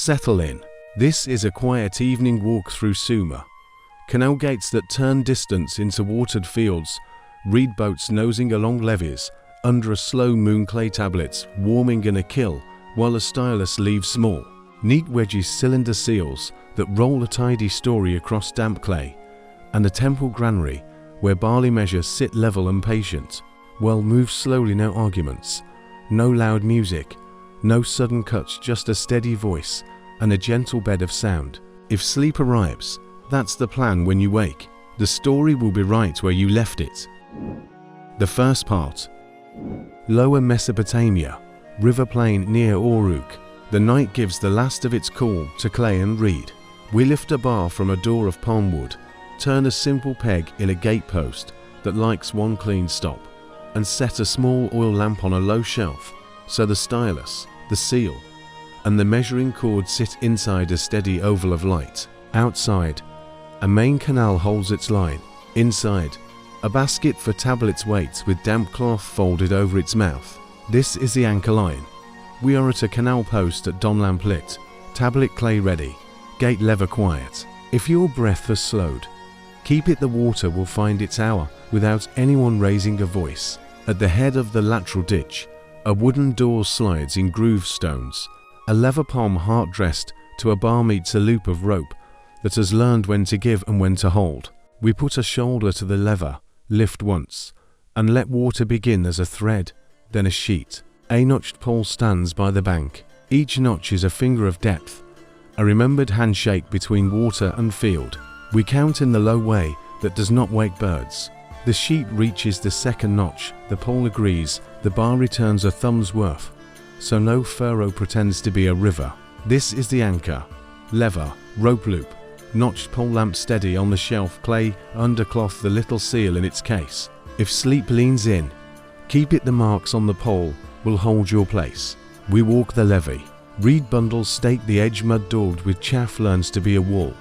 Settle in. This is a quiet evening walk through Sumer. Canal gates that turn distance into watered fields, reed boats nosing along levees, under a slow moon clay tablets warming in a kiln while a stylus leaves small, neat wedges cylinder seals that roll a tidy story across damp clay, and a temple granary where barley measures sit level and patient, well move slowly, no arguments, no loud music, no sudden cuts, just a steady voice and a gentle bed of sound. If sleep arrives, that's the plan when you wake. The story will be right where you left it. The first part. Lower Mesopotamia, river plain near Uruk. The night gives the last of its call to clay and reed. We lift a bar from a door of palm wood, turn a simple peg in a gatepost that likes one clean stop, and set a small oil lamp on a low shelf so the stylus, the seal, and the measuring cord sit inside a steady oval of light. Outside, a main canal holds its line. Inside, a basket for tablets waits with damp cloth folded over its mouth. This is the anchor line. We are at a canal post at dawn, lamp lit, tablet clay ready, gate lever quiet. If your breath has slowed, keep it, the water will find its hour without anyone raising a voice. At the head of the lateral ditch, a wooden door slides in groove stones. A lever palm heart dressed to a bar meets a loop of rope that has learned when to give and when to hold. We put a shoulder to the lever, lift once, and let water begin as a thread, then a sheet. A notched pole stands by the bank. Each notch is a finger of depth, a remembered handshake between water and field. We count in the low way that does not wake birds. The sheet reaches the second notch, the pole agrees, the bar returns a thumb's worth, so no furrow pretends to be a river. This is the anchor. Lever, rope loop, notched pole lamp steady on the shelf, clay under cloth, the little seal in its case. If sleep leans in, keep it, the marks on the pole will hold your place. We walk the levee. Reed bundles stake the edge, mud daubed with chaff learns to be a wall.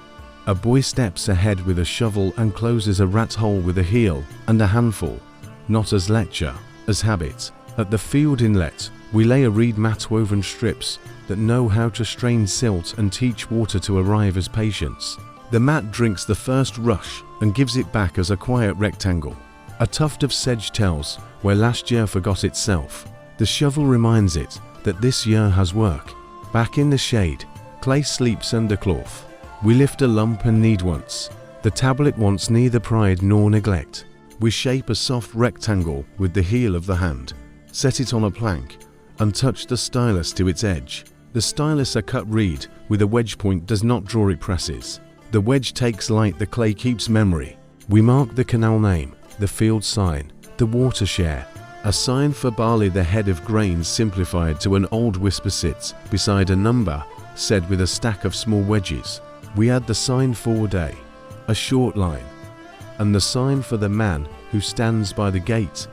A boy steps ahead with a shovel and closes a rat hole with a heel and a handful, not as lecture, as habit. At the field inlet, we lay a reed mat woven strips that know how to strain silt and teach water to arrive as patience. The mat drinks the first rush and gives it back as a quiet rectangle. A tuft of sedge tells where last year forgot itself. The shovel reminds it that this year has work. Back in the shade, clay sleeps under cloth. We lift a lump and knead once. The tablet wants neither pride nor neglect. We shape a soft rectangle with the heel of the hand, set it on a plank, and touch the stylus to its edge. The stylus, a cut reed with a wedge point, does not draw, it presses. The wedge takes light, the clay keeps memory. We mark the canal name, the field sign, the water share, a sign for barley, the head of grains simplified to an old whisper sits beside a number said with a stack of small wedges. We add the sign for day, a short line, and the sign for the man who stands by the gate,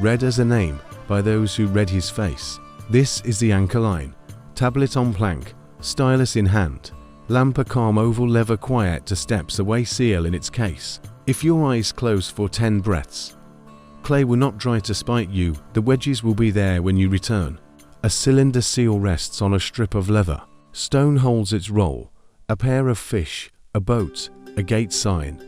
read as a name by those who read his face. This is the anchor line. Tablet on plank, stylus in hand, lamp a calm oval, lever quiet to steps away, seal in its case. If your eyes close for 10 breaths, clay will not dry to spite you, the wedges will be there when you return. A cylinder seal rests on a strip of leather. Stone holds its roll, a pair of fish, a boat, a gate sign,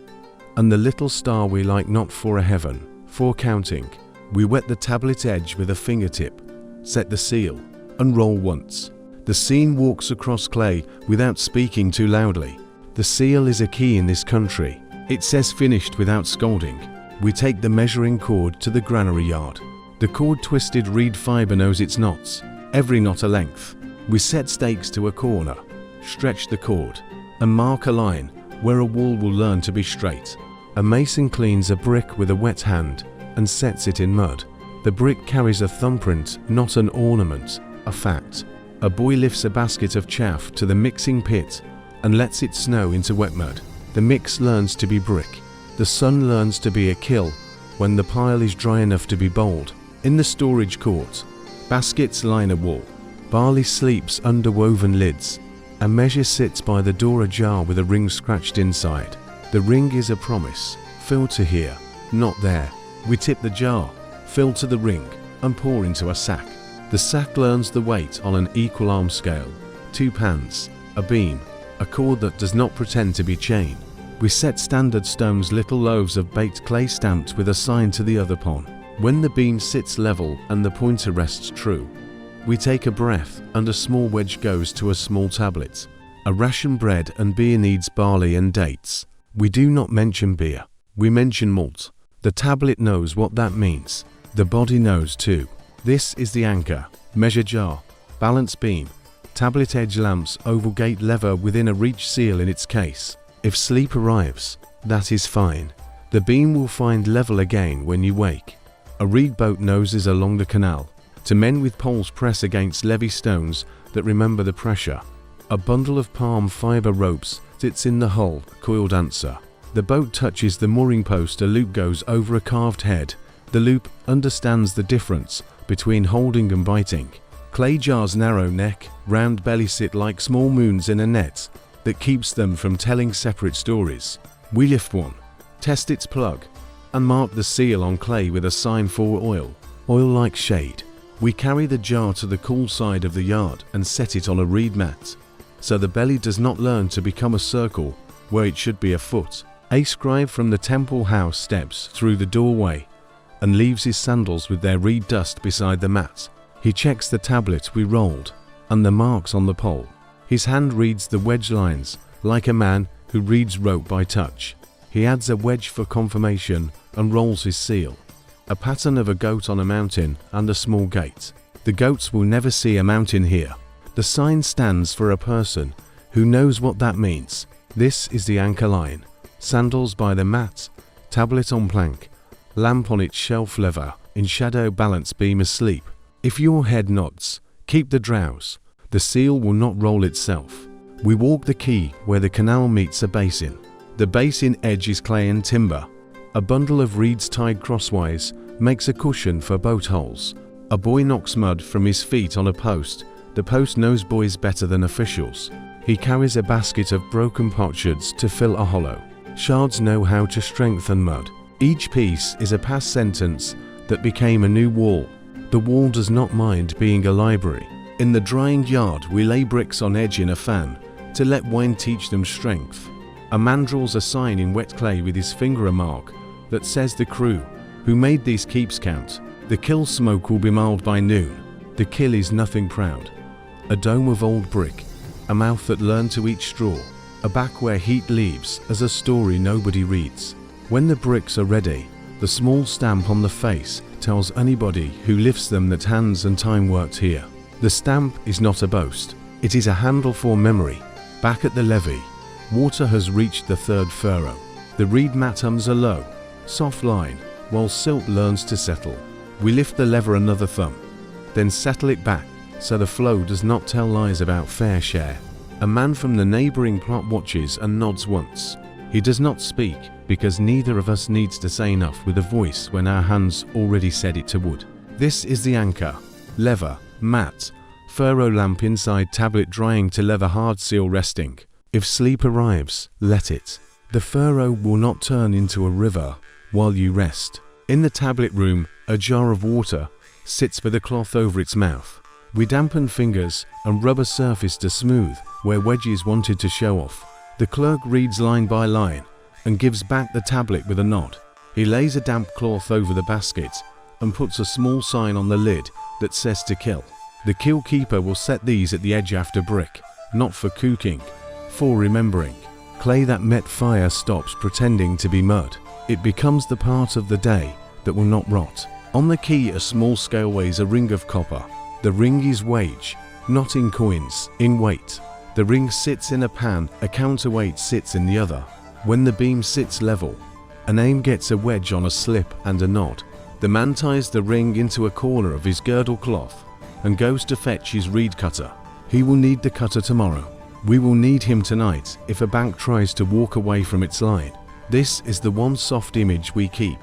and the little star we like, not for a heaven, for counting. We wet the tablet edge with a fingertip, set the seal, and roll once. The scene walks across clay without speaking too loudly. The seal is a key in this country. It says finished without scolding. We take the measuring cord to the granary yard. The cord twisted reed fiber knows its knots, every knot a length. We set stakes to a corner, stretch the cord, and mark a line where a wall will learn to be straight. A mason cleans a brick with a wet hand and sets it in mud. The brick carries a thumbprint, not an ornament, a fact. A boy lifts a basket of chaff to the mixing pit and lets it snow into wet mud. The mix learns to be brick. The sun learns to be a kiln when the pile is dry enough to be bowled. In the storage court, baskets line a wall. Barley sleeps under woven lids. A measure sits by the door ajar with a ring scratched inside. The ring is a promise, fill to here, not there. We tip the jar, fill to the ring, and pour into a sack. The sack learns the weight on an equal arm scale. 2 pans, a beam, a cord that does not pretend to be chain. We set standard stones, little loaves of baked clay stamped with a sign to the other pon. When the beam sits level and the pointer rests true, we take a breath and a small wedge goes to a small tablet. A ration bread and beer needs barley and dates. We do not mention beer, we mention malt. The tablet knows what that means. The body knows too. This is the anchor, measure jar, balance beam, tablet edge lamps, oval gate lever within a reach seal in its case. If sleep arrives, that is fine. The beam will find level again when you wake. A reed boat noses along the canal. To men with poles press against levee stones that remember the pressure. A bundle of palm fiber ropes sits in the hull, coiled answer. The boat touches the mooring post, a loop goes over a carved head. The loop understands the difference between holding and biting. Clay jars narrow neck, round belly sit like small moons in a net that keeps them from telling separate stories. We lift one, test its plug, and mark the seal on clay with a sign for oil like shade. We carry the jar to the cool side of the yard and set it on a reed mat, so the belly does not learn to become a circle where it should be a foot. A scribe from the temple house steps through the doorway and leaves his sandals with their reed dust beside the mat. He checks the tablet we rolled and the marks on the pole. His hand reads the wedge lines like a man who reads rope by touch. He adds a wedge for confirmation and rolls his seal. A pattern of a goat on a mountain and a small gate. The goats will never see a mountain here. The sign stands for a person who knows what that means. This is the anchor line. Sandals by the mat, tablet on plank, lamp on its shelf lever, in shadow balance beam asleep. If your head nods, keep the drowse. The seal will not roll itself. We walk the quay where the canal meets a basin. The basin edge is clay and timber. A bundle of reeds tied crosswise makes a cushion for boat holes. A boy knocks mud from his feet on a post. The post knows boys better than officials. He carries a basket of broken potsherds to fill a hollow. Shards know how to strengthen mud. Each piece is a past sentence that became a new wall. The wall does not mind being a library. In the drying yard we lay bricks on edge in a fan to let wine teach them strength. A man draws a sign in wet clay with his finger, a mark that says the crew who made these keeps count. The kill smoke will be mild by noon. The kill is nothing proud. A dome of old brick, a mouth that learned to eat straw, a back where heat leaves as a story nobody reads. When the bricks are ready, the small stamp on the face tells anybody who lifts them that hands and time worked here. The stamp is not a boast, it is a handle for memory. Back at the levee, water has reached the third furrow. The reed mat hums a low, soft line, while silt learns to settle. We lift the lever another thumb, then settle it back so the flow does not tell lies about fair share. A man from the neighboring plot watches and nods once. He does not speak because neither of us needs to say enough with a voice when our hands already said it to wood. This is the anchor, lever, mat, furrow lamp inside tablet drying to leather hard seal resting. If sleep arrives, let it. The furrow will not turn into a river while you rest. In the tablet room, a jar of water sits with a cloth over its mouth. We dampen fingers and rub a surface to smooth where wedges wanted to show off. The clerk reads line by line and gives back the tablet with a nod. He lays a damp cloth over the basket and puts a small sign on the lid that says to kill. The kill keeper will set these at the edge after brick, not for cooking, for remembering. Clay that met fire stops pretending to be mud. It becomes the part of the day that will not rot. On the quay a small scale weighs a ring of copper. The ring is wage, not in coins, in weight. The ring sits in a pan, a counterweight sits in the other. When the beam sits level, an aim gets a wedge on a slip and a nod. The man ties the ring into a corner of his girdle cloth and goes to fetch his reed cutter. He will need the cutter tomorrow. We will need him tonight if a bank tries to walk away from its line. This is the one soft image we keep.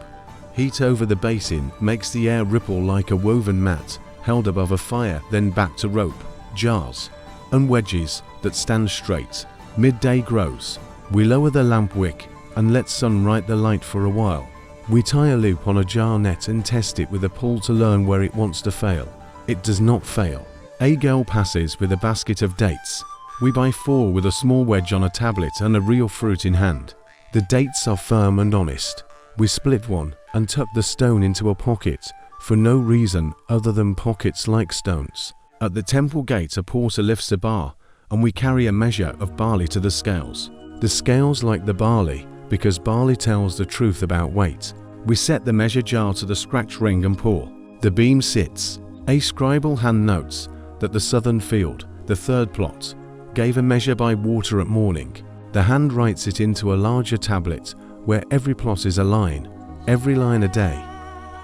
Heat over the basin makes the air ripple like a woven mat held above a fire, then back to rope, jars, and wedges that stand straight. Midday grows. We lower the lamp wick and let sun light the light for a while. We tie a loop on a jar net and test it with a pull to learn where it wants to fail. It does not fail. A girl passes with a basket of dates. We buy 4 with a small wedge on a tablet and a real fruit in hand. The dates are firm and honest. We split one and tuck the stone into a pocket for no reason other than pockets like stones. At the temple gate, a porter lifts a bar and we carry a measure of barley to the scales. The scales like the barley because barley tells the truth about weight. We set the measure jar to the scratch ring and pour. The beam sits. A scribal hand notes that the southern field, the 3rd plot, gave a measure by water at morning. The hand writes it into a larger tablet where every plot is a line, every line a day.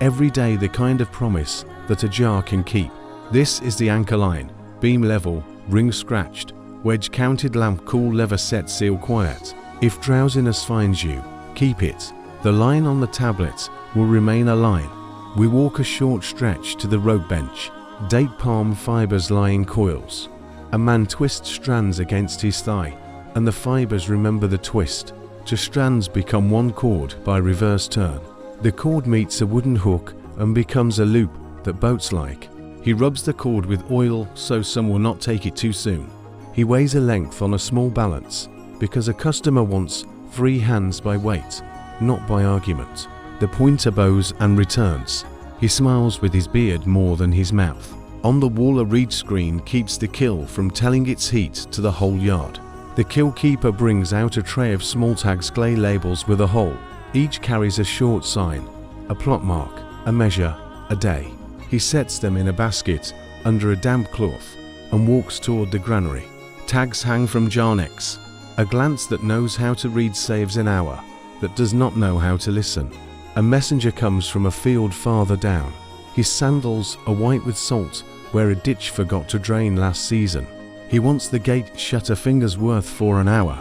Every day the kind of promise that a jar can keep. This is the anchor line, beam level, ring scratched, wedge counted, lamp cool, lever set, seal quiet. If drowsiness finds you, keep it. The line on the tablet will remain a line. We walk a short stretch to the rope bench, date palm fibers lie in coils. A man twists strands against his thigh, and the fibers remember the twist. 2 strands become 1 cord by reverse turn. The cord meets a wooden hook and becomes a loop that boats like. He rubs the cord with oil so some will not take it too soon. He weighs a length on a small balance because a customer wants 3 hands by weight, not by argument. The pointer bows and returns. He smiles with his beard more than his mouth. On the wall a reed screen keeps the kiln from telling its heat to the whole yard. The kiln keeper brings out a tray of small tags, clay labels with a hole. Each carries a short sign, a plot mark, a measure, a day. He sets them in a basket under a damp cloth and walks toward the granary. Tags hang from jar necks. A glance that knows how to read saves an hour, that does not know how to listen. A messenger comes from a field farther down. His sandals are white with salt where a ditch forgot to drain last season. He wants the gate shut a finger's worth for an hour,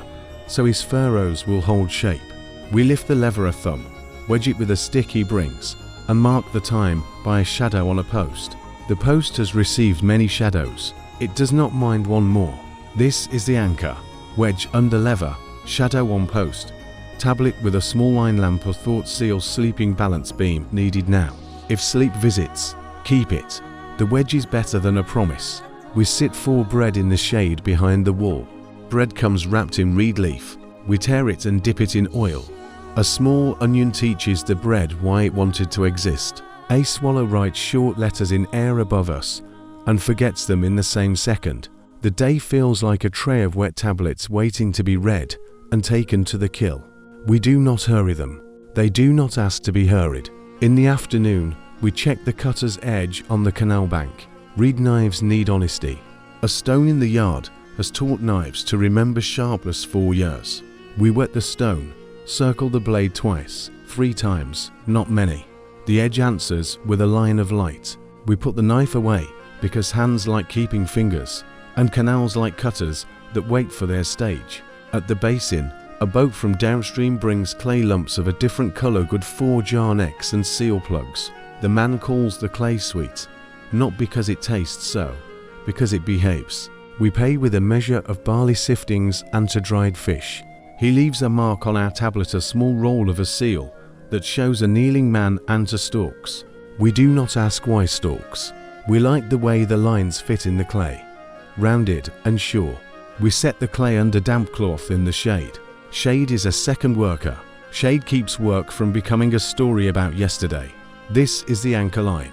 so his furrows will hold shape. We lift the lever a thumb, wedge it with a stick he brings, and mark the time by a shadow on a post. The post has received many shadows. It does not mind one more. This is the anchor. Wedge under lever, shadow on post. Tablet with a small line lamp of thought, seal sleeping balance beam needed now. If sleep visits, keep it. The wedge is better than a promise. We sit for bread in the shade behind the wall. Bread comes wrapped in reed leaf. We tear it and dip it in oil. A small onion teaches the bread why it wanted to exist. A swallow writes short letters in air above us and forgets them in the same second. The day feels like a tray of wet tablets waiting to be read and taken to the kiln. We do not hurry them. They do not ask to be hurried. In the afternoon, we check the cutter's edge on the canal bank. Reed knives need honesty. A stone in the yard has taught knives to remember sharpness 4 years. We wet the stone, circle the blade twice, 3 times, not many. The edge answers with a line of light. We put the knife away because hands like keeping fingers, and canals like cutters that wait for their stage. At the basin, a boat from downstream brings clay lumps of a different color, good 4 jar necks and seal plugs. The man calls the clay sweet, not because it tastes so, because it behaves. We pay with a measure of barley siftings and to dried fish. He leaves a mark on our tablet, a small roll of a seal that shows a kneeling man, and to stalks. We do not ask why stalks. We like the way the lines fit in the clay, rounded and sure. We set the clay under damp cloth in the shade. Shade is a second worker. Shade keeps work from becoming a story about yesterday. This is the anchor line.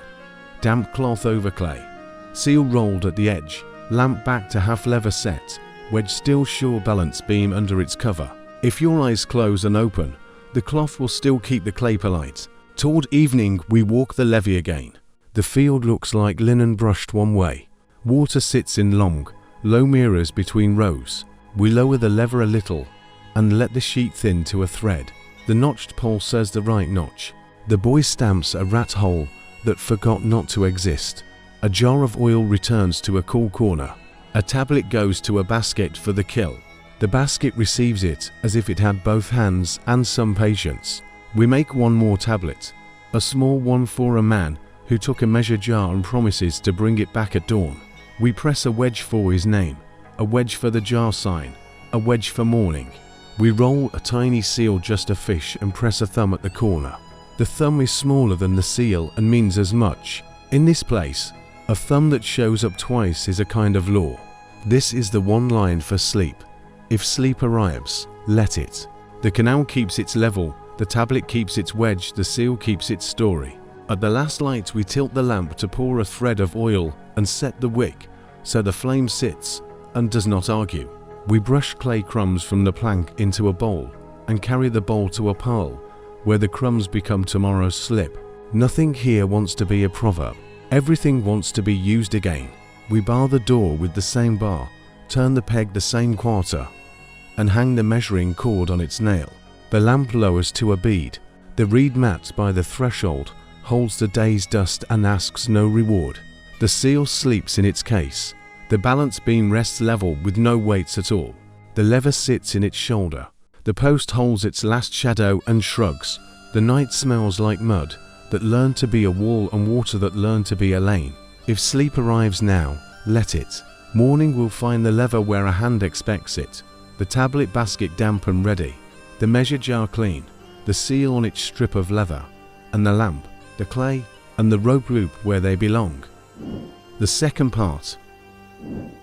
Damp cloth over clay. Seal rolled at the edge. Lamp back to half lever set. Wedge still sure balance beam under its cover. If your eyes close and open, the cloth will still keep the clay polite. Toward evening we walk the levee again. The field looks like linen brushed one way. Water sits in long, low mirrors between rows. We lower the lever a little and let the sheet thin to a thread. The notched pole says the right notch. The boy stamps a rat hole that forgot not to exist. A jar of oil returns to a cool corner. A tablet goes to a basket for the kiln. The basket receives it as if it had both hands and some patience. We make one more tablet, a small one for a man who took a measure jar and promises to bring it back at dawn. We press a wedge for his name, a wedge for the jar sign, a wedge for morning. We roll a tiny seal, just a fish, and press a thumb at the corner. The thumb is smaller than the seal and means as much. In this place, a thumb that shows up twice is a kind of law. This is the one line for sleep. If sleep arrives, let it. The canal keeps its level, the tablet keeps its wedge, the seal keeps its story. At the last light we tilt the lamp to pour a thread of oil and set the wick, so the flame sits and does not argue. We brush clay crumbs from the plank into a bowl and carry the bowl to a pile where the crumbs become tomorrow's slip. Nothing here wants to be a proverb. Everything wants to be used again. We bar the door with the same bar, turn the peg the same quarter, and hang the measuring cord on its nail. The lamp lowers to a bead. The reed mat by the threshold holds the day's dust and asks no reward. The seal sleeps in its case. The balance beam rests level with no weights at all. The lever sits in its shoulder. The post holds its last shadow and shrugs. The night smells like mud that learned to be a wall and water that learned to be a lane. If sleep arrives now, let it. Morning will find the lever where a hand expects it. The tablet basket damp and ready. The measure jar clean. The seal on its strip of leather. And the lamp, the clay, and the rope loop where they belong. The second part.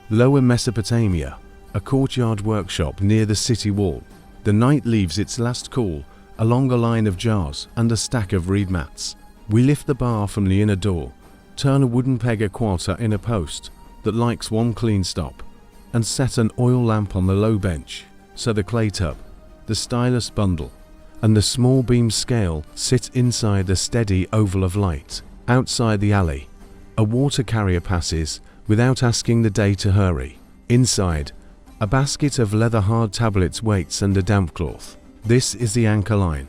Lower Mesopotamia, a courtyard workshop near the city wall. The night leaves its last call along a line of jars and a stack of reed mats. We lift the bar from the inner door, turn a wooden peg a quarter in a post that likes one clean stop, and set an oil lamp on the low bench, so the clay tub, the stylus bundle, and the small beam scale sit inside the steady oval of light. Outside the alley, a water carrier passes without asking the day to hurry. Inside, a basket of leather hard tablets waits and a damp cloth. This is the anchor line.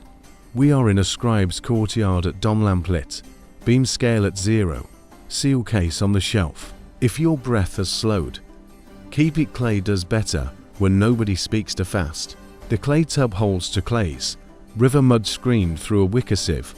We are in a scribe's courtyard at dawn lamp lit, beam scale at 0, seal case on the shelf. If your breath has slowed, keep it. Clay does better when nobody speaks too fast. The clay tub holds to clays, river mud screamed through a wicker sieve,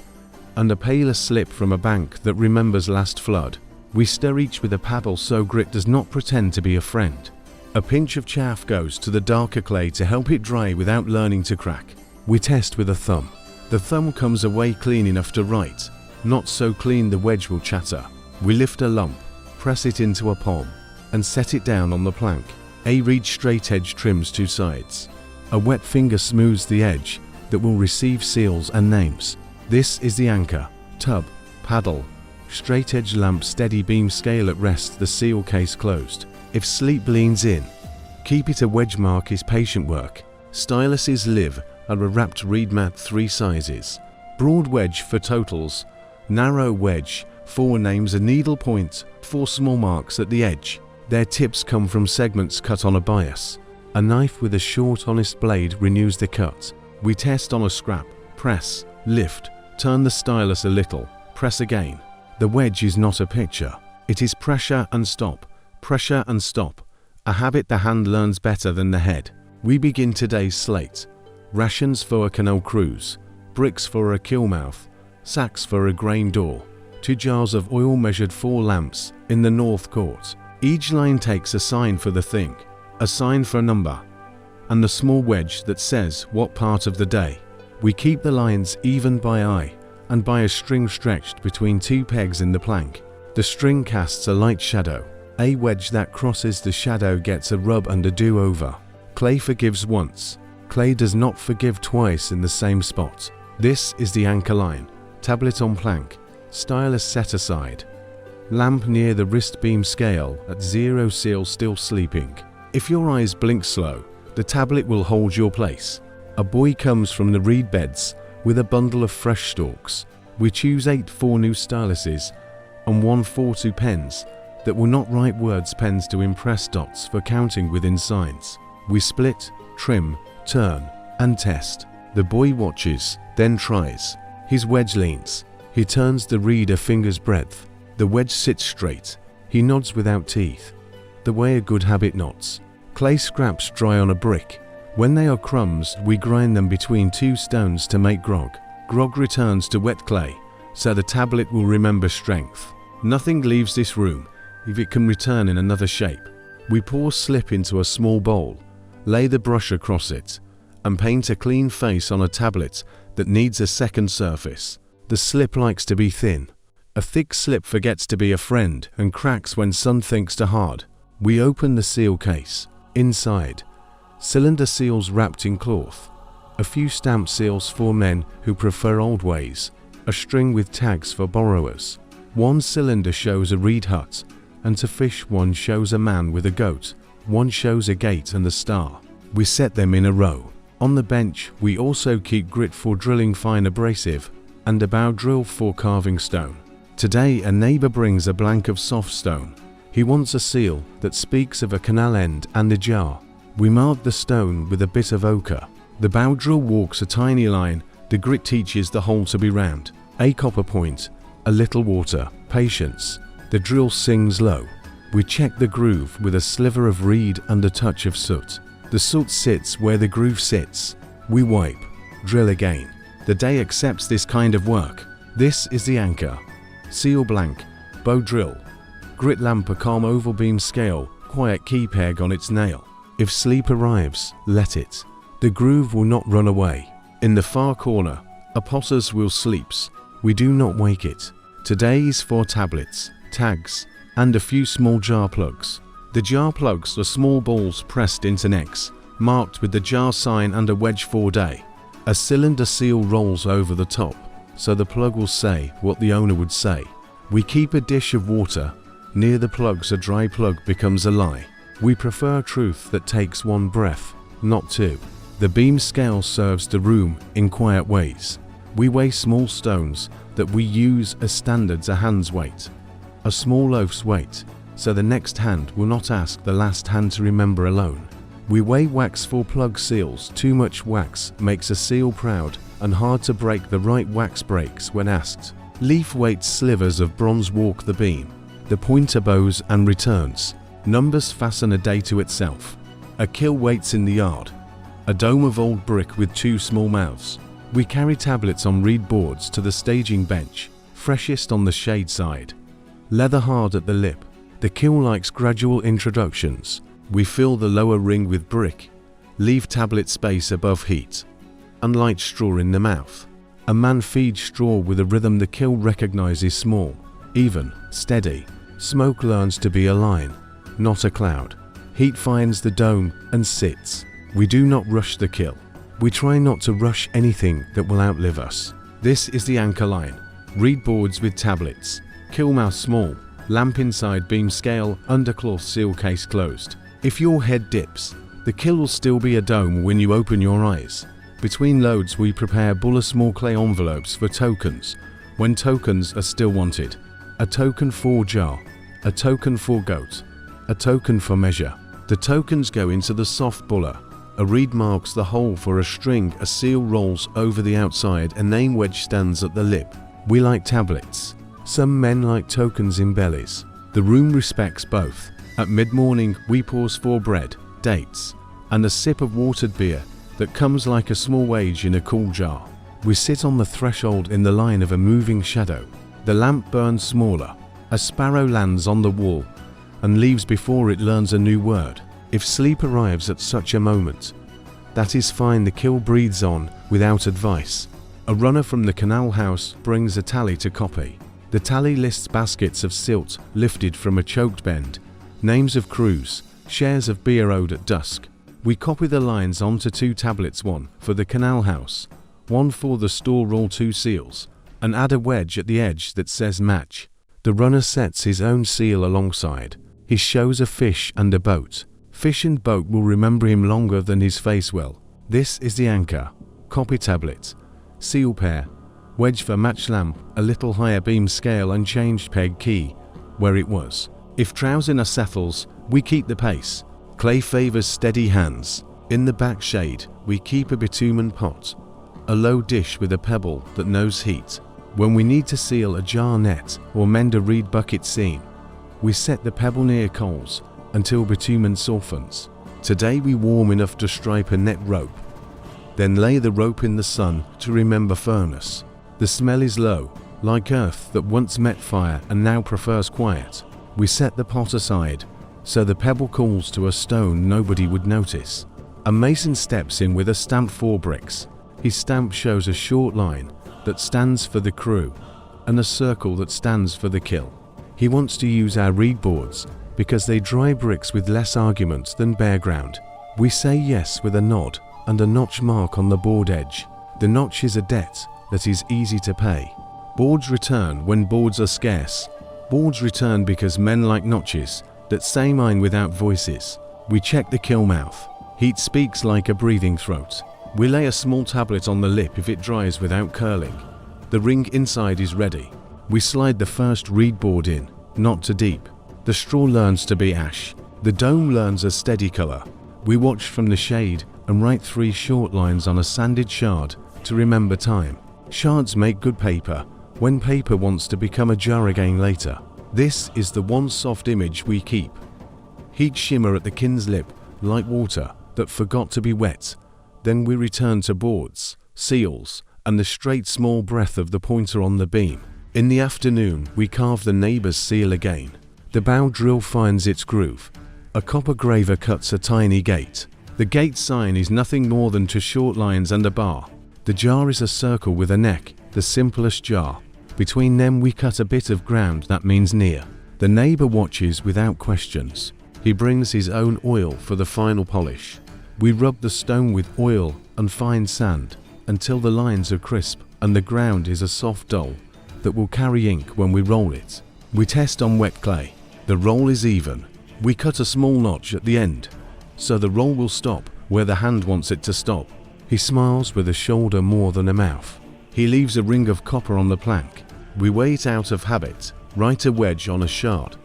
and a paler slip from a bank that remembers last flood. We stir each with a paddle so grit does not pretend to be a friend. A pinch of chaff goes to the darker clay to help it dry without learning to crack. We test with a thumb. The thumb comes away clean enough to write, not so clean the wedge will chatter. We lift a lump, press it into a palm, and set it down on the plank. A reed straight edge trims two sides. A wet finger smooths the edge that will receive seals and names. This is the anchor, tub, paddle, straight edge lamp, steady beam scale at rest, the seal case closed. If sleep leans in, keep it. A wedge mark is patient work. Styluses live are a wrapped reed mat 3 sizes. Broad wedge for totals, narrow wedge 4 names, a needle point 4 small marks at the edge. Their tips come from segments cut on a bias. A knife with a short honest blade renews the cut. We test on a scrap, press, lift, turn the stylus a little, press again. The wedge is not a picture. It is pressure and stop, pressure and stop. A habit the hand learns better than the head. We begin today's slate. Rations for a canal cruise, bricks for a kill mouth, sacks for a grain door, 2 jars of oil measured 4 lamps in the north court. Each line takes a sign for the thing, a sign for a number, and the small wedge that says what part of the day. We keep the lines even by eye and by a string stretched between 2 pegs in the plank. The string casts a light shadow. A wedge that crosses the shadow gets a rub and a do-over. Clay forgives once. Clay does not forgive twice in the same spot. This is the anchor line. Tablet on plank. Stylus set aside. Lamp near the wrist beam scale at 0, seal still sleeping. If your eyes blink slow, the tablet will hold your place. A boy comes from the reed beds with a bundle of fresh stalks. We choose 8 4 new styluses and 1 4 pens that will not write words, pens to impress dots for counting within signs. We split, trim, turn, and test. The boy watches, then tries. His wedge leans. He turns the reed a finger's breadth. The wedge sits straight. He nods without teeth, the way a good habit nods. Clay scraps dry on a brick. When they are crumbs, we grind them between 2 stones to make grog. Grog returns to wet clay, so the tablet will remember strength. Nothing leaves this room if it can return in another shape. We pour slip into a small bowl, lay the brush across it, and paint a clean face on a tablet that needs a second surface. The slip likes to be thin. A thick slip forgets to be a friend and cracks when sun thinks too hard. We open the seal case. Inside, cylinder seals wrapped in cloth, a few stamp seals for men who prefer old ways, a string with tags for borrowers. One cylinder shows a reed hut, and to fish one shows a man with a goat, one shows a gate and a star. We set them in a row. On the bench we also keep grit for drilling fine abrasive, and a bow drill for carving stone. Today a neighbor brings a blank of soft stone. He wants a seal that speaks of a canal end and a jar. We mark the stone with a bit of ochre. The bow drill walks a tiny line, the grit teaches the hole to be round. A copper point, a little water, patience. The drill sings low. We check the groove with a sliver of reed and a touch of soot. The soot sits where the groove sits. We wipe, drill again. The day accepts this kind of work. This is the anchor. Seal blank, bow drill. Grit lamp a calm oval beam scale, quiet key peg on its nail. If sleep arrives, let it. The groove will not run away. In the far corner, a potter's wheel sleeps. We do not wake it. Today's 4 tablets, tags, and a few small jar plugs. The jar plugs are small balls pressed into necks, marked with the jar sign and a wedge for day. A cylinder seal rolls over the top, so the plug will say what the owner would say. We keep a dish of water. Near the plugs a dry plug becomes a lie. We prefer truth that takes 1 breath, not 2. The beam scale serves the room in quiet ways. We weigh small stones that we use as standards a hand's weight. A small loaf's weight, so the next hand will not ask the last hand to remember alone. We weigh wax for plug seals. Too much wax makes a seal proud and hard to break. The right wax breaks when asked. Leaf weights slivers of bronze walk the beam. The pointer bows and returns. Numbers fasten a day to itself. A kill waits in the yard. A dome of old brick with 2 small mouths. We carry tablets on reed boards to the staging bench, freshest on the shade side. Leather hard at the lip. The kiln likes gradual introductions. We fill the lower ring with brick, leave tablet space above heat, and light straw in the mouth. A man feeds straw with a rhythm the kiln recognizes small, even, steady. Smoke learns to be a line, not a cloud. Heat finds the dome and sits. We do not rush the kiln. We try not to rush anything that will outlive us. This is the anchor line. Reed boards with tablets. Kiln mouth small. Lamp inside beam scale, undercloth seal case closed. If your head dips, the kiln will still be a dome when you open your eyes. Between loads we prepare small clay envelopes for tokens, when tokens are still wanted. A token for jar, a token for goat, a token for measure. The tokens go into the soft buller. A reed marks the hole for a string, a seal rolls over the outside, a name wedge stands at the lip. We like tablets. Some men like tokens in bellies. The room respects both. At mid-morning we pause for bread, dates, and a sip of watered beer that comes like a small wage in a cool jar. We sit on the threshold in the line of a moving shadow. The lamp burns smaller. A sparrow lands on the wall and leaves before it learns a new word. If sleep arrives at such a moment, that is fine. The kiln breathes on without advice. A runner from the canal house brings a tally to copy. The tally lists baskets of silt lifted from a choked bend, names of crews, shares of beer owed at dusk. We copy the lines onto 2 tablets, 1 for the canal house, 1 for the store roll, 2 seals, and add a wedge at the edge that says match. The runner sets his own seal alongside. He shows a fish and a boat. Fish and boat will remember him longer than his face will. This is the anchor. Copy tablet. Seal pair. Wedge for match lamp, a little higher beam scale and changed peg key where it was. If drowsiness settles, we keep the pace. Clay favors steady hands. In the back shade, we keep a bitumen pot. A low dish with a pebble that knows heat. When we need to seal a jar net or mend a reed bucket seam, we set the pebble near coals until bitumen softens. Today we warm enough to stripe a net rope, then lay the rope in the sun to remember firmness. The smell is low, like earth that once met fire and now prefers quiet. We set the pot aside, so the pebble cools to a stone nobody would notice. A mason steps in with a stamp 4 bricks. His stamp shows a short line that stands for the crew and a circle that stands for the kiln. He wants to use our reed boards because they dry bricks with less argument than bare ground. We say yes with a nod and a notch mark on the board edge. The notch is a debt that is easy to pay. Boards return when boards are scarce. Boards return because men like notches that say mine without voices. We check the kiln mouth. Heat speaks like a breathing throat. We lay a small tablet on the lip if it dries without curling. The ring inside is ready. We slide the first reed board in, not too deep. The straw learns to be ash. The dome learns a steady colour. We watch from the shade and write 3 short lines on a sanded shard to remember time. Shards make good paper when paper wants to become a jar again later. This is the one soft image we keep. Heat shimmer at the kiln's lip like water that forgot to be wet. Then we return to boards, seals, and the straight small breath of the pointer on the beam. In the afternoon, we carve the neighbour's seal again. The bow drill finds its groove. A copper graver cuts a tiny gate. The gate sign is nothing more than 2 short lines and a bar. The jar is a circle with a neck, the simplest jar. Between them we cut a bit of ground that means near. The neighbour watches without questions. He brings his own oil for the final polish. We rub the stone with oil and fine sand until the lines are crisp and the ground is a soft dull that will carry ink when we roll it. We test on wet clay. The roll is even. We cut a small notch at the end, so the roll will stop where the hand wants it to stop. He smiles with a shoulder more than a mouth. He leaves a ring of copper on the plank. We weigh it out of habit, write a wedge on a shard,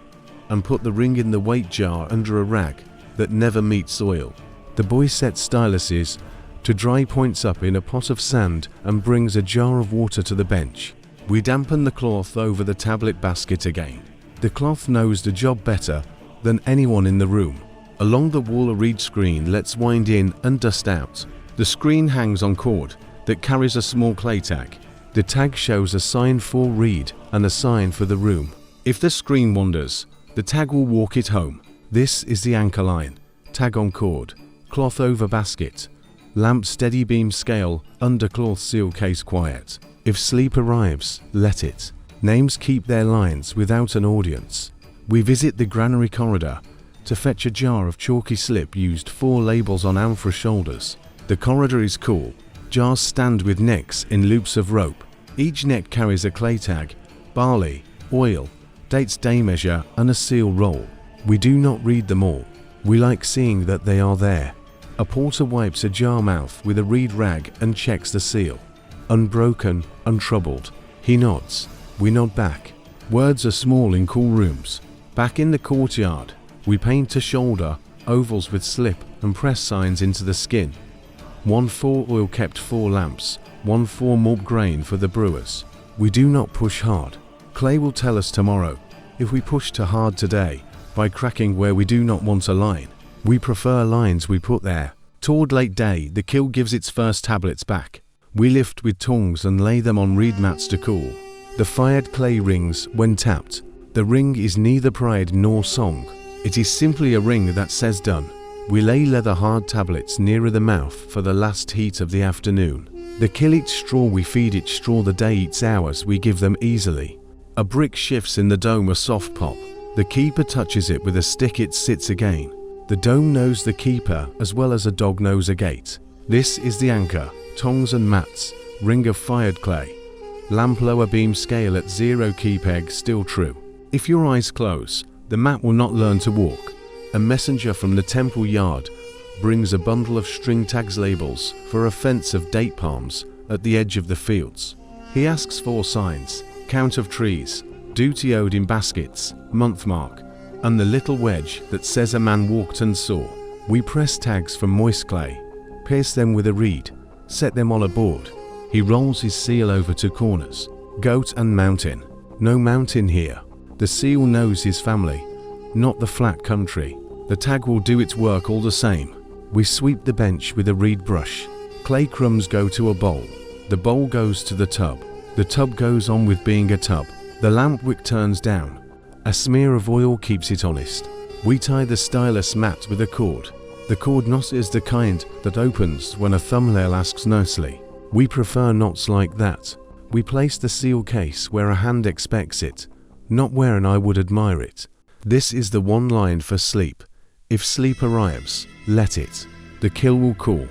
and put the ring in the weight jar under a rag that never meets soil. The boy sets styluses to dry points up in a pot of sand and brings a jar of water to the bench. We dampen the cloth over the tablet basket again. The cloth knows the job better than anyone in the room. Along the wall a reed screen lets wind in and dust out. The screen hangs on cord that carries a small clay tag. The tag shows a sign for reed and a sign for the room. If the screen wanders, the tag will walk it home. This is the anchor line. Tag on cord. Cloth over basket. Lamp steady beam scale under cloth seal case quiet. If sleep arrives, let it. Names keep their lines without an audience. We visit the granary corridor to fetch a jar of chalky slip used 4 labels on amphora shoulders. The corridor is cool. Jars stand with necks in loops of rope. Each neck carries a clay tag, barley, oil, date's day measure and a seal roll. We do not read them all. We like seeing that they are there. A porter wipes a jar mouth with a reed rag and checks the seal. Unbroken, untroubled. He nods. We nod back. Words are small in cool rooms. Back in the courtyard, we paint to shoulder, ovals with slip and press signs into the skin. 1 for oil kept 4 lamps, 1 for malt grain for the brewers. We do not push hard. Clay will tell us tomorrow if we push too hard today by cracking where we do not want a line. We prefer lines we put there. Toward late day, the kiln gives its first tablets back. We lift with tongs and lay them on reed mats to cool. The fired clay rings when tapped. The ring is neither pride nor song. It is simply a ring that says done. We lay leather hard tablets nearer the mouth for the last heat of the afternoon. The kiln eats straw, we feed it straw, the day eats ours, we give them easily. A brick shifts in the dome a soft pop. The keeper touches it with a stick, it sits again. The dome knows the keeper as well as a dog knows a gate. This is the anchor, tongs and mats, ring of fired clay. Lamp lower beam scale at 0 key peg still true. If your eyes close, the mat will not learn to walk. A messenger from the temple yard brings a bundle of string tags labels for a fence of date palms at the edge of the fields. He asks for signs, count of trees, duty owed in baskets, month mark, and the little wedge that says a man walked and saw. We press tags from moist clay, pierce them with a reed, set them on a board. He rolls his seal over 2 corners. Goat and mountain. No mountain here. The seal knows his family, not the flat country. The tag will do its work all the same. We sweep the bench with a reed brush. Clay crumbs go to a bowl. The bowl goes to the tub. The tub goes on with being a tub. The lamp wick turns down. A smear of oil keeps it honest. We tie the stylus mat with a cord. The cord knot is the kind that opens when a thumbnail asks nicely. We prefer knots like that. We place the seal case where a hand expects it, not where an eye would admire it. This is the one line for sleep. If sleep arrives, let it. The kiln will cool.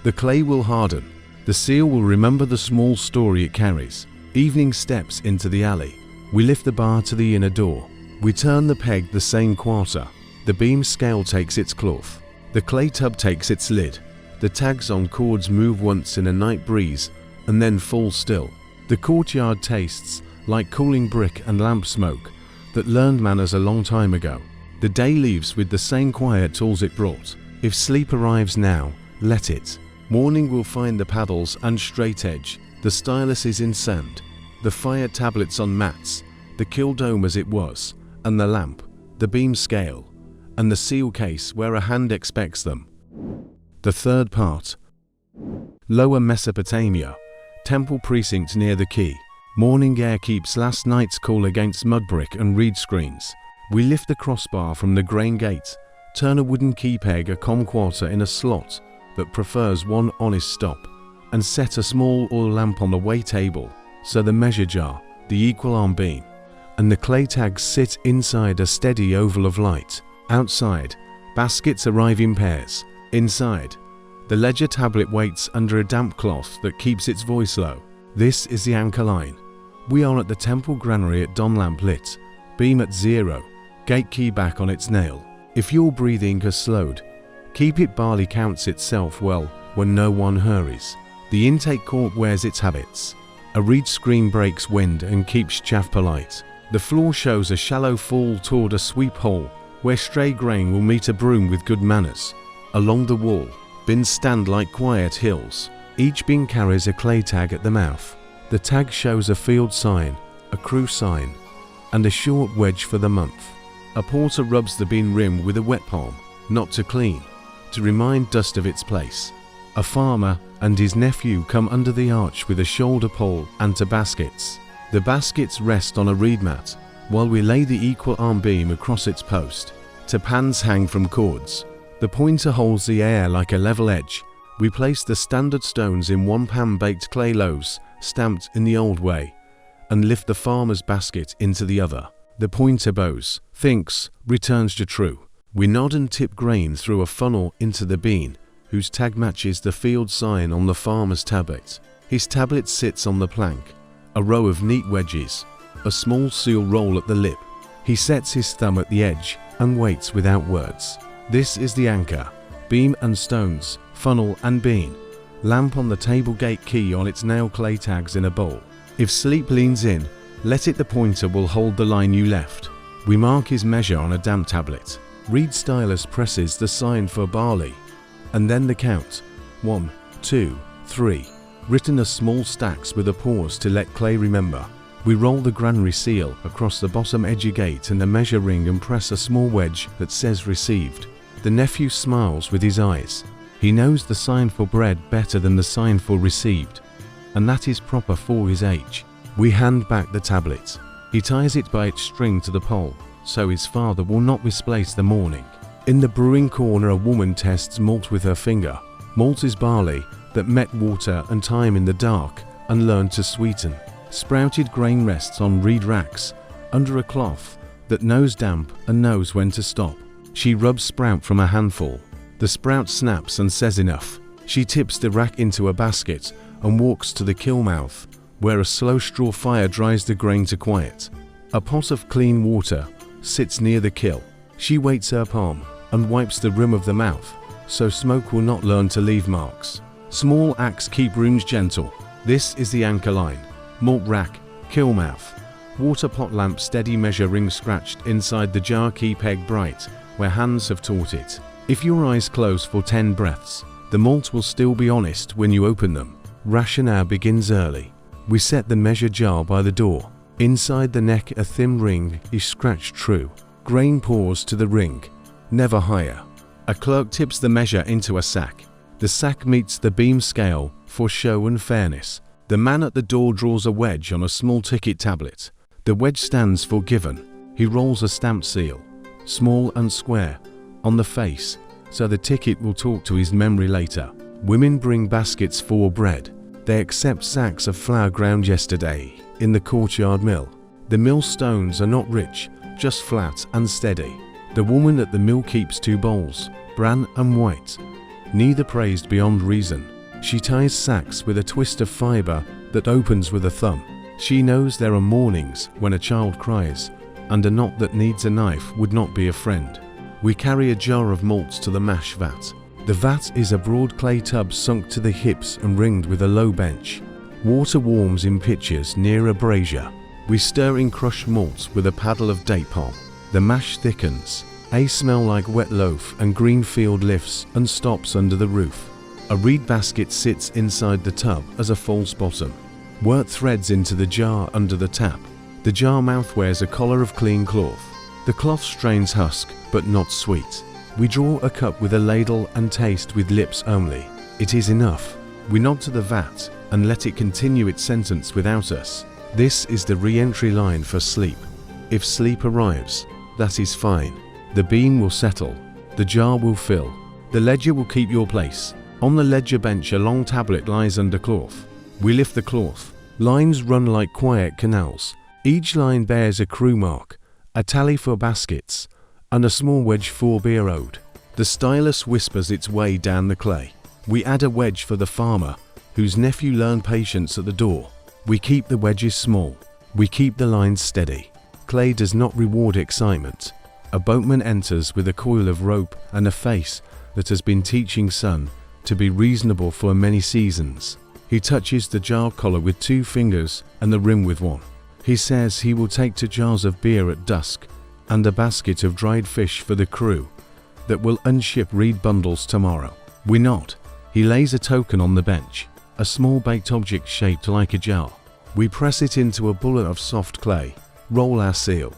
The clay will harden. The seal will remember the small story it carries. Evening steps into the alley. We lift the bar to the inner door. We turn the peg the same quarter. The beam scale takes its cloth. The clay tub takes its lid. The tags on cords move once in a night breeze and then fall still. The courtyard tastes like cooling brick and lamp smoke that learned manners a long time ago. The day leaves with the same quiet tools it brought. If sleep arrives now, let it. Morning will find the paddles and straight edge, the stylus is in sand, the fire tablets on mats, the kiln dome as it was, and the lamp, the beam scale, and the seal case where a hand expects them. The third part. Lower Mesopotamia, temple precinct near the quay. Morning air keeps last night's cool against mudbrick and reed screens. We lift the crossbar from the grain gate, turn a wooden key peg a comquarter in a slot that prefers one honest stop, and set a small oil lamp on the weigh table so the measure jar, the equal arm beam, and the clay tags sit inside a steady oval of light. Outside, baskets arrive in pairs. Inside, the ledger tablet waits under a damp cloth that keeps its voice low. This is the anchor line. We are at the temple granary at dawn, lamp lit, beam at 0, gate key back on its nail. If your breathing has slowed, keep it. Barley counts itself well when no one hurries. The intake court wears its habits. A reed screen breaks wind and keeps chaff polite. The floor shows a shallow fall toward a sweep hole where stray grain will meet a broom with good manners. Along the wall, bins stand like quiet hills. Each bin carries a clay tag at the mouth. The tag shows a field sign, a crew sign, and a short wedge for the month. A porter rubs the bin rim with a wet palm, not to clean, to remind dust of its place. A farmer and his nephew come under the arch with a shoulder pole and to baskets. The baskets rest on a reed mat, while we lay the equal arm beam across its post. To pans hang from cords. The pointer holds the air like a level edge. We place the standard stones in one pan-baked clay loaves, stamped in the old way, and lift the farmer's basket into the other. The pointer bows, thinks, returns to true. We nod and tip grain through a funnel into the bean, whose tag matches the field sign on the farmer's tablet. His tablet sits on the plank, a row of neat wedges, a small seal roll at the lip. He sets his thumb at the edge and waits without words. This is the anchor. Beam and stones, funnel and bean. Lamp on the table, gate key on its nail, clay tags in a bowl. If sleep leans in, let it. The pointer will hold the line you left. We mark his measure on a damp tablet. Reed stylus presses the sign for barley, and then the count. 1, 2, 3. Written as small stacks with a pause to let clay remember. We roll the granary seal across the bottom edge gate and the measure ring and press a small wedge that says received. The nephew smiles with his eyes. He knows the sign for bread better than the sign for received, and that is proper for his age. We hand back the tablet. He ties it by its string to the pole, so his father will not misplace the morning. In the brewing corner, a woman tests malt with her finger. Malt is barley that met water and time in the dark and learned to sweeten. Sprouted grain rests on reed racks under a cloth that knows damp and knows when to stop. She rubs sprout from a handful. The sprout snaps and says enough. She tips the rack into a basket and walks to the kiln mouth, where a slow straw fire dries the grain to quiet. A pot of clean water sits near the kiln. She waits her palm and wipes the rim of the mouth, so smoke will not learn to leave marks. Small axe keep rooms gentle. This is the anchor line. Malt rack, kiln mouth. Water pot lamp, steady measure ring scratched inside the jar, key peg bright, where hands have taught it. If your eyes close for 10 breaths, the malt will still be honest when you open them. Ration hour begins early. We set the measure jar by the door. Inside the neck a thin ring is scratched true. Grain pours to the ring, never higher. A clerk tips the measure into a sack. The sack meets the beam scale for show and fairness. The man at the door draws a wedge on a small ticket tablet. The wedge stands for given. He rolls a stamped seal, small and square, on the face, so the ticket will talk to his memory later. Women bring baskets for bread. They accept sacks of flour ground yesterday in the courtyard mill. The mill stones are not rich, just flat and steady. The woman at the mill keeps 2 bowls, bran and white, neither praised beyond reason. She ties sacks with a twist of fibre that opens with a thumb. She knows there are mornings when a child cries, and a knot that needs a knife would not be a friend. We carry a jar of malts to the mash vat. The vat is a broad clay tub sunk to the hips and ringed with a low bench. Water warms in pitchers near a brazier. We stir in crushed malts with a paddle of date palm. The mash thickens. A smell like wet loaf and green field lifts and stops under the roof. A reed basket sits inside the tub as a false bottom. Wort threads into the jar under the tap. The jar mouth wears a collar of clean cloth. The cloth strains husk, but not sweet. We draw a cup with a ladle and taste with lips only. It is enough. We nod to the vat and let it continue its sentence without us. This is the re-entry line for sleep. If sleep arrives, that is fine. The beam will settle. The jar will fill. The ledger will keep your place. On the ledger bench a long tablet lies under cloth. We lift the cloth. Lines run like quiet canals. Each line bears a crew mark, a tally for baskets, and a small wedge for beer owed. The stylus whispers its way down the clay. We add a wedge for the farmer, whose nephew learned patience at the door. We keep the wedges small. We keep the lines steady. Clay does not reward excitement. A boatman enters with a coil of rope and a face that has been teaching son to be reasonable for many seasons. He touches the jar collar with 2 fingers and the rim with 1. He says he will take 2 jars of beer at dusk and a basket of dried fish for the crew that will unship reed bundles tomorrow. We nod. He lays a token on the bench, a small baked object shaped like a jar. We press it into a bullet of soft clay, roll our seal,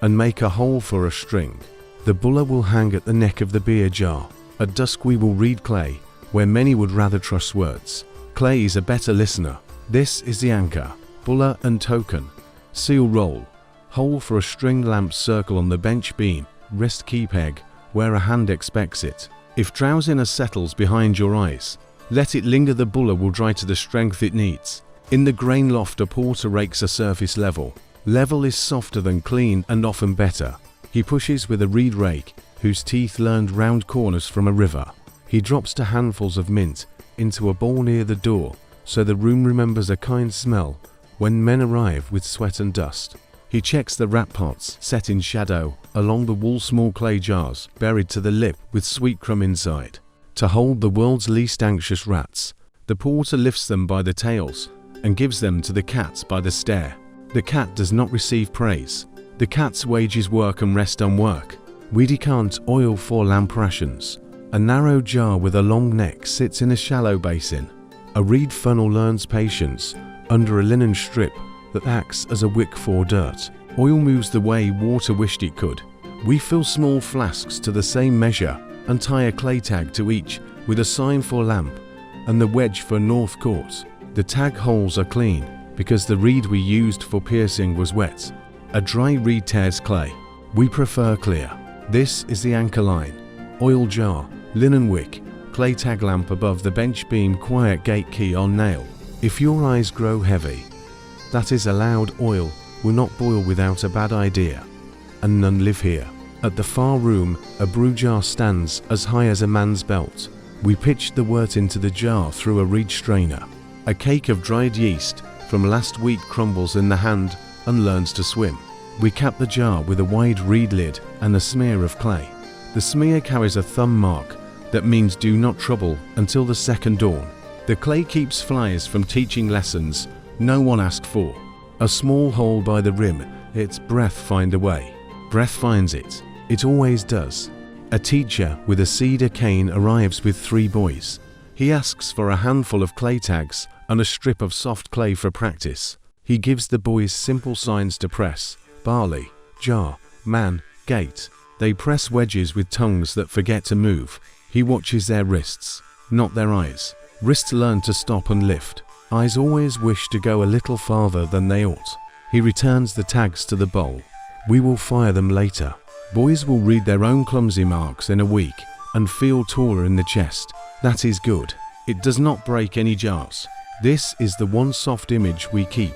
and make a hole for a string. The bulla will hang at the neck of the beer jar. At dusk we will read clay, where many would rather trust words. Clay is a better listener. This is the anchor, bulla and token. Seal roll, hole for a string lamp circle on the bench beam, wrist key peg, where a hand expects it. If drowsiness settles behind your eyes, let it linger, the bulla will dry to the strength it needs. In the grain loft a porter rakes a surface level. Level is softer than clean and often better. He pushes with a reed rake, whose teeth learned round corners from a river. He drops 2 handfuls of mint into a bowl near the door, so the room remembers a kind smell when men arrive with sweat and dust. He checks the rat pots set in shadow along the wall, small clay jars buried to the lip with sweet crumb inside. To hold the world's least anxious rats, the porter lifts them by the tails and gives them to the cat by the stare. The cat does not receive praise. The cat's wages work and rest on work. We decant oil for lamp rations. A narrow jar with a long neck sits in a shallow basin. A reed funnel learns patience under a linen strip that acts as a wick for dirt. Oil moves the way water wished it could. We fill small flasks to the same measure and tie a clay tag to each with a sign for lamp and the wedge for North Court. The tag holes are clean because the reed we used for piercing was wet. A dry reed tears clay. We prefer clear. This is the anchor line. Oil jar, linen wick, clay tag lamp above the bench beam, quiet gate key on nail. If your eyes grow heavy, that is allowed. Oil will not boil without a bad idea, and none live here. At the far room, a brew jar stands as high as a man's belt. We pitch the wort into the jar through a reed strainer. A cake of dried yeast from last week crumbles in the hand and learns to swim. We cap the jar with a wide reed lid and a smear of clay. The smear carries a thumb mark that means do not trouble until the second dawn. The clay keeps flies from teaching lessons no one asked for. A small hole by the rim, its breath find a way. Breath finds it. It always does. A teacher with a cedar cane arrives with 3 boys. He asks for a handful of clay tags and a strip of soft clay for practice. He gives the boys simple signs to press: barley, jar, man, gate. They press wedges with tongues that forget to move. He watches their wrists, not their eyes. Wrists learn to stop and lift. Eyes always wish to go a little farther than they ought. He returns the tags to the bowl. We will fire them later. Boys will read their own clumsy marks in a week and feel taller in the chest. That is good. It does not break any jars. This is the one soft image we keep.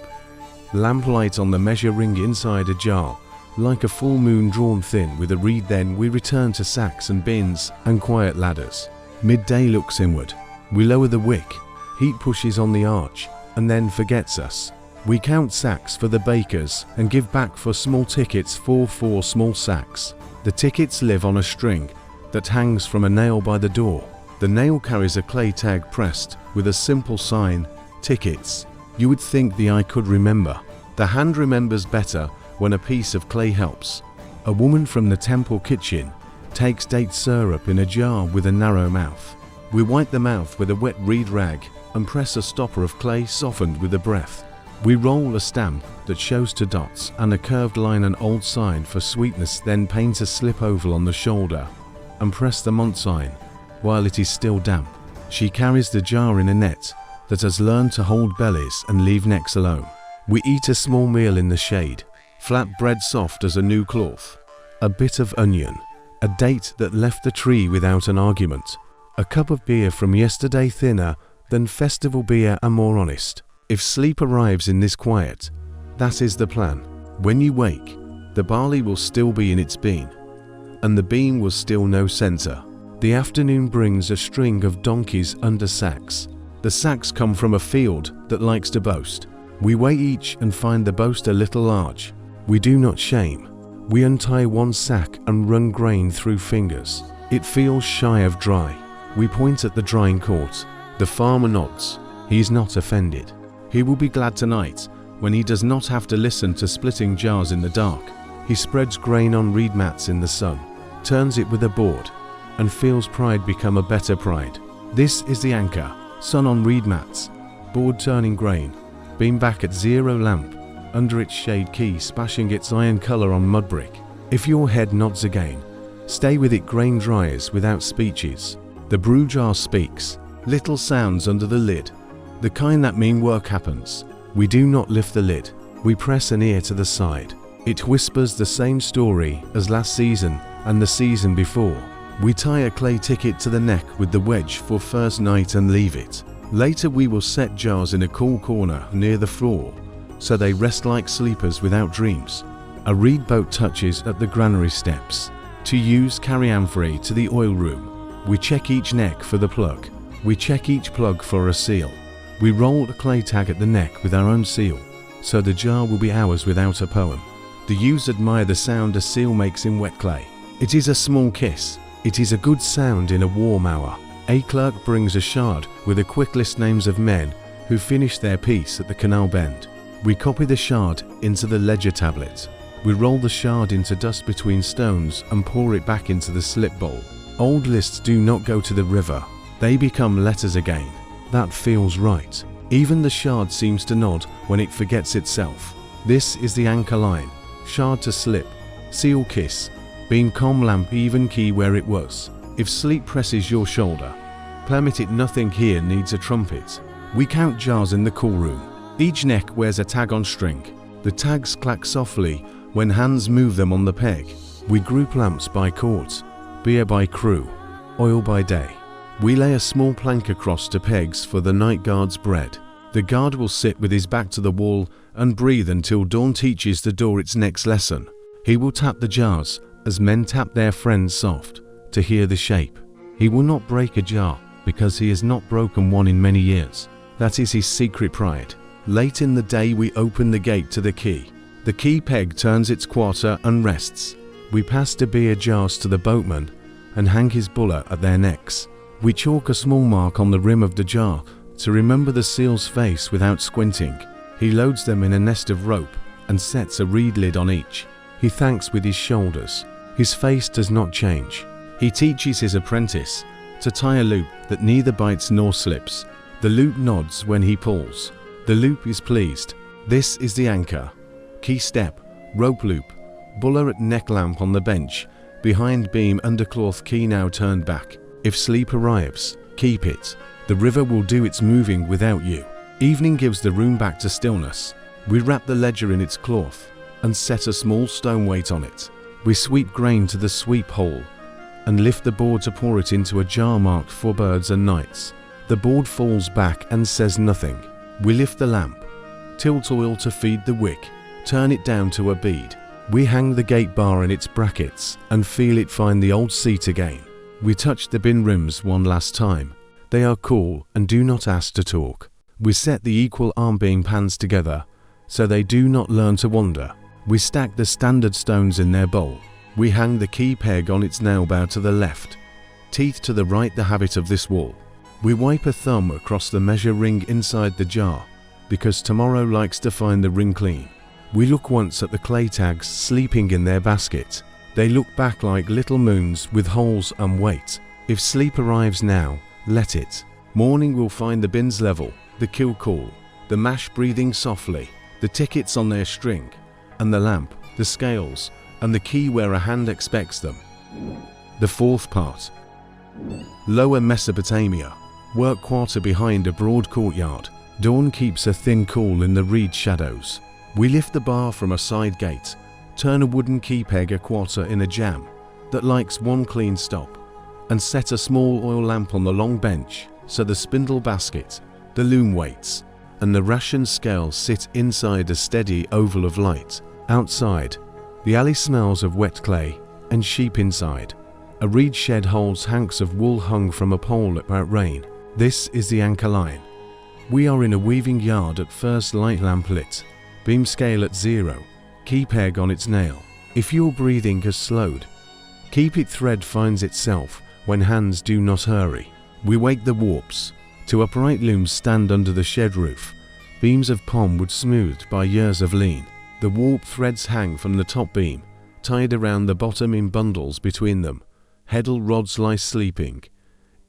Lamplight on the measure ring inside a jar like a full moon drawn thin with a reed. Then we return to sacks and bins and quiet ladders. Midday looks inward. We lower the wick. Heat pushes on the arch and then forgets us. We count sacks for the bakers and give back for small tickets for 4 small sacks. The tickets live on a string that hangs from a nail by the door. The nail carries a clay tag pressed with a simple sign, tickets. You would think the eye could remember. The hand remembers better when a piece of clay helps. A woman from the temple kitchen takes date syrup in a jar with a narrow mouth. We wipe the mouth with a wet reed rag and press a stopper of clay softened with a breath. We roll a stamp that shows 2 dots and a curved line, an old sign for sweetness, then paint a slip oval on the shoulder and press the month sign while it is still damp. She carries the jar in a net that has learned to hold bellies and leave necks alone. We eat a small meal in the shade, flat bread soft as a new cloth, a bit of onion, a date that left the tree without an argument, a cup of beer from yesterday thinner than festival beer and more honest. If sleep arrives in this quiet, that is the plan. When you wake, the barley will still be in its bean, and the bean will still no center. The afternoon brings a string of donkeys under sacks. The sacks come from a field that likes to boast. We weigh each and find the boast a little large. We do not shame. We untie one sack and run grain through fingers. It feels shy of dry. We point at the drying court. The farmer nods. He is not offended. He will be glad tonight when he does not have to listen to splitting jars in the dark. He spreads grain on reed mats in the sun, turns it with a board, and feels pride become a better pride. This is the anchor. Sun on reed mats, board turning grain, beam back at 0 lamp, under its shade key splashing its iron color on mudbrick. If your head nods again, stay with it. Grain dries without speeches. The brew jar speaks, little sounds under the lid, the kind that mean work happens. We do not lift the lid. We press an ear to the side. It whispers the same story as last season and the season before. We tie a clay ticket to the neck with the wedge for first night and leave it. Later we will set jars in a cool corner near the floor, so they rest like sleepers without dreams. A reed boat touches at the granary steps. To use carry amphory to the oil room. We check each neck for the plug. We check each plug for a seal. We roll a clay tag at the neck with our own seal, so the jar will be ours without a poem. The youths admire the sound a seal makes in wet clay. It is a small kiss. It is a good sound in a warm hour. A clerk brings a shard with a quick list names of men who finished their piece at the canal bend. We copy the shard into the ledger tablet. We roll the shard into dust between stones and pour it back into the slip bowl. Old lists do not go to the river. They become letters again. That feels right. Even the shard seems to nod when it forgets itself. This is the anchor line. Shard to slip, seal kiss, beam com lamp even key where it was. If sleep presses your shoulder, permit it. Nothing here needs a trumpet. We count jars in the cool room. Each neck wears a tag on string. The tags clack softly when hands move them on the peg. We group lamps by quart, beer by crew, oil by day. We lay a small plank across to pegs for the night guard's bread. The guard will sit with his back to the wall and breathe until dawn teaches the door its next lesson. He will tap the jars as men tap their friends soft to hear the shape. He will not break a jar because he has not broken one in many years. That is his secret pride. Late in the day we open the gate to the quay. The quay peg turns its quarter and rests. We pass the beer jars to the boatman and hang his buller at their necks. We chalk a small mark on the rim of the jar to remember the seal's face without squinting. He loads them in a nest of rope and sets a reed lid on each. He thanks with his shoulders. His face does not change. He teaches his apprentice to tie a loop that neither bites nor slips. The loop nods when he pulls. The loop is pleased. This is the anchor. Key step, rope loop, buller at neck lamp on the bench, behind beam undercloth key now turned back. If sleep arrives, keep it. The river will do its moving without you. Evening gives the room back to stillness. We wrap the ledger in its cloth and set a small stone weight on it. We sweep grain to the sweep hole and lift the board to pour it into a jar marked for birds and nights. The board falls back and says nothing. We lift the lamp, tilt oil to feed the wick, turn it down to a bead, We hang the gate bar in its brackets and feel it find the old seat again. We touch the bin rims one last time. They are cool and do not ask to talk. We set the equal arm beam pans together so they do not learn to wander. We stack the standard stones in their bowl. We hang the key peg on its nail bow to the left, teeth to the right, the habit of this wall. We wipe a thumb across the measure ring inside the jar because tomorrow likes to find the ring clean. We look once at the clay tags sleeping in their basket. They look back like little moons with holes and weight. If sleep arrives now, let it. Morning will find the bins level, the kill cool, the mash breathing softly, the tickets on their string, and the lamp, the scales, and the key where a hand expects them. The fourth part. Lower Mesopotamia. Work quarter behind a broad courtyard. Dawn keeps a thin cool in the reed shadows. We lift the bar from a side gate, turn a wooden key peg a quarter in a jam that likes one clean stop, and set a small oil lamp on the long bench so the spindle basket, the loom weights, and the ration scale sit inside a steady oval of light. Outside, the alley smells of wet clay and sheep inside. A reed shed holds hanks of wool hung from a pole about rain. This is the anchor line. We are in a weaving yard at first, light lamp lit, beam scale at 0, key peg on its nail. If your breathing has slowed, keep it, thread finds itself when hands do not hurry. We wake the warps. To upright looms stand under the shed roof, beams of palm wood smoothed by years of lean. The warp threads hang from the top beam, tied around the bottom in bundles between them. Heddle rods lie sleeping,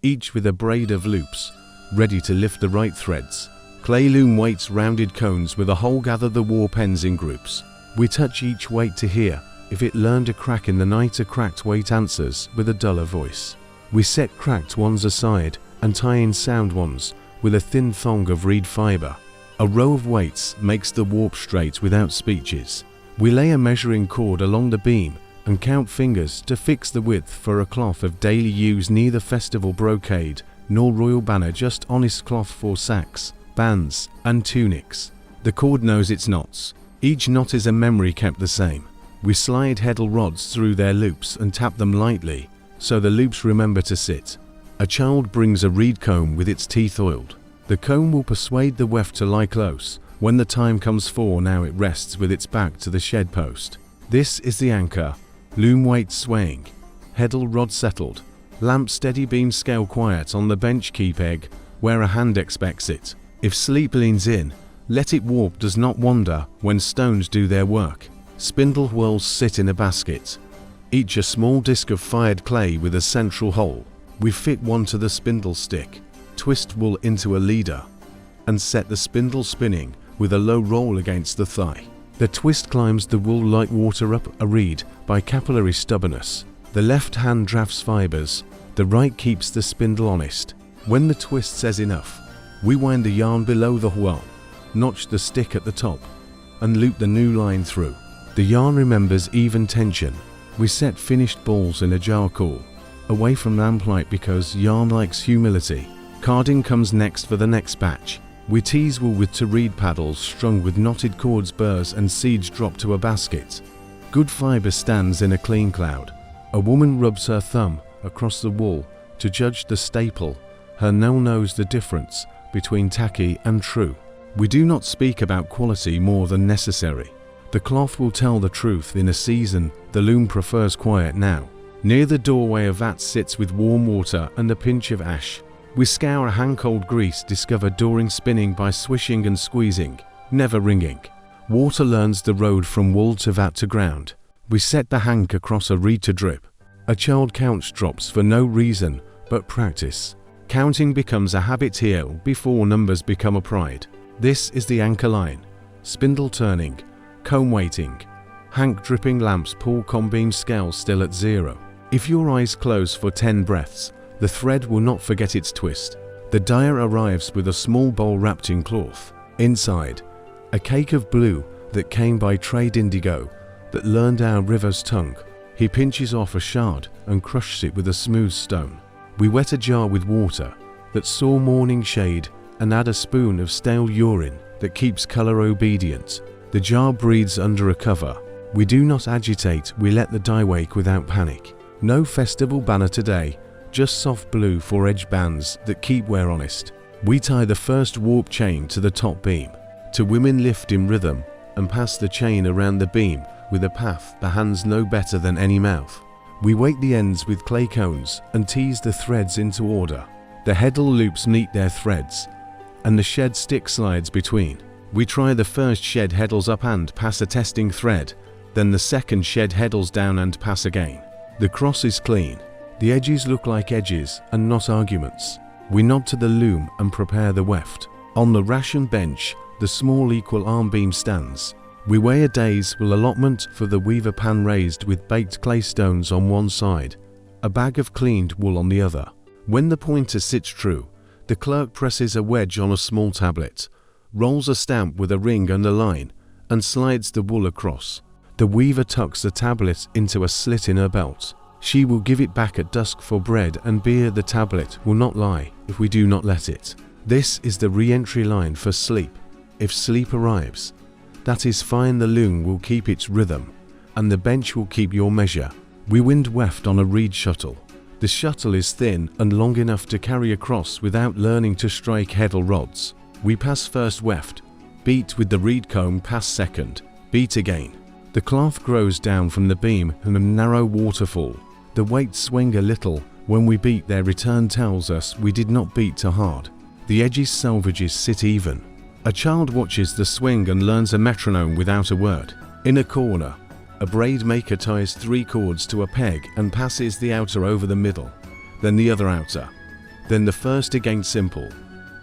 each with a braid of loops, ready to lift the right threads. Clay loom weights rounded cones with a hole gather the warp ends in groups. We touch each weight to hear if it learned a crack in the night. A cracked weight answers with a duller voice. We set cracked ones aside and tie in sound ones with a thin thong of reed fiber. A row of weights makes the warp straight without speeches. We lay a measuring cord along the beam and count fingers to fix the width for a cloth of daily use, neither festival brocade nor royal banner, just honest cloth for sacks, bands, and tunics. The cord knows its knots. Each knot is a memory kept the same. We slide heddle rods through their loops and tap them lightly so the loops remember to sit. A child brings a reed comb with its teeth oiled. The comb will persuade the weft to lie close. When the time comes for, now it rests with its back to the shed post. This is the anchor. Loom weight swaying, heddle rod settled, lamp steady, beam scale quiet on the bench, key peg where a hand expects it. If sleep leans in, let it warp, does not wander when stones do their work. Spindle whorls sit in a basket, each a small disc of fired clay with a central hole. We fit one to the spindle stick, twist wool into a leader, and set the spindle spinning with a low roll against the thigh. The twist climbs the wool like water up a reed by capillary stubbornness. The left hand drafts fibers, the right keeps the spindle honest. When the twist says enough, we wind the yarn below the whorl, notch the stick at the top, and loop the new line through. The yarn remembers even tension. We set finished balls in a jar cool, away from lamplight because yarn likes humility. Carding comes next for the next batch. We tease wool with 2 reed paddles strung with knotted cords, burrs and seeds drop to a basket. Good fiber stands in a clean cloud. A woman rubs her thumb across the wool to judge the staple. Her nail knows the difference between tacky and true. We do not speak about quality more than necessary. The cloth will tell the truth in a season. The loom prefers quiet now. Near the doorway a vat sits with warm water and a pinch of ash. We scour a hand-cold grease discovered during spinning by swishing and squeezing, never wringing. Water learns the road from wool to vat to ground. We set the hank across a reed to drip. A child counts drops for no reason but practice. Counting becomes a habit here before numbers become a pride. This is the anchor line. Spindle turning, comb waiting, hank dripping, lamps pull, comb beam scale still at 0. If your eyes close for 10 breaths, the thread will not forget its twist. The dyer arrives with a small bowl wrapped in cloth. Inside, a cake of blue that came by trade, indigo that learned our river's tongue. He pinches off a shard and crushes it with a smooth stone. We wet a jar with water that saw morning shade and add a spoon of stale urine that keeps color obedient. The jar breathes under a cover. We do not agitate, we let the dye wake without panic. No festival banner today, just soft blue 4-edge bands that keep wear honest. We tie the first warp chain to the top beam. To women lift in rhythm and pass the chain around the beam with a path the hands know better than any mouth. We weight the ends with clay cones and tease the threads into order. The heddle loops neat their threads and the shed stick slides between. We try the first shed heddles up and pass a testing thread, then the second shed heddles down and pass again. The cross is clean. The edges look like edges and not arguments. We nod to the loom and prepare the weft. On the ration bench, the small equal arm beam stands. We weigh a day's wool allotment for the weaver pan raised with baked clay stones on one side, a bag of cleaned wool on the other. When the pointer sits true, the clerk presses a wedge on a small tablet, rolls a stamp with a ring and a line, and slides the wool across. The weaver tucks the tablet into a slit in her belt. She will give it back at dusk for bread and beer. The tablet will not lie if we do not let it. This is the re-entry line for sleep. If sleep arrives, that is fine. The loom will keep its rhythm, and the bench will keep your measure. We wind weft on a reed shuttle. The shuttle is thin and long enough to carry across without learning to strike heddle rods. We pass first weft, beat with the reed comb, pass second, beat again. The cloth grows down from the beam in a narrow waterfall. The weights swing a little. When we beat, their return tells us we did not beat too hard. The edges selvages sit even. A child watches the swing and learns a metronome without a word. In a corner, a braid maker ties 3 cords to a peg and passes the outer over the middle, then the other outer, then the first again simple.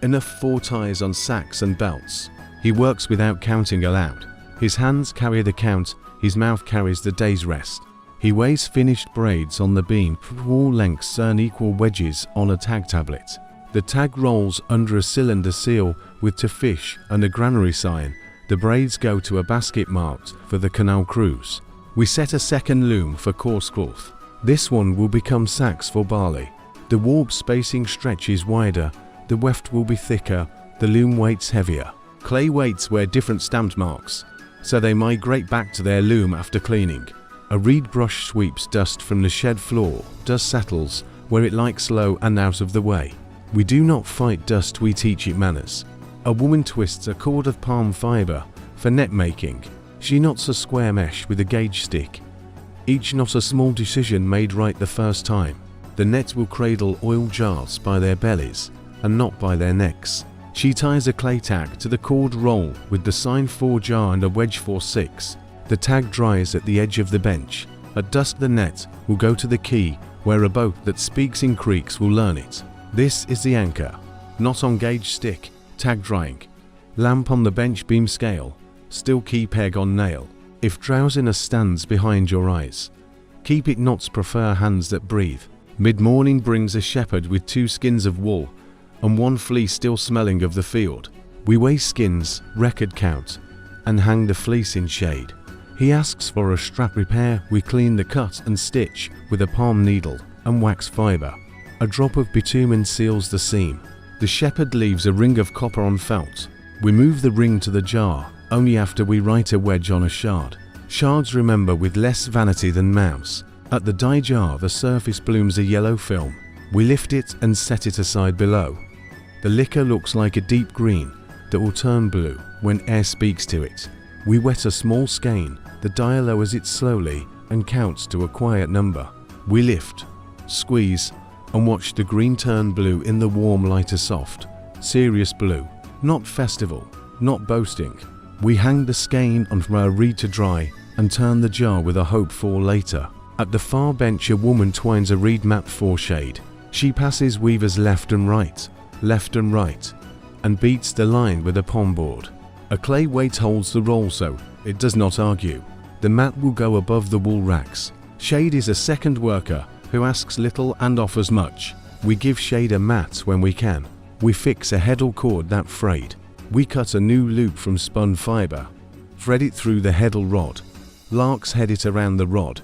Enough 4 ties on sacks and belts. He works without counting aloud. His hands carry the count, his mouth carries the day's rest. He weighs finished braids on the beam. All lengths earn equal wedges on a tag tablet. The tag rolls under a cylinder seal with "to fish" and a granary sign. The braids go to a basket marked for the canal cruise. We set a second loom for coarse cloth. This one will become sacks for barley. The warp spacing stretches wider, the weft will be thicker, the loom weights heavier. Clay weights wear different stamped marks, so they migrate back to their loom after cleaning. A reed brush sweeps dust from the shed floor. Dust settles where it likes, low and out of the way. We do not fight dust, we teach it manners. A woman twists a cord of palm fiber for net making. She knots a square mesh with a gauge stick. Each knot a small decision made right the first time. The net will cradle oil jars by their bellies and not by their necks. She ties a clay tag to the cord roll with the sign 4 jar and a wedge for 6. The tag dries at the edge of the bench. At dusk the net will go to the quay where a boat that speaks in creeks will learn it. This is the anchor. Knot on gauge stick, tag drying. Lamp on the bench beam scale, still key peg on nail. If drowsiness stands behind your eyes, keep it knots, prefer hands that breathe. Mid-morning brings a shepherd with 2 skins of wool and 1 fleece still smelling of the field. We weigh skins, record count, and hang the fleece in shade. He asks for a strap repair. We clean the cut and stitch with a palm needle and wax fiber. A drop of bitumen seals the seam. The shepherd leaves a ring of copper on felt. We move the ring to the jar only after we write a wedge on a shard. Shards remember with less vanity than mouths. At the dye jar the surface blooms a yellow film. We lift it and set it aside below. The liquor looks like a deep green that will turn blue when air speaks to it. We wet a small skein. The dye lowers it slowly and counts to a quiet number. We lift, squeeze, and watch the green turn blue in the warm light, a soft, serious blue. Not festival, not boasting. We hang the skein on from a reed to dry and turn the jar with a hope for later. At the far bench a woman twines a reed mat for shade. She passes weavers left and right, and beats the line with a palm board. A clay weight holds the roll so it does not argue. The mat will go above the wool racks. Shade is a second worker who asks little and offers much. We give shade a mat when we can. We fix a heddle cord that frayed. We cut a new loop from spun fiber, thread it through the heddle rod, lark's head it around the rod,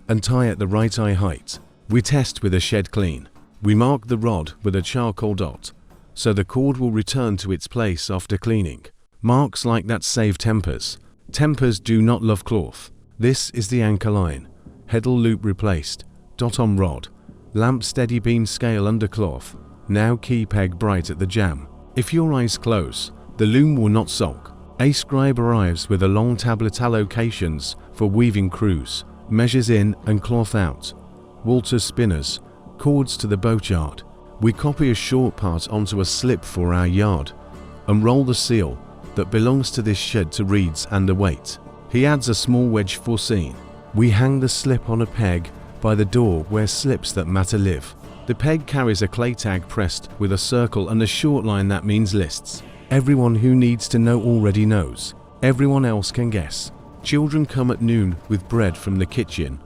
and tie at the right eye height. We test with a shed clean. We mark the rod with a charcoal dot, so the cord will return to its place after cleaning. Marks like that save tempers. Tempers do not love cloth. This is the anchor line. Heddle loop replaced. Dot on rod. Lamp steady beam scale under cloth. Now key peg bright at the jamb. If your eyes close, the loom will not sulk. A scribe arrives with a long tablet allocations for weaving crews, measures in and cloth out. Walters spinners, cords to the boatyard. We copy a short part onto a slip for our yard and roll the seal that belongs to this shed to reeds and a weight. He adds a small wedge foreseen. We hang the slip on a peg by the door where slips that matter live. The peg carries a clay tag pressed with a circle and a short line that means lists. Everyone who needs to know already knows. Everyone else can guess. Children come at noon with bread from the kitchen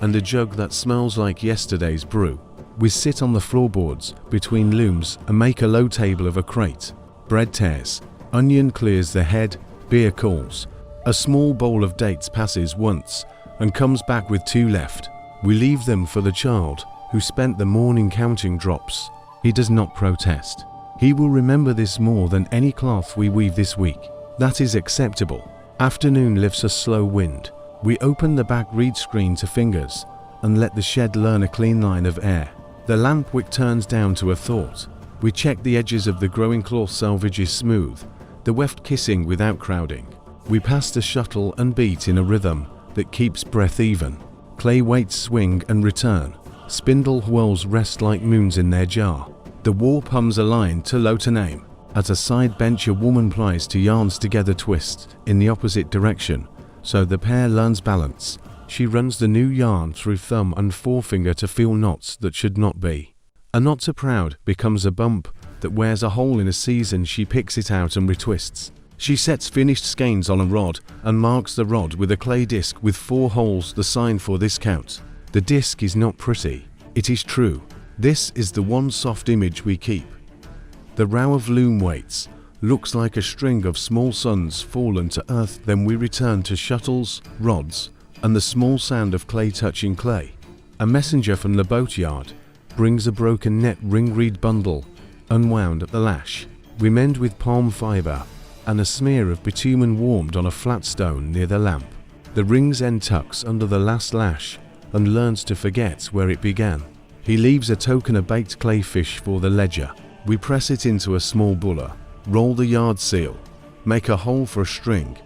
and a jug that smells like yesterday's brew. We sit on the floorboards between looms and make a low table of a crate. Bread tears. Onion clears the head. Beer calls. A small bowl of dates passes once and comes back with 2 left. We leave them for the child who spent the morning counting drops. He does not protest. He will remember this more than any cloth we weave this week. That is acceptable. Afternoon lifts a slow wind. We open the back reed screen to fingers and let the shed learn a clean line of air. The lamp wick turns down to a thought. We check the edges of the growing cloth selvage is smooth, the weft kissing without crowding. We pass the shuttle and beat in a rhythm that keeps breath even. Clay weights swing and return. Spindle whirls rest like moons in their jar. The warp hums a line to low to name. At a side bench a woman plies 2 yarns together twist in the opposite direction, so the pair learns balance. She runs the new yarn through thumb and forefinger to feel knots that should not be. A knot too proud becomes a bump that wears a hole in a season. She picks it out and retwists. She sets finished skeins on a rod and marks the rod with a clay disc with 4 holes, the sign for this count. The disc is not pretty, it is true. This is the one soft image we keep. The row of loom weights looks like a string of small suns fallen to earth. Then we return to shuttles, rods, and the small sound of clay touching clay. A messenger from the boatyard brings a broken net ring reed bundle, unwound at the lash. We mend with palm fibre and a smear of bitumen warmed on a flat stone near the lamp. The ring's end tucks under the last lash and learns to forget where it began. He leaves a token of baked clay fish for the ledger. We press it into a small buller, roll the yard seal, make a hole for a string,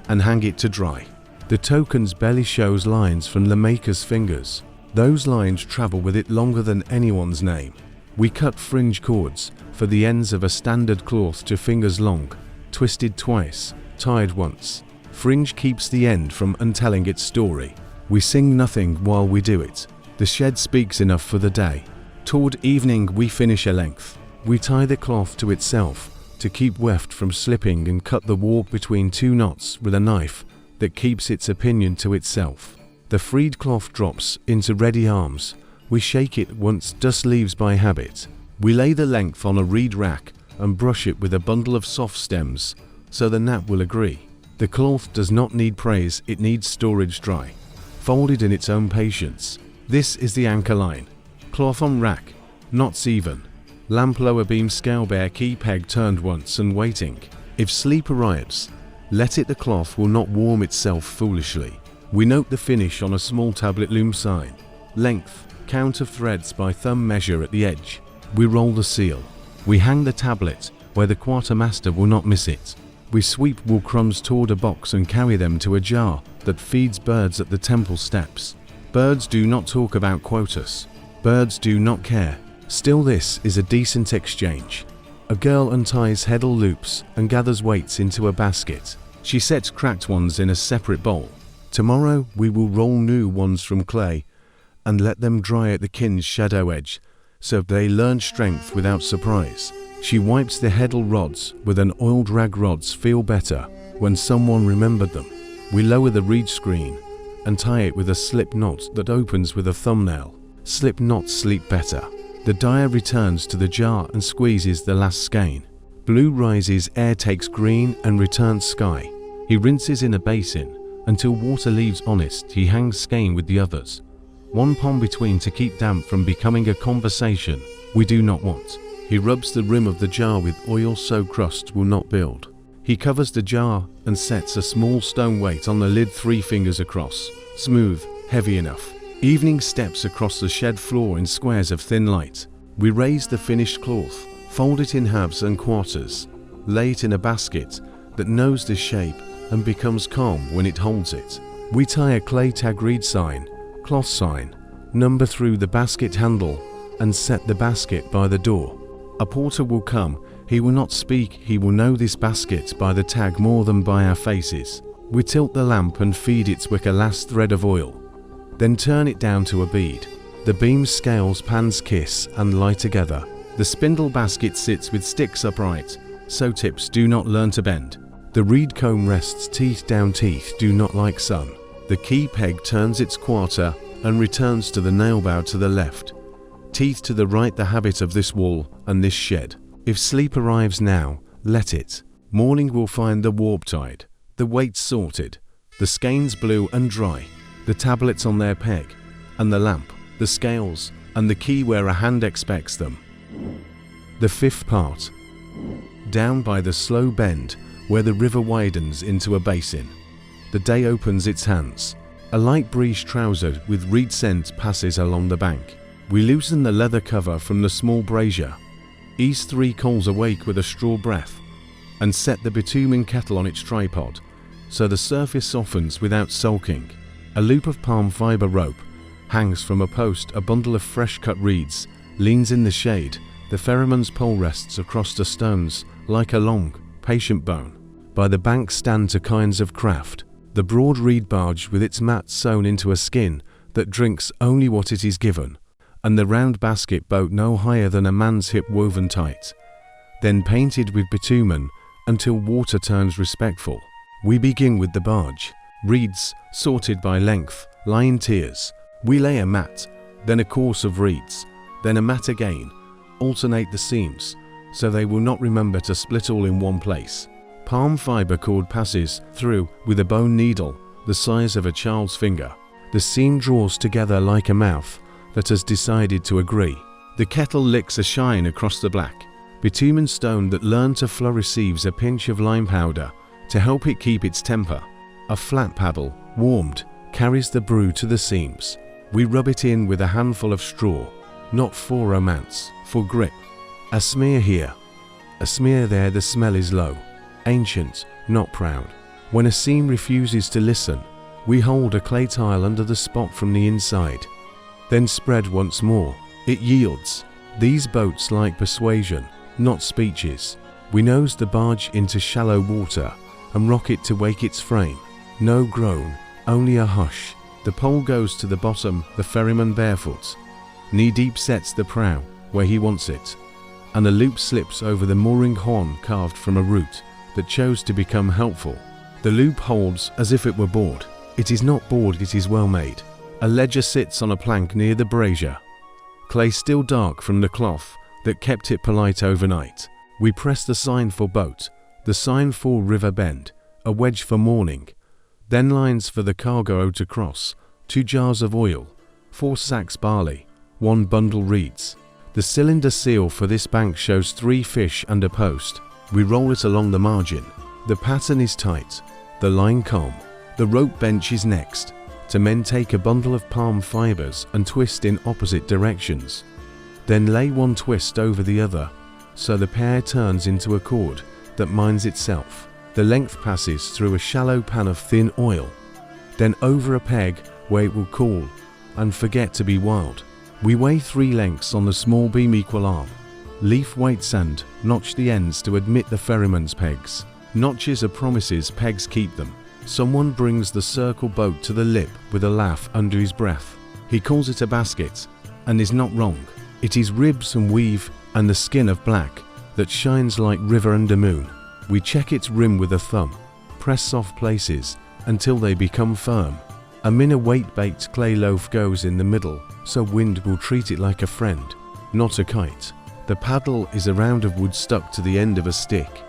and hang it to dry. The token's belly shows lines from the maker's fingers. Those lines travel with it longer than anyone's name. We cut fringe cords for the ends of a standard cloth to fingers long, twisted twice, tied once. Fringe keeps the end from untelling its story. We sing nothing while we do it. The shed speaks enough for the day. Toward evening we finish a length. We tie the cloth to itself to keep weft from slipping and cut the warp between 2 knots with a knife that keeps its opinion to itself. The freed cloth drops into ready arms. We shake it once, dust leaves by habit. We lay the length on a reed rack and brush it with a bundle of soft stems so the nap will agree. The cloth does not need praise, it needs storage dry, folded in its own patience. This is the anchor line. Cloth on rack, knots even. Lamp lower beam scale bare key peg turned once and waiting. If sleep arrives, let it, the cloth will not warm itself foolishly. We note the finish on a small tablet loom sign. Length, count of threads by thumb measure at the edge. We roll the seal. We hang the tablet where the quartermaster will not miss it. We sweep wool crumbs toward a box and carry them to a jar that feeds birds at the temple steps. Birds do not talk about quotas. Birds do not care. Still, this is a decent exchange. A girl unties heddle loops and gathers weights into a basket. She sets cracked ones in a separate bowl. Tomorrow we will roll new ones from clay and let them dry at the kiln's shadow edge so they learn strength without surprise. She wipes the heddle rods with an oiled rag. Rods feel better when someone remembered them. We lower the reed screen and tie it with a slip knot that opens with a thumbnail. Slip knots sleep better. The dyer returns to the jar and squeezes the last skein. Blue rises, air takes green and returns sky. He rinses in a basin until water leaves honest. He hangs skein with the others. One palm between to keep damp from becoming a conversation we do not want. He rubs the rim of the jar with oil so crust will not build. He covers the jar and sets a small stone weight on the lid 3 fingers across, smooth, heavy enough. Evening steps across the shed floor in squares of thin light. We raise the finished cloth, fold it in halves and quarters, lay it in a basket that knows this shape and becomes calm when it holds it. We tie a clay tag reed sign, cloth sign, number through the basket handle and set the basket by the door. A porter will come. He will not speak, he will know this basket by the tag more than by our faces. We tilt the lamp and feed its wick a last thread of oil, then turn it down to a bead. The beams, scales, pans kiss and lie together. The spindle basket sits with sticks upright, so tips do not learn to bend. The reed comb rests teeth down, teeth do not like sun. The key peg turns its quarter and returns to the nail bow to the left. Teeth to the right, the habit of this wall and this shed. If sleep arrives now, let it. Morning will find the warp tied, the weights sorted, the skeins blue and dry, the tablets on their peg, and the lamp, the scales, and the key where a hand expects them. The 5th part. Down by the slow bend where the river widens into a basin, the day opens its hands. A light breeze trousered with reed scent passes along the bank. We loosen the leather cover from the small brazier, ease 3 coals awake with a straw breath, and set the bitumen kettle on its tripod, so the surface softens without sulking. A loop of palm fiber rope hangs from a post. A bundle of fresh cut reeds leans in the shade. The ferryman's pole rests across the stones like a long, patient bone. By the bank stand 2 kinds of craft. The broad reed barge with its mat sewn into a skin that drinks only what it is given, and the round basket boat no higher than a man's hip woven tight, then painted with bitumen until water turns respectful. We begin with the barge. Reeds, sorted by length, lie in tiers. We lay a mat, then a course of reeds, then a mat again, alternate the seams, so they will not remember to split all in one place. Palm fiber cord passes through with a bone needle the size of a child's finger. The seam draws together like a mouth that has decided to agree. The kettle licks a shine across the black. Bitumen stone that learned to flow receives a pinch of lime powder to help it keep its temper. A flat paddle, warmed, carries the brew to the seams. We rub it in with a handful of straw, not for romance, for grip. A smear here, a smear there, the smell is low, ancient, not proud. When a seam refuses to listen, we hold a clay tile under the spot from the inside, then spread once more. It yields. These boats like persuasion, not speeches. We nose the barge into shallow water and rock it to wake its frame. No groan, only a hush. The pole goes to the bottom, the ferryman barefoot, knee-deep sets the prow where he wants it, and a loop slips over the mooring horn carved from a root that chose to become helpful. The loop holds as if it were board. It is not board, it is well made. A ledger sits on a plank near the brazier, clay still dark from the cloth that kept it polite overnight. We press the sign for boat, the sign for river bend, a wedge for morning, then lines for the cargo to cross, 2 jars of oil, 4 sacks barley, 1 bundle reeds. The cylinder seal for this bank shows 3 fish and a post. We roll it along the margin. The pattern is tight, the line calm. The rope bench is next. To men take a bundle of palm fibers and twist in opposite directions. Then lay one twist over the other, so the pair turns into a cord that minds itself. The length passes through a shallow pan of thin oil, then over a peg where it will cool and forget to be wild. We weigh 3 lengths on the small beam equal arm. Leaf weight sand, notch the ends to admit the ferryman's pegs. Notches are promises, pegs keep them. Someone brings the circle boat to the lip with a laugh under his breath. He calls it a basket, and is not wrong. It is ribs and weave and the skin of black that shines like river under moon. We check its rim with a thumb, press soft places until they become firm. A minna weight-baked clay loaf goes in the middle, so wind will treat it like a friend, not a kite. The paddle is a round of wood stuck to the end of a stick,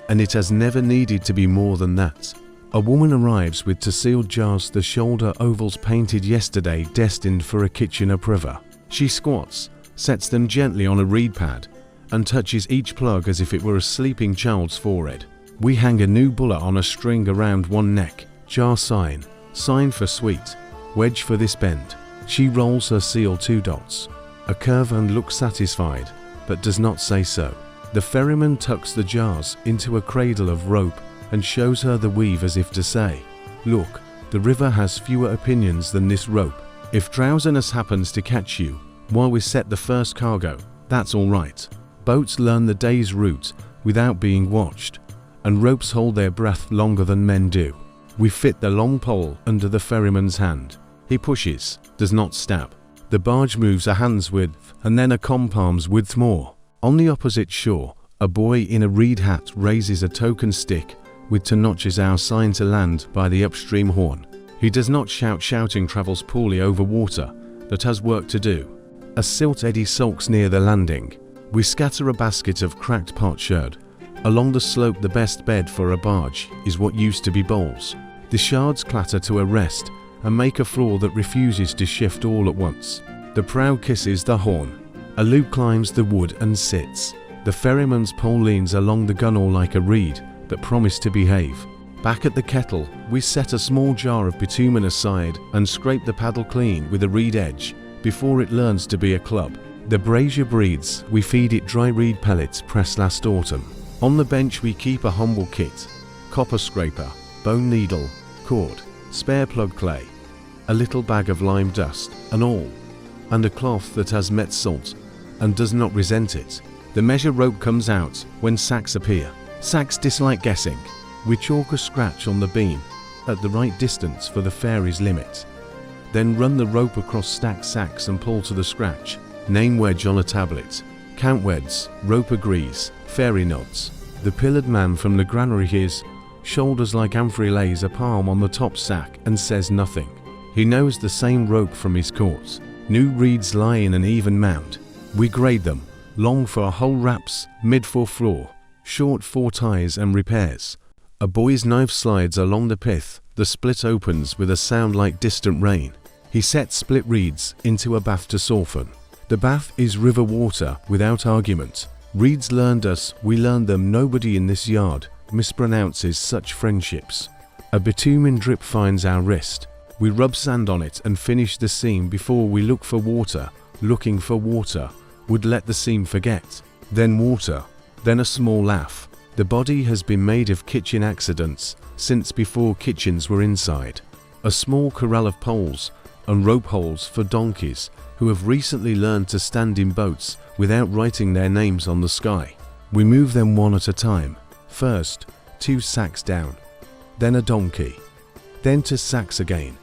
and it has never needed to be more than that. A woman arrives with 2 sealed jars, the shoulder ovals painted yesterday, destined for a kitchen upriver. She squats, sets them gently on a reed pad, and touches each plug as if it were a sleeping child's forehead. We hang a new bulla on a string around one neck. Jar sign. Sign for sweet. Wedge for this bend. She rolls her seal 2 dots. A curve and looks satisfied, but does not say so. The ferryman tucks the jars into a cradle of rope and shows her the weave as if to say, "Look, the river has fewer opinions than this rope. If drowsiness happens to catch you while we set the first cargo, that's all right. Boats learn the day's route without being watched, and ropes hold their breath longer than men do." We fit the long pole under the ferryman's hand. He pushes, does not stab. The barge moves a hand's width and then a compalm's width more. On the opposite shore, a boy in a reed hat raises a token stick with to notches our sign to land by the upstream horn. He does not shout. Shouting travels poorly over water that has work to do. A silt eddy sulks near the landing. We scatter a basket of cracked potsherd. Along the slope, the best bed for a barge is what used to be bowls. The shards clatter to a rest and make a floor that refuses to shift all at once. The prow kisses the horn. A loop climbs the wood and sits. The ferryman's pole leans along the gunwale like a reed that promised to behave. Back at the kettle, we set a small jar of bitumen aside and scrape the paddle clean with a reed edge before it learns to be a club. The brazier breathes. We feed it dry reed pellets pressed last autumn. On the bench we keep a humble kit: copper scraper, bone needle, cord, spare plug clay, a little bag of lime dust, an awl, and a cloth that has met salt and does not resent it. The measure rope comes out when sacks appear. Sacks dislike guessing. We chalk a scratch on the beam at the right distance for the fairy's limit. Then run the rope across stacked sacks and pull to the scratch. Name wedge on a tablet. Count weds. Rope agrees. Fairy nods. The pillared man from the granary hears, shoulders like amphory, lays a palm on the top sack and says nothing. He knows the same rope from his courts. New reeds lie in an even mound. We grade them. Long for whole wraps, mid for floor, short for ties and repairs. A boy's knife slides along the pith. The split opens with a sound like distant rain. He sets split reeds into a bath to soften. The bath is river water without argument. Reeds learned us, we learned them. Nobody in this yard mispronounces such friendships. A bitumen drip finds our wrist. We rub sand on it and finish the seam before we look for water. Looking for water would let the seam forget. Then water, then a small laugh. The body has been made of kitchen accidents since before kitchens were inside. A small corral of poles and rope holes for donkeys who have recently learned to stand in boats without writing their names on the sky. We move them one at a time. First, 2 sacks down, then a donkey, then 2 sacks again.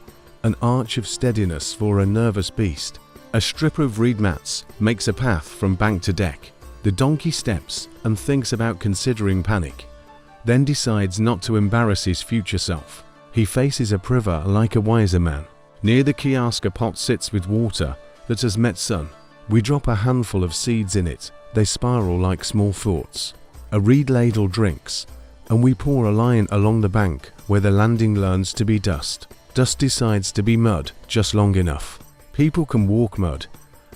An arch of steadiness for a nervous beast. A strip of reed mats makes a path from bank to deck. The donkey steps and thinks about considering panic, then decides not to embarrass his future self. He faces a priver like a wiser man. Near the kiosk a pot sits with water that has met sun. We drop a handful of seeds in it. They spiral like small thoughts. A reed ladle drinks, and we pour a line along the bank where the landing learns to be dust. Dust decides to be mud just long enough. People can walk mud,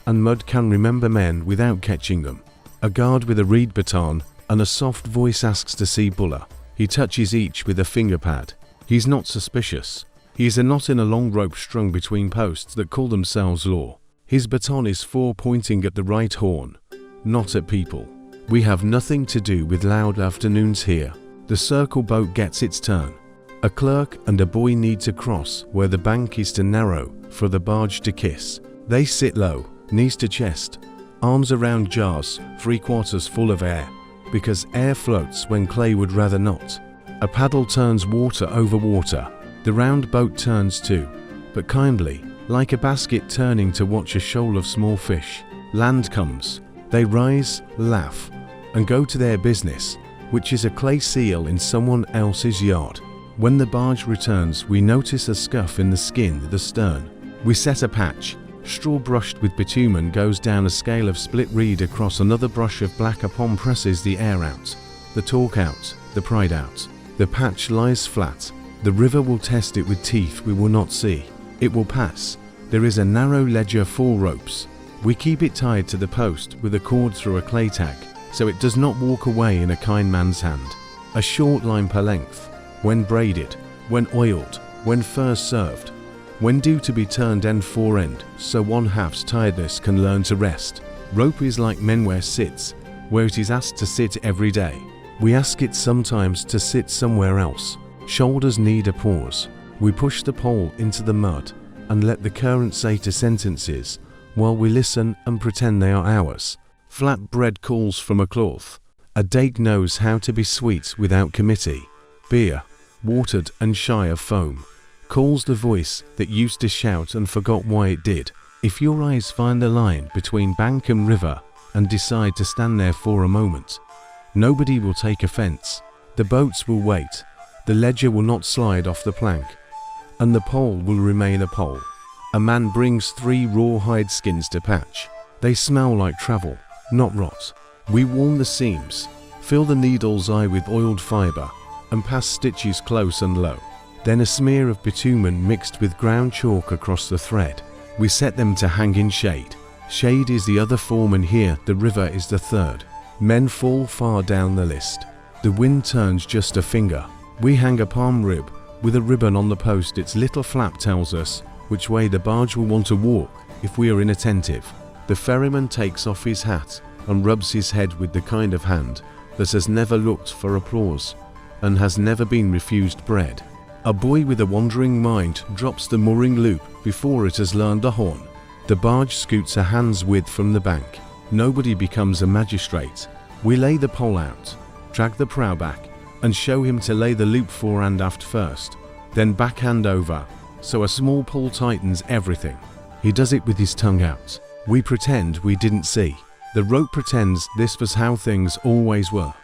and mud can remember men without catching them. A guard with a reed baton and a soft voice asks to see bulla. He touches each with a finger pad. He's not suspicious. He is a knot in a long rope strung between posts that call themselves law. His baton is for pointing at the right horn, not at people. We have nothing to do with loud afternoons here. The circle boat gets its turn. A clerk and a boy need to cross where the bank is too narrow for the barge to kiss. They sit low, knees to chest, arms around jars 3/4 full of air, because air floats when clay would rather not. A paddle turns water over water. The round boat turns too, but kindly, like a basket turning to watch a shoal of small fish. Land comes. They rise, laugh, and go to their business, which is a clay seal in someone else's yard. When the barge returns, we notice a scuff in the skin at the stern. We set a patch. Straw brushed with bitumen goes down a scale of split reed across another brush of black. Upon presses the air out, the talk out, the pride out. The patch lies flat. The river will test it with teeth we will not see. It will pass. There is a narrow ledger for ropes. We keep it tied to the post with a cord through a clay tag, so it does not walk away in a kind man's hand. a short line per length, when braided, when oiled, when first served, when due to be turned end for end, so one half's tiredness can learn to rest. Rope is like men where sits, where it is asked to sit every day. We ask it sometimes to sit somewhere else. Shoulders need a pause. We push the pole into the mud and let the current say to sentences while we listen and pretend they are ours. Flat bread calls from a cloth. A date knows how to be sweet without committee. Beer, watered and shy of foam, calls the voice that used to shout and forgot why it did. If your eyes find the line between bank and river and decide to stand there for a moment, nobody will take offense. The boats will wait, the ledger will not slide off the plank, and the pole will remain a pole. A man brings 3 raw hide skins to patch. They smell like travel, not rot. We warm the seams, fill the needle's eye with oiled fibre, and pass stitches close and low. Then a smear of bitumen mixed with ground chalk across the thread. We set them to hang in shade. Shade is the other form, and here the river is the third. Men fall far down the list. The wind turns just a finger. We hang a palm rib with a ribbon on the post. Its little flap tells us which way the barge will want to walk if we are inattentive. The ferryman takes off his hat and rubs his head with the kind of hand that has never looked for applause and has never been refused bread. A boy with a wandering mind drops the mooring loop before it has learned the horn. The barge scoots a hand's width from the bank. Nobody becomes a magistrate. We lay the pole out, drag the prow back, and show him to lay the loop fore and aft first, then backhand over, so a small pull tightens everything. He does it with his tongue out. We pretend we didn't see. The rope pretends this was how things always were.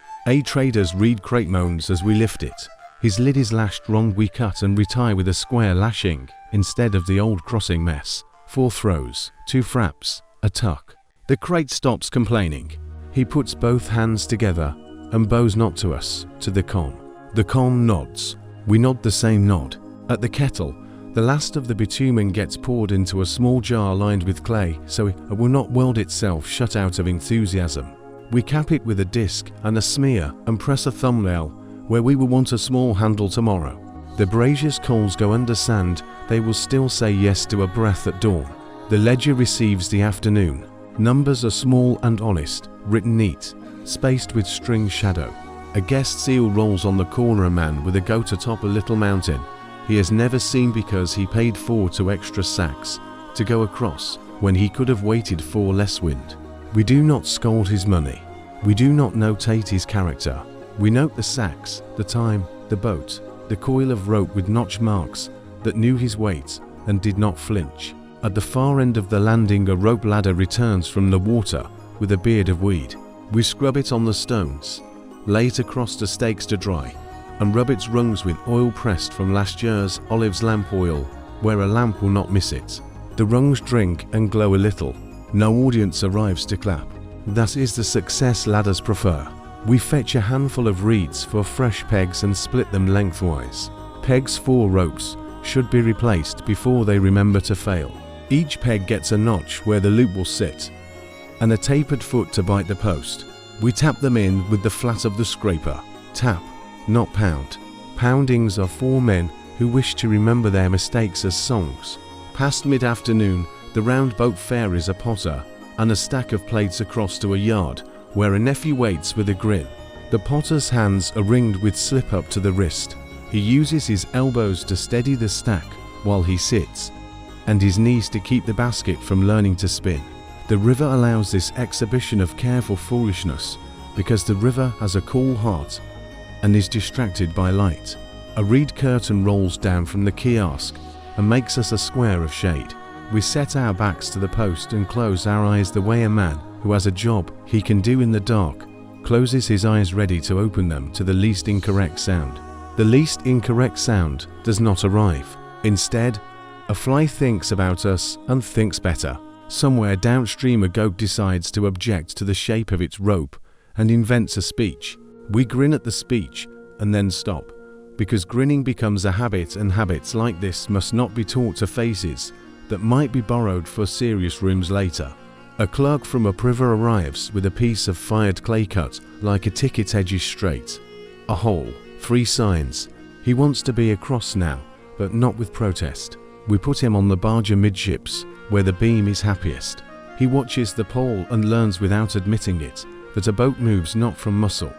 Traders read crate moans as we lift it. His lid is lashed wrong. We cut and retie with a square lashing instead of the old crossing mess. 4 throws, 2 fraps, a tuck. The crate stops complaining. He puts both hands together and bows not to us, to the con. The con nods. We nod the same nod. At the kettle, the last of the bitumen gets poured into a small jar lined with clay so it will not weld itself shut out of enthusiasm. We cap it with a disc and a smear and press a thumbnail where we will want a small handle tomorrow. The brazier's coals go under sand. They will still say yes to a breath at dawn. The ledger receives the afternoon. Numbers are small and honest, written neat, spaced with string shadow. A guest seal rolls on the corner. A man with a goat atop a little mountain he has never seen because he paid for 2 extra sacks to go across when he could have waited for less wind. We do not scold his money. We do not notate his character. We note the sacks, the time, the boat, the coil of rope with notch marks that knew his weight and did not flinch. At the far end of the landing, a rope ladder returns from the water with a beard of weed. We scrub it on the stones, lay it across the stakes to dry, and rub its rungs with oil pressed from last year's olives lamp oil, where a lamp will not miss it. The rungs drink and glow a little. No audience arrives to clap. That is the success ladders prefer. We fetch a handful of reeds for fresh pegs and split them lengthwise. Pegs for ropes should be replaced before they remember to fail. Each peg gets a notch where the loop will sit, and a tapered foot to bite the post. We tap them in with the flat of the scraper. Tap, not pound. Poundings are for men who wish to remember their mistakes as songs. Past mid-afternoon, the round boat fare is a potter and a stack of plates across to a yard where a nephew waits with a grin. The potter's hands are ringed with slip up to the wrist. He uses his elbows to steady the stack while he sits, and his knees to keep the basket from learning to spin. The river allows this exhibition of careful foolishness because the river has a cool heart and is distracted by light. A reed curtain rolls down from the kiosk and makes us a square of shade. We set our backs to the post and close our eyes the way a man who has a job he can do in the dark closes his eyes ready to open them to the least incorrect sound. The least incorrect sound does not arrive. Instead, a fly thinks about us and thinks better. Somewhere downstream a goat decides to object to the shape of its rope and invents a speech. We grin at the speech and then stop, because grinning becomes a habit, and habits like this must not be taught to faces that might be borrowed for serious rooms later. A clerk from a priver arrives with a piece of fired clay cut like a ticket edges straight. A hole, 3 signs. He wants to be across now, but not with protest. We put him on the barge amidships, where the beam is happiest. He watches the pole and learns without admitting it that a boat moves not from muscle,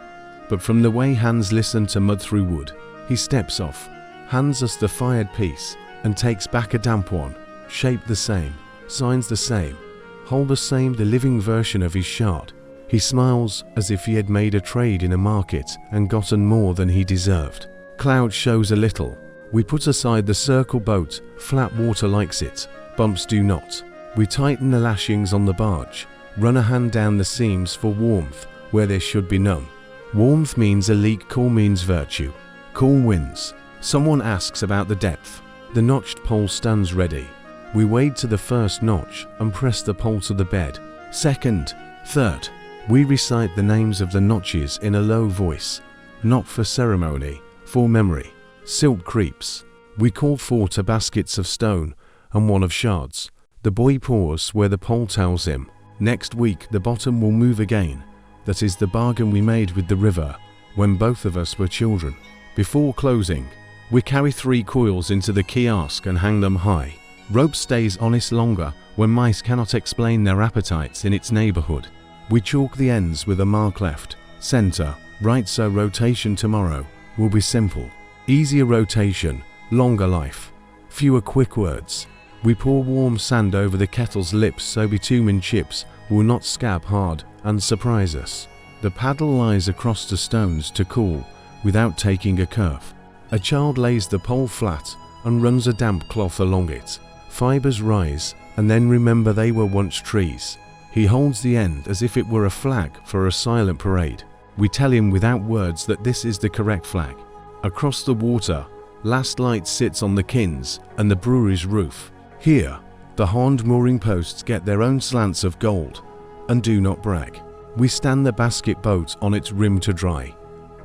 but from the way hands listen to mud through wood. He steps off, hands us the fired piece, and takes back a damp one, shape the same, signs the same, hole the same, the living version of his shard. He smiles as if he had made a trade in a market and gotten more than he deserved. Cloud shows a little. We put aside the circle boat, flat water likes it, bumps do not. We tighten the lashings on the barge, run a hand down the seams for warmth where there should be none. Warmth means a leak, cool means virtue. Cool wins. Someone asks about the depth. The notched pole stands ready. We wade to the first notch and press the pole to the bed. Second, third. We recite the names of the notches in a low voice, not for ceremony, for memory. Silt creeps. We call for 2 baskets of stone and 1 of shards. The boy paws where the pole tells him. Next week the bottom will move again. That is the bargain we made with the river when both of us were children. Before closing, we carry 3 coils into the kiosk and hang them high. Rope stays honest longer when mice cannot explain their appetites in its neighborhood. We chalk the ends with a mark left, center, right, so rotation tomorrow will be simple. Easier rotation, longer life, fewer quick words. We pour warm sand over the kettle's lips so bitumen chips will not scab hard and surprise us. The paddle lies across the stones to cool without taking a curve. A child lays the pole flat and runs a damp cloth along it. Fibers rise and then remember they were once trees. He holds the end as if it were a flag for a silent parade. We tell him without words that this is the correct flag. Across the water, last light sits on the quays and the brewery's roof. Here, the horned mooring posts get their own slants of gold and do not brag. We stand the basket boat on its rim to dry,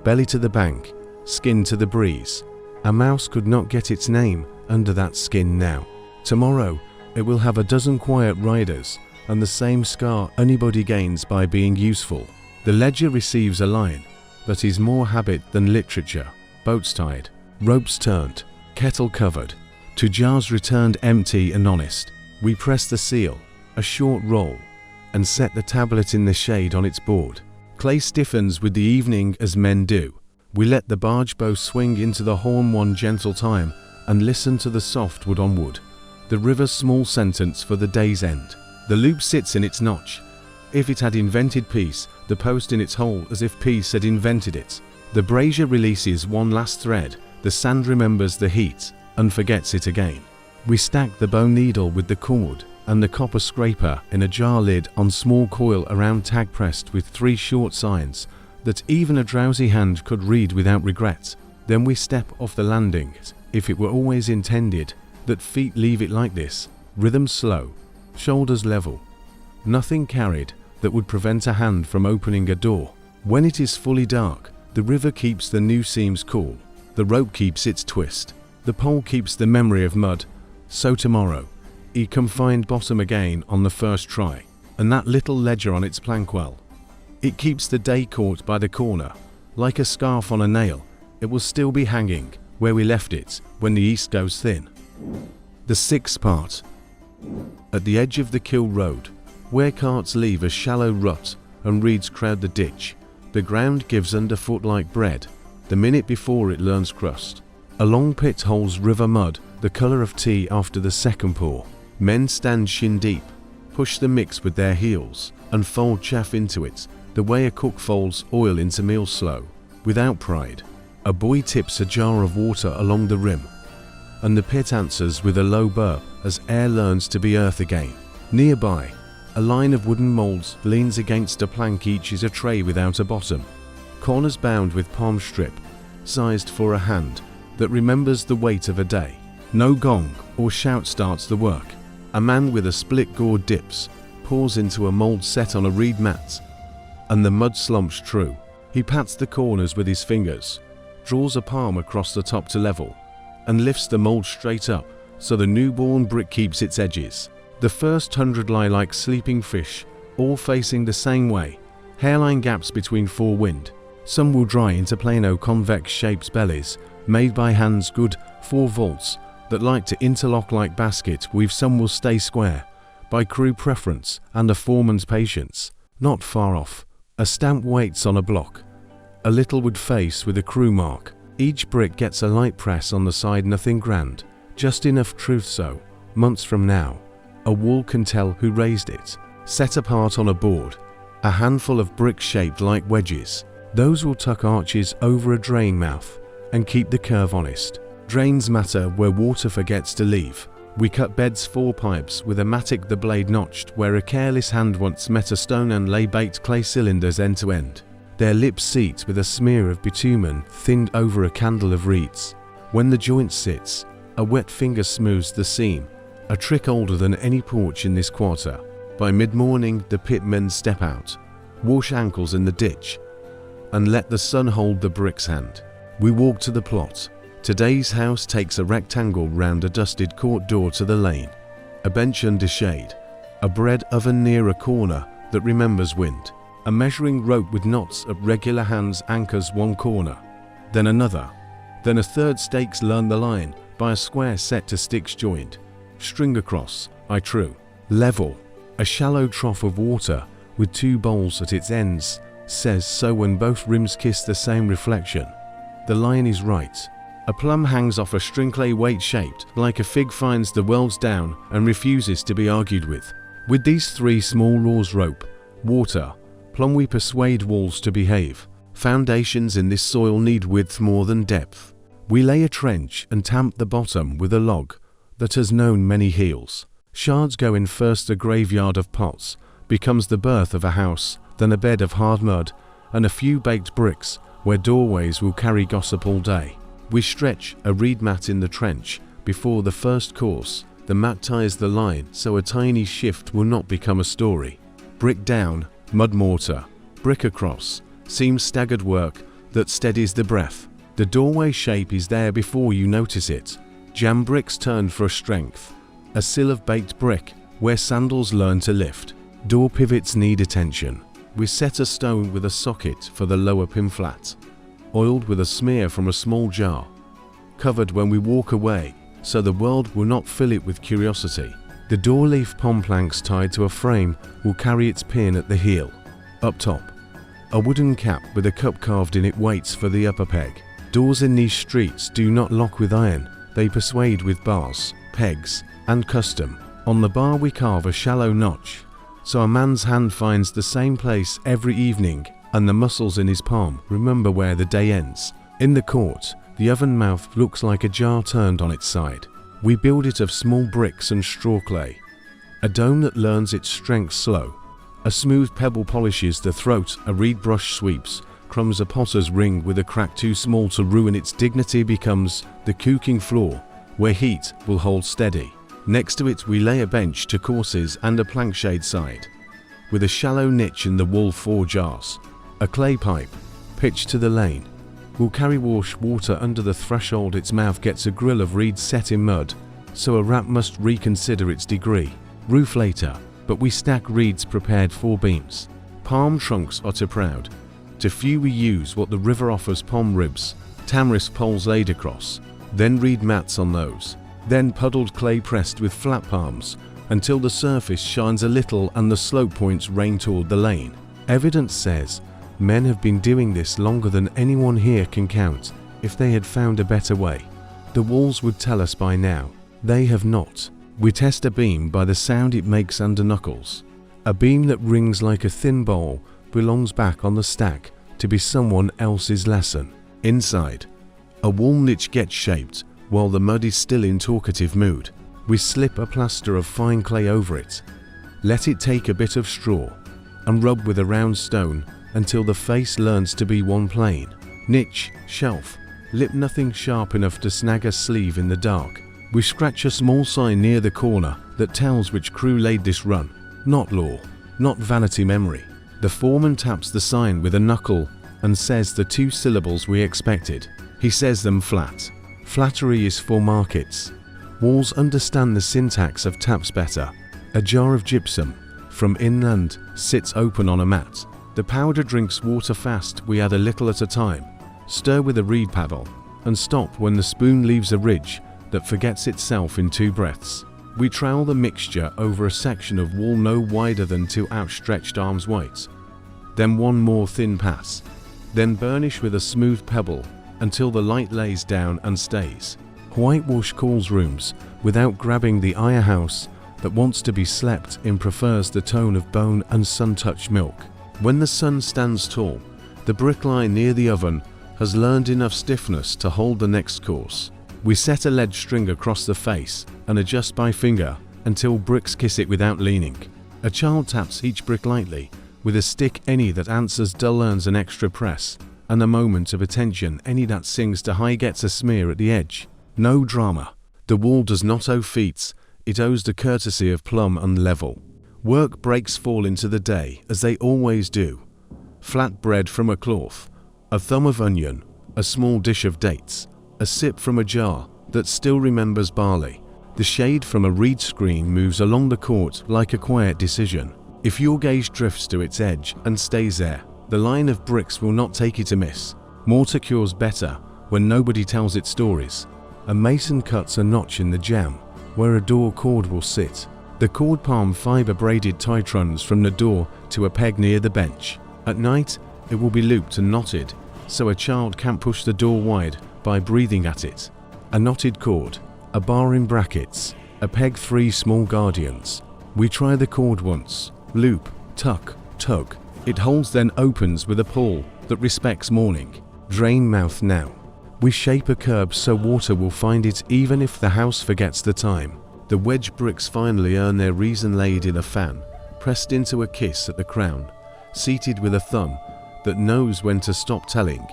belly to the bank, skin to the breeze. A mouse could not get its name under that skin now. Tomorrow, it will have a dozen quiet riders and the same scar anybody gains by being useful. The ledger receives a line, but is more habit than literature. Boats tied, ropes turned, kettle covered, to jars returned empty and honest. We press the seal, a short roll, and set the tablet in the shade on its board. Clay stiffens with the evening as men do. We let the barge bow swing into the horn one gentle time and listen to the soft wood on wood. The river's small sentence for the day's end. The loop sits in its notch. If it had invented peace, the post in its hole as if peace had invented it. The brazier releases one last thread. The sand remembers the heat and forgets it again. We stack the bone needle with the cord and the copper scraper in a jar lid on small coil around tag pressed with 3 short signs that even a drowsy hand could read without regret. Then we step off the landing, if it were always intended that feet leave it like this, rhythm slow, shoulders level, nothing carried that would prevent a hand from opening a door. When it is fully dark, the river keeps the new seams cool, the rope keeps its twist, the pole keeps the memory of mud. So tomorrow, he can find bottom again on the first try, and that little ledger on its plankwell. It keeps the day caught by the corner, like a scarf on a nail. It will still be hanging where we left it when the east goes thin. The 6th part. At the edge of the Kill Road, where carts leave a shallow rut and reeds crowd the ditch, the ground gives underfoot like bread the minute before it learns crust. A long pit holds river mud, the colour of tea after the second pour. Men stand shin deep, push the mix with their heels, and fold chaff into it, the way a cook folds oil into meal slow, without pride. A boy tips a jar of water along the rim, and the pit answers with a low burp as air learns to be earth again. Nearby, a line of wooden moulds leans against a plank. Each is a tray without a bottom, corners bound with palm strip, sized for a hand that remembers the weight of a day. No gong or shout starts the work. A man with a split gourd dips, pours into a mould set on a reed mat, and the mud slumps true. He pats the corners with his fingers, draws a palm across the top to level, and lifts the mould straight up so the newborn brick keeps its edges. The first 100 lie like sleeping fish, all facing the same way, hairline gaps between 4 wind. Some will dry into plano convex shaped bellies, made by hands good 4 volts, that like to interlock like basket weave. Some will stay square, by crew preference and a foreman's patience. Not far off, a stamp waits on a block, a little wood face with a crew mark. Each brick gets a light press on the side, nothing grand, just enough truth so, months from now, a wall can tell who raised it. Set apart on a board, a handful of bricks shaped like wedges. Those will tuck arches over a drain mouth and keep the curve honest. Drains matter where water forgets to leave. We cut beds 4 pipes with a mattock, the blade notched where a careless hand once met a stone, and lay baked clay cylinders end to end, their lips seat with a smear of bitumen thinned over a candle of reeds. When the joint sits, a wet finger smooths the seam, a trick older than any porch in this quarter. By mid-morning the pitmen step out, wash ankles in the ditch, and let the sun hold the brick's hand. We walk to the plot. Today's house takes a rectangle round a dusted court door to the lane, a bench under shade, a bread oven near a corner that remembers wind, a measuring rope with knots at regular hands anchors one corner, then another, then a third. Stakes learn the line by a square set to sticks joined, string across, true, level, a shallow trough of water with 2 bowls at its ends, says so when both rims kiss the same reflection. The line is right. A plum hangs off a string, clay weight shaped like a fig, finds the welds down and refuses to be argued with. With these 3 small laws, rope, water, plumb, we persuade walls to behave. Foundations in this soil need width more than depth. We lay a trench and tamp the bottom with a log that has known many heels. Shards go in first. A graveyard of pots becomes the birth of a house, then a bed of hard mud and a few baked bricks where doorways will carry gossip all day. We stretch a reed mat in the trench before the first course. The mat ties the line so a tiny shift will not become a story. Brick down, mud mortar, brick across, seam staggered work that steadies the breath. The doorway shape is there before you notice it. Jam bricks turned for strength, a sill of baked brick where sandals learn to lift. Door pivots need attention. We set a stone with a socket for the lower pin flat, oiled with a smear from a small jar, covered when we walk away so the world will not fill it with curiosity. The door leaf palm planks tied to a frame will carry its pin at the heel. Up top, a wooden cap with a cup carved in it waits for the upper peg. Doors in these streets do not lock with iron, they persuade with bars, pegs, and custom. On the bar we carve a shallow notch, so a man's hand finds the same place every evening, and the muscles in his palm remember where the day ends. In the court, the oven mouth looks like a jar turned on its side. We build it of small bricks and straw clay, a dome that learns its strength slow. A smooth pebble polishes the throat, a reed brush sweeps, crumbs a potter's ring with a crack too small to ruin its dignity becomes the cooking floor, where heat will hold steady. Next to it we lay a bench to courses and a plank shade side, with a shallow niche in the wall 4 jars. A clay pipe, pitched to the lane, will carry wash water under the threshold. Its mouth gets a grill of reeds set in mud, so a rat must reconsider its degree. Roof later, but we stack reeds prepared 4 beams. Palm trunks are too proud. To few we use what the river offers: palm ribs, tamarisk poles laid across, then reed mats on those, then puddled clay pressed with flat palms until the surface shines a little and the slope points rain toward the lane. Evidence says men have been doing this longer than anyone here can count. If they had found a better way, the walls would tell us by now. They have not. We test a beam by the sound it makes under knuckles. A beam that rings like a thin bowl belongs back on the stack to be someone else's lesson. Inside, a wall niche gets shaped while the mud is still in talkative mood. We slip a plaster of fine clay over it, let it take a bit of straw, and rub with a round stone until the face learns to be one plane. Niche, shelf, lip, nothing sharp enough to snag a sleeve in the dark. We scratch a small sign near the corner that tells which crew laid this run. Not law, not vanity memory. The foreman taps the sign with a knuckle and says the 2 syllables we expected. He says them flat. Flattery is for markets. Walls understand the syntax of taps better. A jar of gypsum from inland sits open on a mat. The powder drinks water fast. We add a little at a time, stir with a reed paddle, and stop when the spoon leaves a ridge that forgets itself in 2 breaths. We trowel the mixture over a section of wall no wider than 2 outstretched arms' weights, then 1 more thin pass, then burnish with a smooth pebble until the light lays down and stays. Whitewash cools rooms without grabbing the eye. A house that wants to be slept in prefers the tone of bone and sun-touched milk. When the sun stands tall, the brick line near the oven has learned enough stiffness to hold the next course. We set a lead string across the face and adjust by finger until bricks kiss it without leaning. A child taps each brick lightly with a stick. Any that answers dull earns an extra press, and a moment of attention. Any that sings to high gets a smear at the edge. No drama. The wall does not owe feats, it owes the courtesy of plumb and level. Work breaks fall into the day, as they always do. Flat bread from a cloth, a thumb of onion, a small dish of dates, a sip from a jar that still remembers barley. The shade from a reed screen moves along the court like a quiet decision. If your gaze drifts to its edge and stays there, the line of bricks will not take it amiss. Mortar cures better when nobody tells it stories. A mason cuts a notch in the jamb where a door cord will sit. The cord palm fiber braided tight runs from the door to a peg near the bench. At night, it will be looped and knotted, so a child can't push the door wide by breathing at it. A knotted cord, a bar in brackets, a peg, 3 small guardians. We try the cord once, loop, tuck, tug. It holds then opens with a pull that respects morning. Drain mouth now. We shape a curb so water will find it even if the house forgets the time. The wedge bricks finally earn their reason, laid in a fan, pressed into a kiss at the crown, seated with a thumb that knows when to stop telling,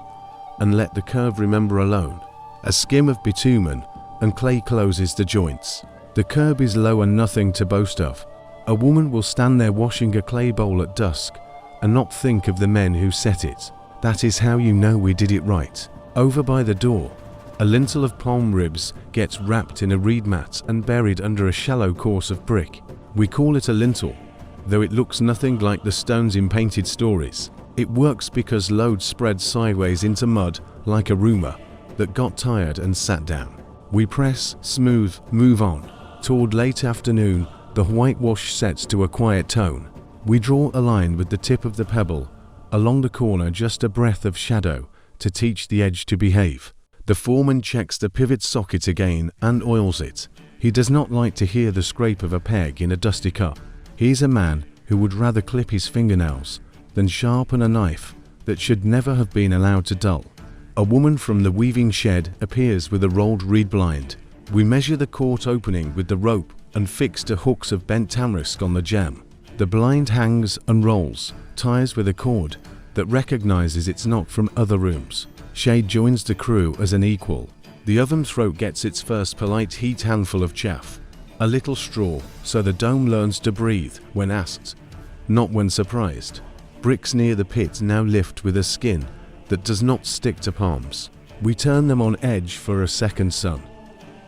and let the curve remember alone. A skim of bitumen and clay closes the joints. The curb is low and nothing to boast of. A woman will stand there washing a clay bowl at dusk and not think of the men who set it. That is how you know we did it right. Over by the door, a lintel of palm ribs gets wrapped in a reed mat and buried under a shallow course of brick. We call it a lintel, though it looks nothing like the stones in painted stories. It works because load spreads sideways into mud like a roomer that got tired and sat down. We press, smooth, move on. Toward late afternoon, the whitewash sets to a quiet tone. We draw a line with the tip of the pebble along the corner, just a breath of shadow to teach the edge to behave. The foreman checks the pivot socket again and oils it. He does not like to hear the scrape of a peg in a dusty cup. He is a man who would rather clip his fingernails than sharpen a knife that should never have been allowed to dull. A woman from the weaving shed appears with a rolled reed blind. We measure the court opening with the rope and fix to hooks of bent tamarisk on the jamb. The blind hangs and rolls, ties with a cord that recognizes it's not from other rooms. Shade joins the crew as an equal. The oven throat gets its first polite heat handful of chaff. A little straw, so the dome learns to breathe when asked, not when surprised. Bricks near the pit now lift with a skin that does not stick to palms. We turn them on edge for a second sun.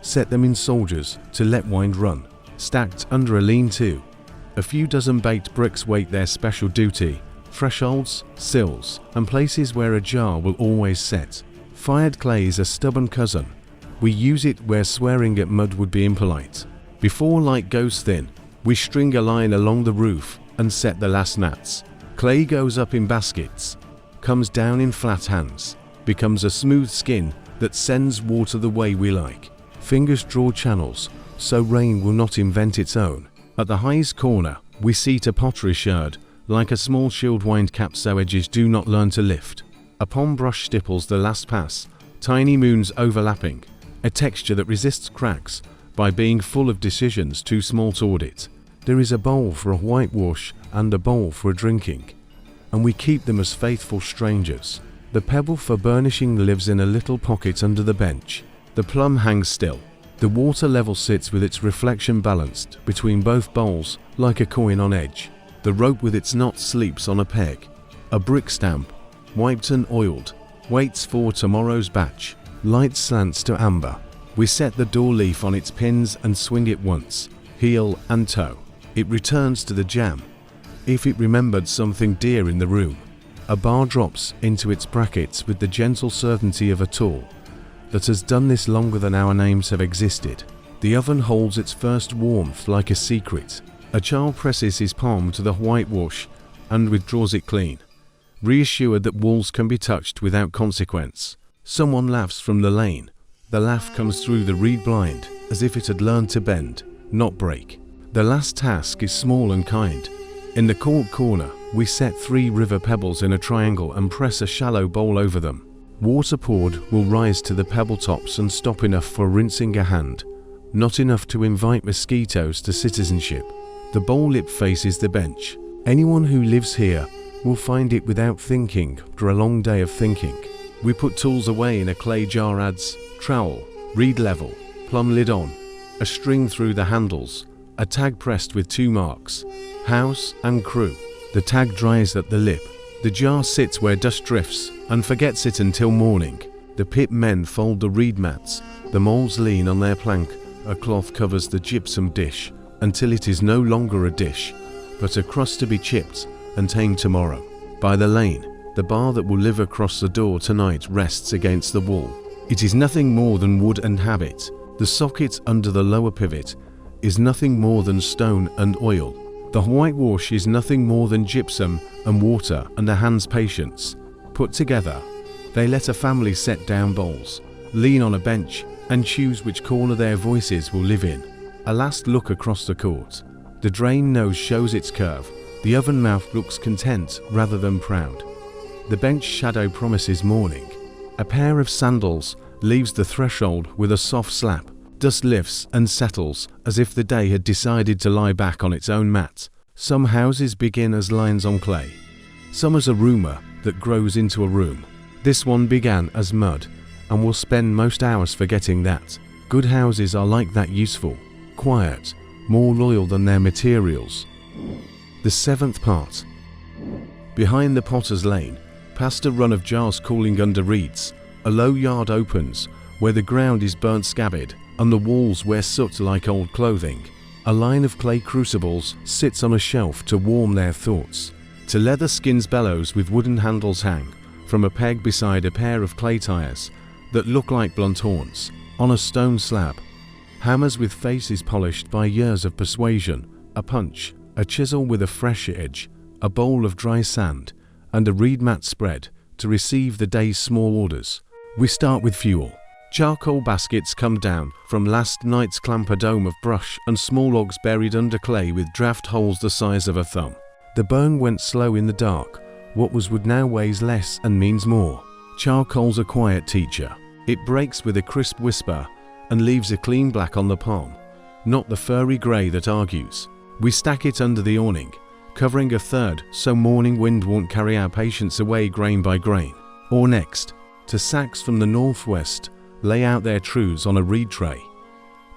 Set them in soldiers to let wind run. Stacked under a lean-to, a few dozen baked bricks wait their special duty. Thresholds, sills, and places where a jar will always set. Fired clay is a stubborn cousin. We use it where swearing at mud would be impolite. Before light goes thin, we string a line along the roof and set the last mats. Clay goes up in baskets, comes down in flat hands, becomes a smooth skin that sends water the way we like. Fingers draw channels, so rain will not invent its own. At the highest corner, we seat a pottery sherd, like a small shield wind cap so edges do not learn to lift. A palm brush stipples the last pass, tiny moons overlapping, a texture that resists cracks by being full of decisions too small to audit. There is a bowl for a whitewash and a bowl for drinking, and we keep them as faithful strangers. The pebble for burnishing lives in a little pocket under the bench. The plum hangs still. The water level sits with its reflection balanced between both bowls like a coin on edge. The rope with its knot sleeps on a peg. A brick stamp, wiped and oiled, waits for tomorrow's batch. Light slants to amber. We set the door leaf on its pins and swing it once, heel and toe. It returns to the jamb, if it remembered something dear in the room. A bar drops into its brackets with the gentle certainty of a tool that has done this longer than our names have existed. The oven holds its first warmth like a secret. A child presses his palm to the whitewash and withdraws it clean, reassured that walls can be touched without consequence. Someone laughs from the lane. The laugh comes through the reed blind as if it had learned to bend, not break. The last task is small and kind. In the court corner, we set 3 river pebbles in a triangle and press a shallow bowl over them. Water poured will rise to the pebble tops and stop enough for rinsing a hand, not enough to invite mosquitoes to citizenship. The bowl lip faces the bench. Anyone who lives here will find it without thinking after a long day of thinking. We put tools away in a clay jar adds trowel, reed level, plumb lid on, a string through the handles, a tag pressed with 2 marks, house and crew. The tag dries at the lip. The jar sits where dust drifts and forgets it until morning. The pit men fold the reed mats. The moles lean on their plank. A cloth covers the gypsum dish until it is no longer a dish, but a crust to be chipped and tamed tomorrow. By the lane, the bar that will live across the door tonight rests against the wall. It is nothing more than wood and habit. The socket under the lower pivot is nothing more than stone and oil. The whitewash is nothing more than gypsum and water and a hand's patience. Put together, they let a family set down bowls, lean on a bench, and choose which corner their voices will live in. A last look across the court. The drain nose shows its curve. The oven mouth looks content rather than proud. The bench shadow promises morning. A pair of sandals leaves the threshold with a soft slap. Dust lifts and settles as if the day had decided to lie back on its own mat. Some houses begin as lines on clay, some as a rumour that grows into a room. This one began as mud, and we'll spend most hours forgetting that. Good houses are like that, useful, quiet, more loyal than their materials. The 7th part. Behind the potter's lane, past a run of jars cooling under reeds, a low yard opens where the ground is burnt scabbard and the walls wear soot like old clothing. A line of clay crucibles sits on a shelf to warm their thoughts. To leather skins bellows with wooden handles hang from a peg beside a pair of clay tires that look like blunt horns. On a stone slab, hammers with faces polished by years of persuasion, a punch, a chisel with a fresh edge, a bowl of dry sand, and a reed mat spread to receive the day's small orders. We start with fuel. Charcoal baskets come down from last night's clamper dome of brush and small logs buried under clay with draft holes the size of a thumb. The burn went slow in the dark. What was wood now weighs less and means more. Charcoal's a quiet teacher. It breaks with a crisp whisper and leaves a clean black on the palm, not the furry grey that argues. We stack it under the awning, covering a third so morning wind won't carry our patience away grain by grain. Or next, to sacks from the northwest, lay out their truths on a reed tray.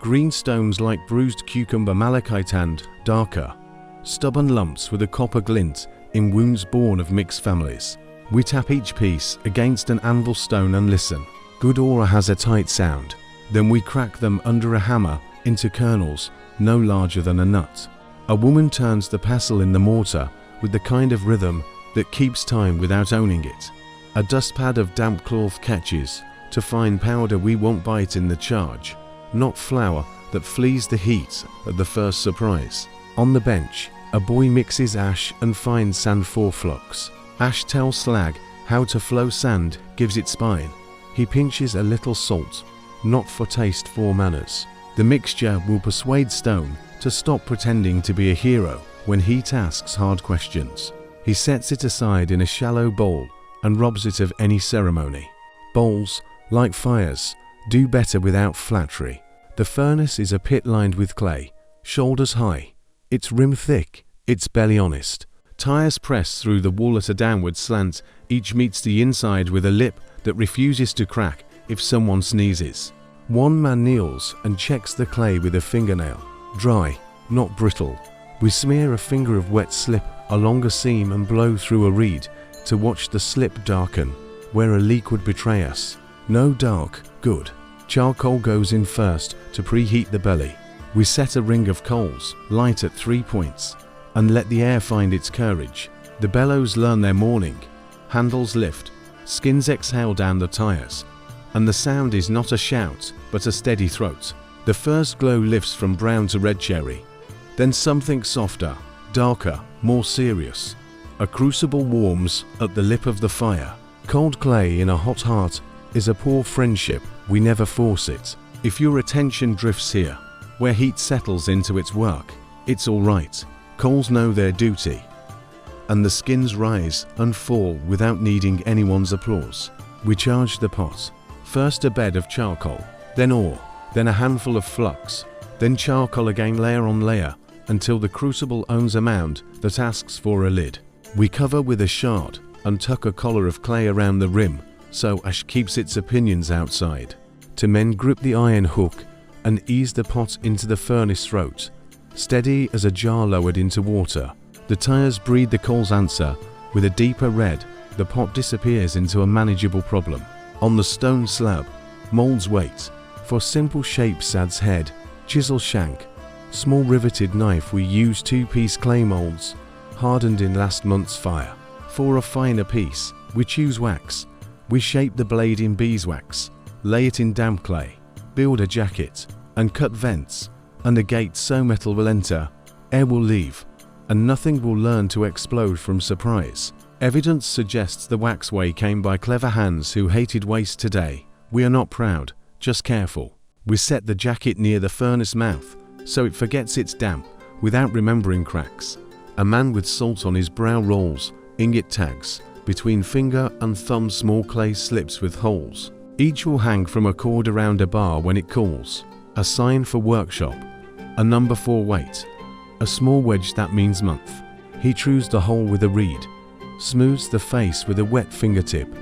Green stones like bruised cucumber malachite and, darker, stubborn lumps with a copper glint in wounds born of mixed families. We tap each piece against an anvil stone and listen. Good ore has a tight sound. Then we crack them under a hammer into kernels no larger than a nut. A woman turns the pestle in the mortar with the kind of rhythm that keeps time without owning it. A dustpad of damp cloth catches to fine powder we won't bite in the charge, not flour that flees the heat at the first surprise. On the bench, a boy mixes ash and fine sand for flux. Ash tells slag how to flow, sand gives it spine. He pinches a little salt, not for taste, for manners. The mixture will persuade stone to stop pretending to be a hero when heat asks hard questions. He sets it aside in a shallow bowl and robs it of any ceremony. Bowls, like fires, do better without flattery. The furnace is a pit lined with clay, shoulders high, its rim thick, its belly honest. Tires pressed through the wool at a downward slant, each meets the inside with a lip that refuses to crack if someone sneezes. One man kneels and checks the clay with a fingernail. Dry, not brittle. We smear a finger of wet slip along a seam and blow through a reed to watch the slip darken where a leak would betray us. No dark, good. Charcoal goes in first to preheat the belly. We set a ring of coals, light at 3 points. and let the air find its courage. The bellows learn their morning, handles lift, skins exhale down the tires, and the sound is not a shout, but a steady throat. The first glow lifts from brown to red cherry, then something softer, darker, more serious. A crucible warms at the lip of the fire. Cold clay in a hot heart is a poor friendship, we never force it. If your attention drifts here, where heat settles into its work, it's alright. Coals know their duty, and the skins rise and fall without needing anyone's applause. We charge the pot. First a bed of charcoal, then ore, then a handful of flux, then charcoal again, layer on layer, until the crucible owns a mound that asks for a lid. We cover with a shard and tuck a collar of clay around the rim so ash keeps its opinions outside. To men grip the iron hook and ease the pot into the furnace throat, steady as a jar lowered into water. The tires breathe the coal's answer. With a deeper red, the pot disappears into a manageable problem. On the stone slab, molds wait. For simple shapes adds head, chisel shank, small riveted knife. We use 2-piece clay molds, hardened in last month's fire. For a finer piece, we choose wax. We shape the blade in beeswax, lay it in damp clay, build a jacket, and cut vents, and a gate so metal will enter, air will leave, and nothing will learn to explode from surprise. Evidence suggests the waxway came by clever hands who hated waste today. We are not proud, just careful. We set the jacket near the furnace mouth, so it forgets its damp, without remembering cracks. A man with salt on his brow rolls ingot tags. Between finger and thumb small clay slips with holes. Each will hang from a cord around a bar when it calls. A sign for workshop, a number for weight, a small wedge that means month. He trues the hole with a reed, smooths the face with a wet fingertip,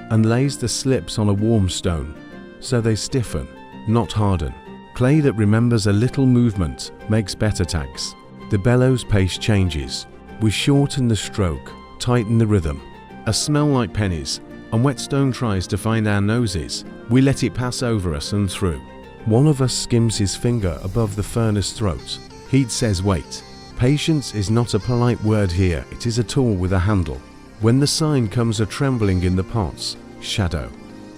and lays the slips on a warm stone, so they stiffen, not harden. Clay that remembers a little movement makes better tags. The bellows pace changes. We shorten the stroke, tighten the rhythm. A smell like pennies, and whetstone tries to find our noses. We let it pass over us and through. One of us skims his finger above the furnace throat. Heat says wait. Patience is not a polite word here, it is a tool with a handle. When the sign comes a trembling in the pots, shadow.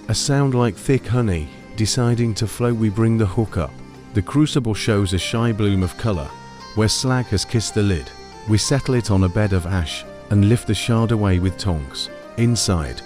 A sound like thick honey, deciding to flow. We bring the hook up. The crucible shows a shy bloom of colour, where slag has kissed the lid. We settle it on a bed of ash, and lift the shard away with tongs. Inside,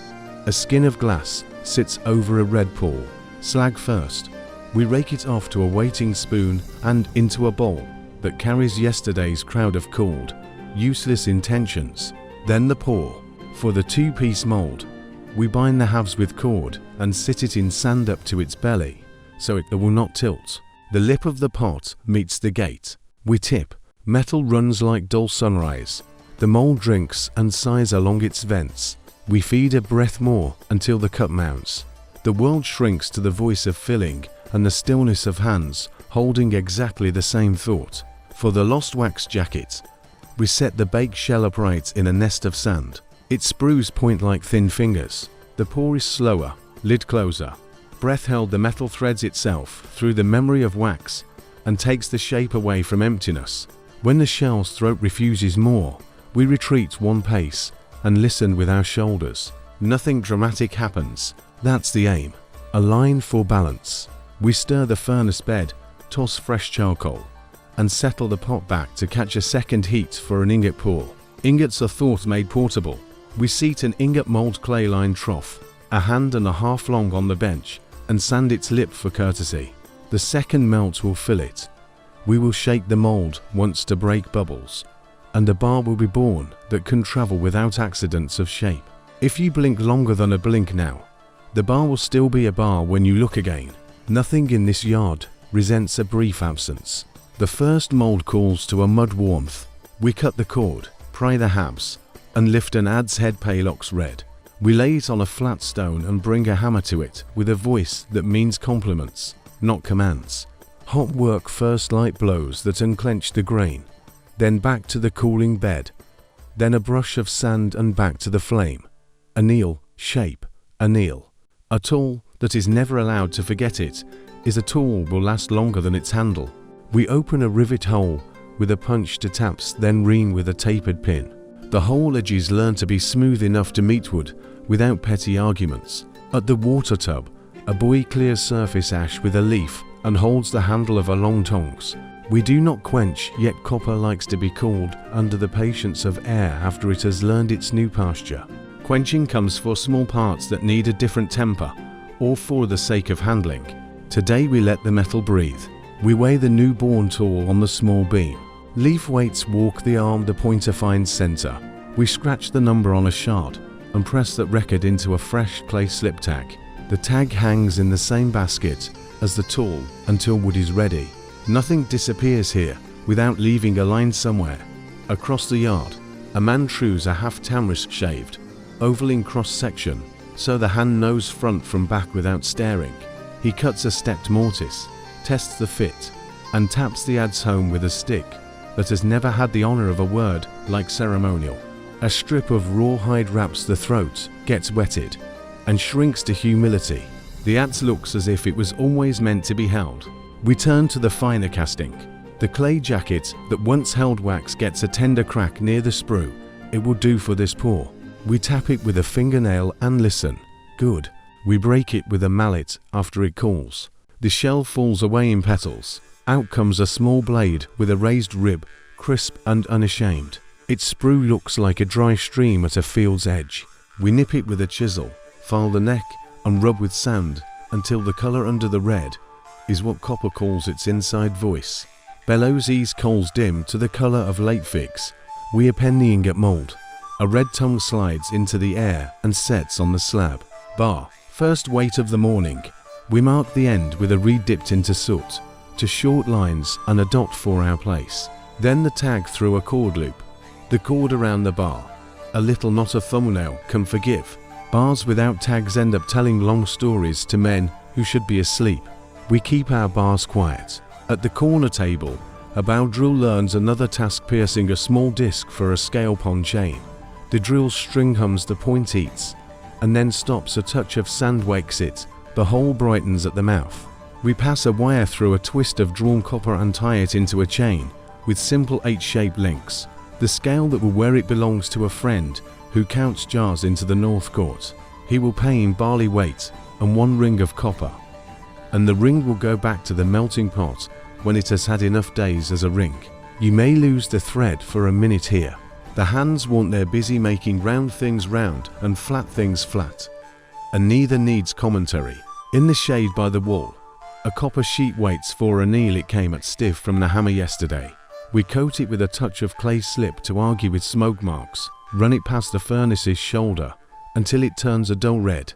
a skin of glass sits over a red pool. Slag first. We rake it off to a waiting spoon and into a bowl that carries yesterday's crowd of cold, useless intentions. Then the pour. For the 2-piece mold, we bind the halves with cord and sit it in sand up to its belly, so it will not tilt. The lip of the pot meets the gate. We tip. Metal runs like dull sunrise. The mold drinks and sighs along its vents. We feed a breath more until the cup mounts. The world shrinks to the voice of filling and the stillness of hands holding exactly the same thought. For the lost wax jacket, we set the baked shell upright in a nest of sand. Its sprues point like thin fingers. The pour is slower, lid closer. Breath held, the metal threads itself through the memory of wax and takes the shape away from emptiness. When the shell's throat refuses more, we retreat one pace and listen with our shoulders. Nothing dramatic happens. That's the aim. A line for balance. We stir the furnace bed, toss fresh charcoal, and settle the pot back to catch a second heat for an ingot pour. Ingots are thought made portable. We seat an ingot mold clay-lined trough, a hand and a half long on the bench, and sand its lip for courtesy. The second melt will fill it. We will shake the mold once to break bubbles, and a bar will be born that can travel without accidents of shape. If you blink longer than a blink now, the bar will still be a bar when you look again. Nothing in this yard resents a brief absence. The first mold calls to a mud warmth. We cut the cord, pry the halves, and lift an adze head pale ox red. We lay it on a flat stone and bring a hammer to it with a voice that means compliments, not commands. Hot work first, light blows that unclench the grain, then back to the cooling bed, then a brush of sand and back to the flame. Anneal, shape, anneal. A tool that is never allowed to forget it is a tool will last longer than its handle. We open a rivet hole with a punch to taps, then ream with a tapered pin. The whole edges learn to be smooth enough to meet wood without petty arguments. At the water tub, a boy clears surface ash with a leaf and holds the handle of a long tongs. We do not quench, yet copper likes to be cooled under the patience of air after it has learned its new pasture. Quenching comes for small parts that need a different temper, or for the sake of handling. Today we let the metal breathe. We weigh the newborn tool on the small beam. Leaf weights walk the arm, the pointer finds center. We scratch the number on a shard and press that record into a fresh clay slip tag. The tag hangs in the same basket as the tool until wood is ready. Nothing disappears here without leaving a line somewhere. Across the yard, a man trews a half tamarisk shaved, oval in cross-section, so the hand knows front from back without staring. He cuts a stepped mortise, tests the fit, and taps the adze home with a stick that has never had the honor of a word like ceremonial. A strip of rawhide wraps the throat, gets wetted, and shrinks to humility. The adze looks as if it was always meant to be held. We turn to the finer casting. The clay jacket that once held wax gets a tender crack near the sprue. It will do for this pour. We tap it with a fingernail and listen. Good. We break it with a mallet after it cools. The shell falls away in petals. Out comes a small blade with a raised rib, crisp and unashamed. Its sprue looks like a dry stream at a field's edge. We nip it with a chisel, file the neck, and rub with sand until the color under the red is what copper calls its inside voice. Bellows ease coals dim to the color of late figs. We append the ingot mold. A red tongue slides into the air and sets on the slab. Bar. First weight of the morning. We mark the end with a reed dipped into soot, to short lines and a dot for our place. Then the tag through a cord loop. The cord around the bar. A little knot of thumbnail can forgive. Bars without tags end up telling long stories to men who should be asleep. We keep our bars quiet. At the corner table, a bow drill learns another task, piercing a small disc for a scale pond chain. The drill's string hums, the point eats, and then stops. A touch of sand wakes it. The hole brightens at the mouth. We pass a wire through a twist of drawn copper and tie it into a chain with simple H-shaped links. The scale that will where it belongs to a friend who counts jars into the north court. He will pay in barley weight and 1 ring of copper, and the ring will go back to the melting pot when it has had enough days as a ring. You may lose the thread for a minute here. The hands want their busy making round things round and flat things flat, and neither needs commentary. In the shade by the wall, a copper sheet waits for a nail. It came at stiff from the hammer yesterday. We coat it with a touch of clay slip to argue with smoke marks, run it past the furnace's shoulder until it turns a dull red,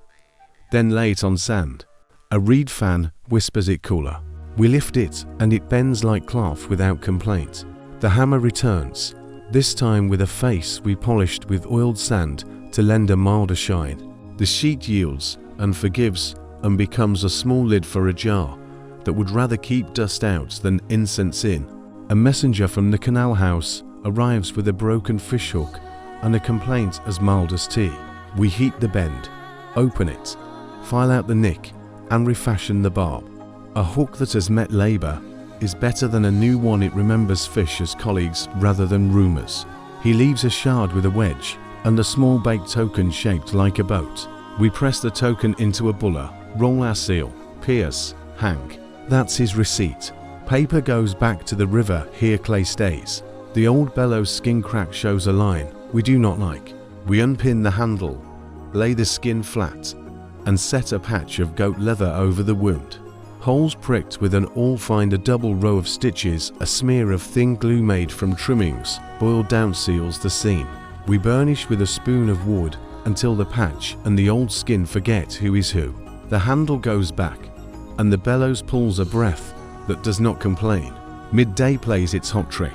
then lay it on sand. A reed fan whispers it cooler. We lift it and it bends like cloth without complaint. The hammer returns, this time with a face we polished with oiled sand to lend a milder shine. The sheet yields and forgives and becomes a small lid for a jar that would rather keep dust out than incense in. A messenger from the canal house arrives with a broken fishhook and a complaint as mild as tea. We heat the bend, open it, file out the nick, and refashion the barb. A hook that has met labor is better than a new one. It remembers fish as colleagues rather than rumors. He leaves a shard with a wedge and a small baked token shaped like a boat. We press the token into a buller, roll our seal, pierce, hang. That's his receipt. Paper goes back to the river, here clay stays. The old bellows skin crack shows a line we do not like. We unpin the handle, lay the skin flat, and set a patch of goat leather over the wound. Holes pricked with an awl find a double row of stitches. A smear of thin glue made from trimmings boiled down seals the seam. We burnish with a spoon of wood until the patch and the old skin forget who is who. The handle goes back, and the bellows pulls a breath that does not complain. Midday plays its hot trick.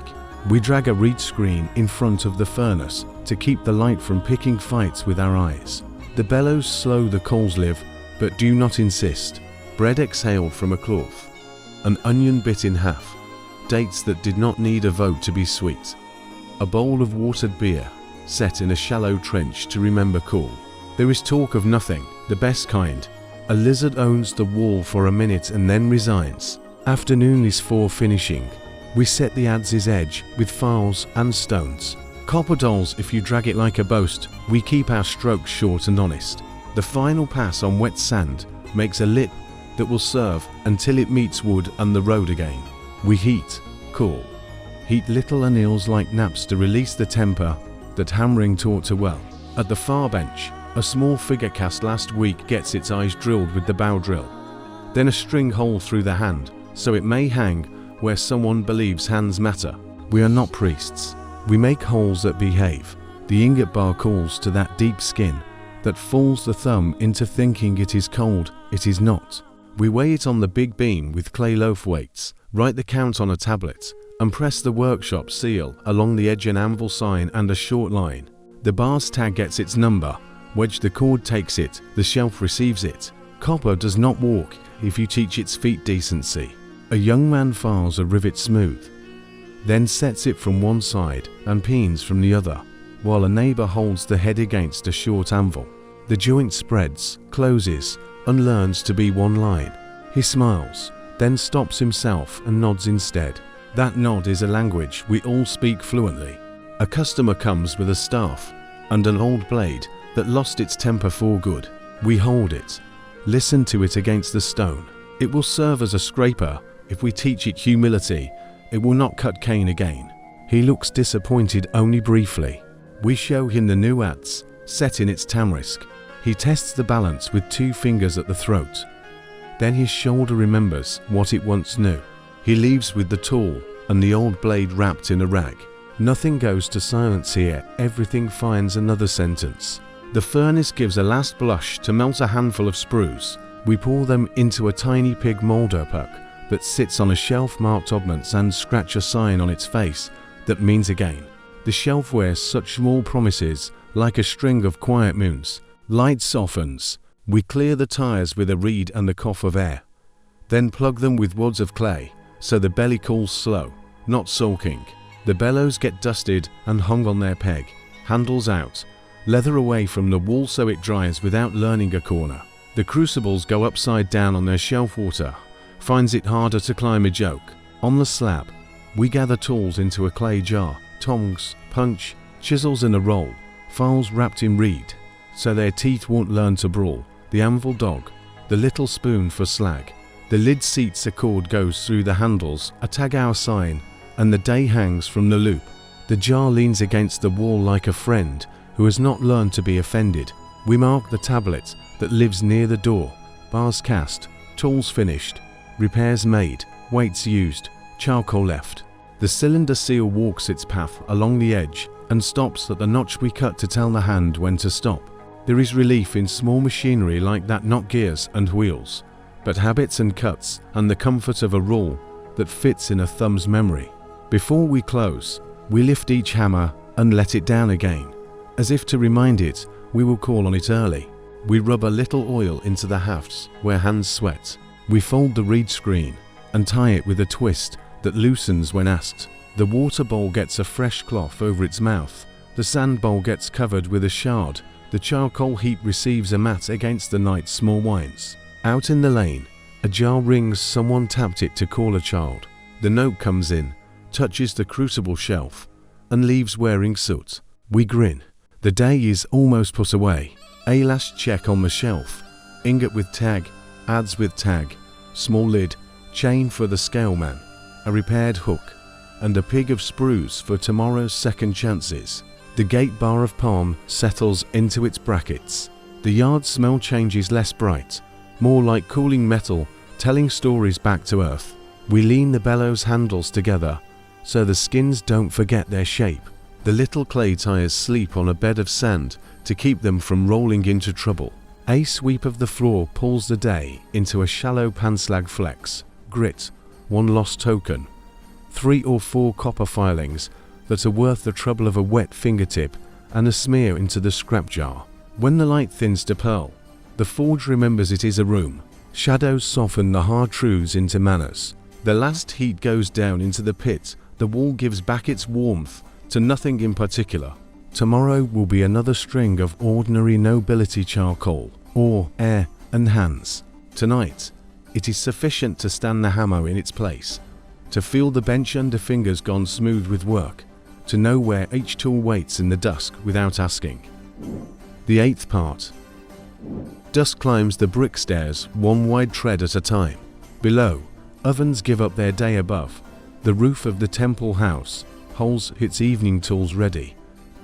We drag a reed screen in front of the furnace to keep the light from picking fights with our eyes. The bellows slow the coals live, but do not insist. Bread exhaled from a cloth, an onion bit in half, dates that did not need a vote to be sweet. A bowl of watered beer, set in a shallow trench to remember cool. There is talk of nothing, the best kind. A lizard owns the wall for a minute and then resigns. Afternoon is for finishing. We set the adz's edge with files and stones. Copper dolls if you drag it like a boast. We keep our strokes short and honest. The final pass on wet sand makes a lip that will serve until it meets wood and the road again. We heat, cool. Heat little anneals like naps to release the temper that hammering taught to well. At the far bench, a small figure cast last week gets its eyes drilled with the bow drill. Then a string hole through the hand, so it may hang where someone believes hands matter. We are not priests. We make holes that behave. The ingot bar calls to that deep skin that fools the thumb into thinking it is cold. It is not. We weigh it on the big beam with clay loaf weights, write the count on a tablet, and press the workshop seal along the edge an anvil sign and a short line. The bar's tag gets its number, wedge the cord takes it, the shelf receives it. Copper does not walk if you teach its feet decency. A young man files a rivet smooth, then sets it from one side and peens from the other, while a neighbour holds the head against a short anvil. The joint spreads, closes, and learns to be one line. He smiles, then stops himself and nods instead. That nod is a language we all speak fluently. A customer comes with a staff and an old blade that lost its temper for good. We hold it, listen to it against the stone. It will serve as a scraper. If we teach it humility, it will not cut cane again. He looks disappointed only briefly. We show him the new adze, set in its tamarisk. He tests the balance with 2 fingers at the throat. Then his shoulder remembers what it once knew. He leaves with the tool and the old blade wrapped in a rag. Nothing goes to silence here, everything finds another sentence. The furnace gives a last blush to melt a handful of sprues. We pour them into a tiny pig moulder puck that sits on a shelf marked oddments and scratch a sign on its face that means again. The shelf wears such small promises like a string of quiet moons. Light softens. We clear the tires with a reed and the cough of air. Then plug them with wads of clay so the belly cools slow, not sulking. The bellows get dusted and hung on their peg. Handles out. Leather away from the wall so it dries without learning a corner. The crucibles go upside down on their shelf water. Finds it harder to climb a joke. On the slab, we gather tools into a clay jar. Tongs, punch, chisels in a roll. Files wrapped in reed, so their teeth won't learn to brawl. The anvil dog, the little spoon for slag. The lid seats a cord goes through the handles, a tag our sign, and the day hangs from the loop. The jar leans against the wall like a friend who has not learned to be offended. We mark the tablet that lives near the door. Bars cast, tools finished, repairs made, weights used, charcoal left. The cylinder seal walks its path along the edge and stops at the notch we cut to tell the hand when to stop. There is relief in small machinery like that, not gears and wheels, but habits and cuts and the comfort of a rule that fits in a thumb's memory. Before we close, we lift each hammer and let it down again. As if to remind it, we will call on it early. We rub a little oil into the hafts where hands sweat. We fold the reed screen and tie it with a twist that loosens when asked. The water bowl gets a fresh cloth over its mouth. The sand bowl gets covered with a shard. The charcoal heap receives a mat against the night's small wines. Out in the lane, a jar rings. Someone tapped it to call a child. The note comes in, touches the crucible shelf, and leaves wearing soot. We grin. The day is almost put away. A last check on the shelf. Ingot with tag, adze with tag, small lid, chain for the scale man, a repaired hook, and a pig of sprues for tomorrow's second chances. The gate bar of palm settles into its brackets. The yard smell changes less bright, more like cooling metal, telling stories back to earth. We lean the bellows handles together, so the skins don't forget their shape. The little clay tires sleep on a bed of sand to keep them from rolling into trouble. A sweep of the floor pulls the day into a shallow panslag flex. Grit, one lost token. 3 or 4 copper filings that are worth the trouble of a wet fingertip and a smear into the scrap jar. When the light thins to pearl, the forge remembers it is a room. Shadows soften the hard truths into manners. The last heat goes down into the pit. The wall gives back its warmth to nothing in particular. Tomorrow will be another string of ordinary nobility charcoal, ore, air, and hands. Tonight, it is sufficient to stand the hammer in its place. to feel the bench under fingers gone smooth with work, to know where each tool waits in the dusk without asking. The 8th part. Dusk climbs the brick stairs, one wide tread at a time. Below, ovens give up their day above. The roof of the temple house holds its evening tools ready.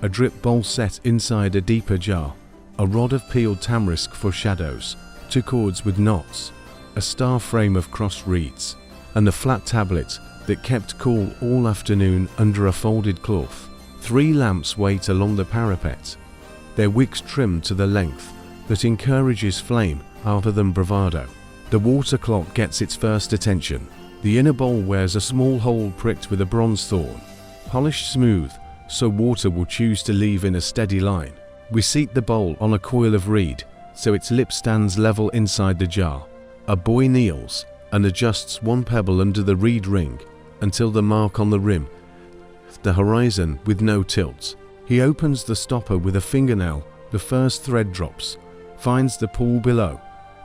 A drip bowl set inside a deeper jar, a rod of peeled tamarisk for shadows, 2 cords with knots, a star frame of crossed reeds, and a flat tablet that kept cool all afternoon under a folded cloth. 3 lamps wait along the parapet, their wicks trimmed to the length that encourages flame rather than bravado. The water clock gets its first attention. The inner bowl wears a small hole pricked with a bronze thorn, polished smooth so water will choose to leave in a steady line. We seat the bowl on a coil of reed so its lip stands level inside the jar. A boy kneels and adjusts 1 pebble under the reed ring until the mark on the rim, the horizon with no tilt. He opens the stopper with a fingernail, the first thread drops, finds the pool below,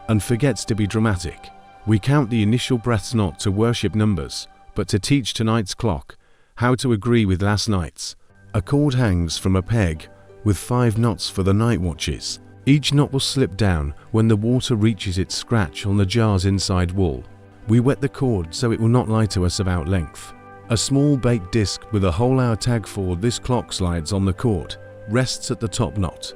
and forgets to be dramatic. We count the initial breaths not to worship numbers, but to teach tonight's clock how to agree with last night's. A cord hangs from a peg with 5 knots for the night watches. Each knot will slip down when the water reaches its scratch on the jar's inside wall. We wet the cord so it will not lie to us about length. A small baked disc with a whole hour tag for this clock slides on the cord, rests at the top knot,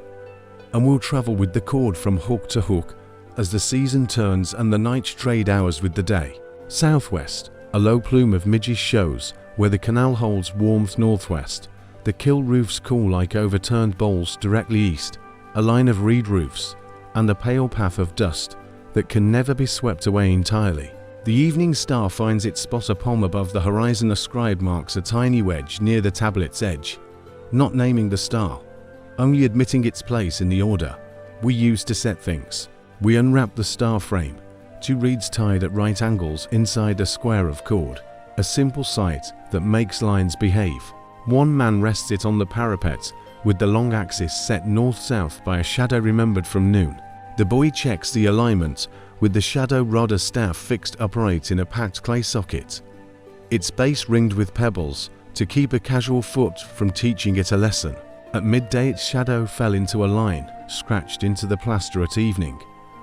and will travel with the cord from hook to hook as the season turns and the night trade hours with the day. Southwest, a low plume of midges shows where the canal holds warmth. Northwest, the kiln roofs cool like overturned bowls. Directly east, a line of reed roofs and a pale path of dust that can never be swept away entirely. The evening star finds its spot a palm above the horizon. A scribe marks a tiny wedge near the tablet's edge, not naming the star, only admitting its place in the order we use to set things. We unwrap the star frame, 2 reeds tied at right angles inside a square of cord, a simple sight that makes lines behave. 1 man rests it on the parapet with the long axis set north-south by a shadow remembered from noon. The boy checks the alignment with the shadow rod, a staff fixed upright in a packed clay socket, its base ringed with pebbles to keep a casual foot from teaching it a lesson. At midday its shadow fell into a line, scratched into the plaster at evening.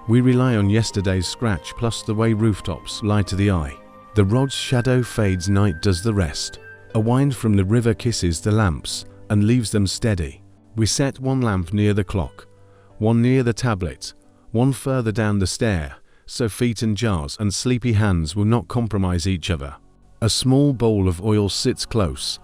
We rely on yesterday's scratch plus the way rooftops lie to the eye. The rod's shadow fades, night does the rest. A wind from the river kisses the lamps and leaves them steady. We set 1 lamp near the clock, 1 near the tablet, 1 further down the stair, so feet and jars and sleepy hands will not compromise each other. A small bowl of oil sits close,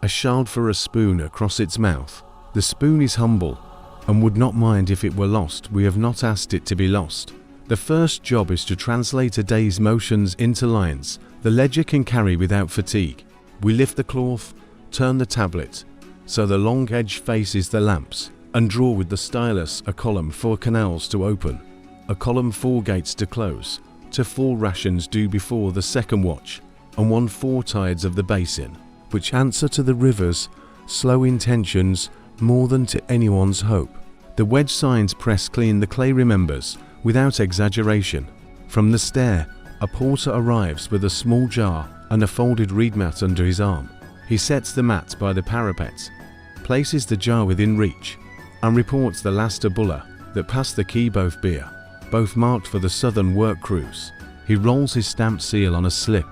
a shard for a spoon across its mouth. The spoon is humble and would not mind if it were lost. We have not asked it to be lost. The first job is to translate a day's motions into lines the ledger can carry without fatigue. We lift the cloth, turn the tablet so the long edge faces the lamps, and draw with the stylus a column for canals to open, a column 4 gates to close, to 4 rations due before the 2nd watch, and 1 4 tides of the basin, which answer to the river's slow intentions more than to anyone's hope. The wedge signs press clean the clay remembers without exaggeration. From the stair, a porter arrives with a small jar and a folded reed mat under his arm. He sets the mat by the parapet, places the jar within reach, and reports the last bulla that passed the key, both beer, both marked for the southern work crews. He rolls his stamped seal on a slip.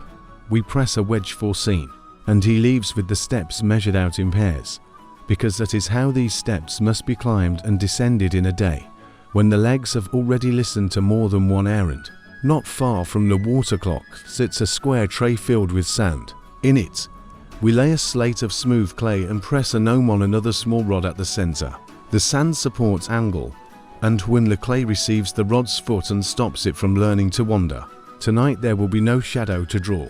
We press a wedge foreseen, and he leaves with the steps measured out in pairs, because that is how these steps must be climbed and descended in a day, when the legs have already listened to more than 1 errand. Not far from the water clock sits a square tray filled with sand. In it, we lay a slate of smooth clay and press a gnome on another small rod at the center. The sand supports angle, and when the clay receives the rod's foot and stops it from learning to wander. Tonight there will be no shadow to draw,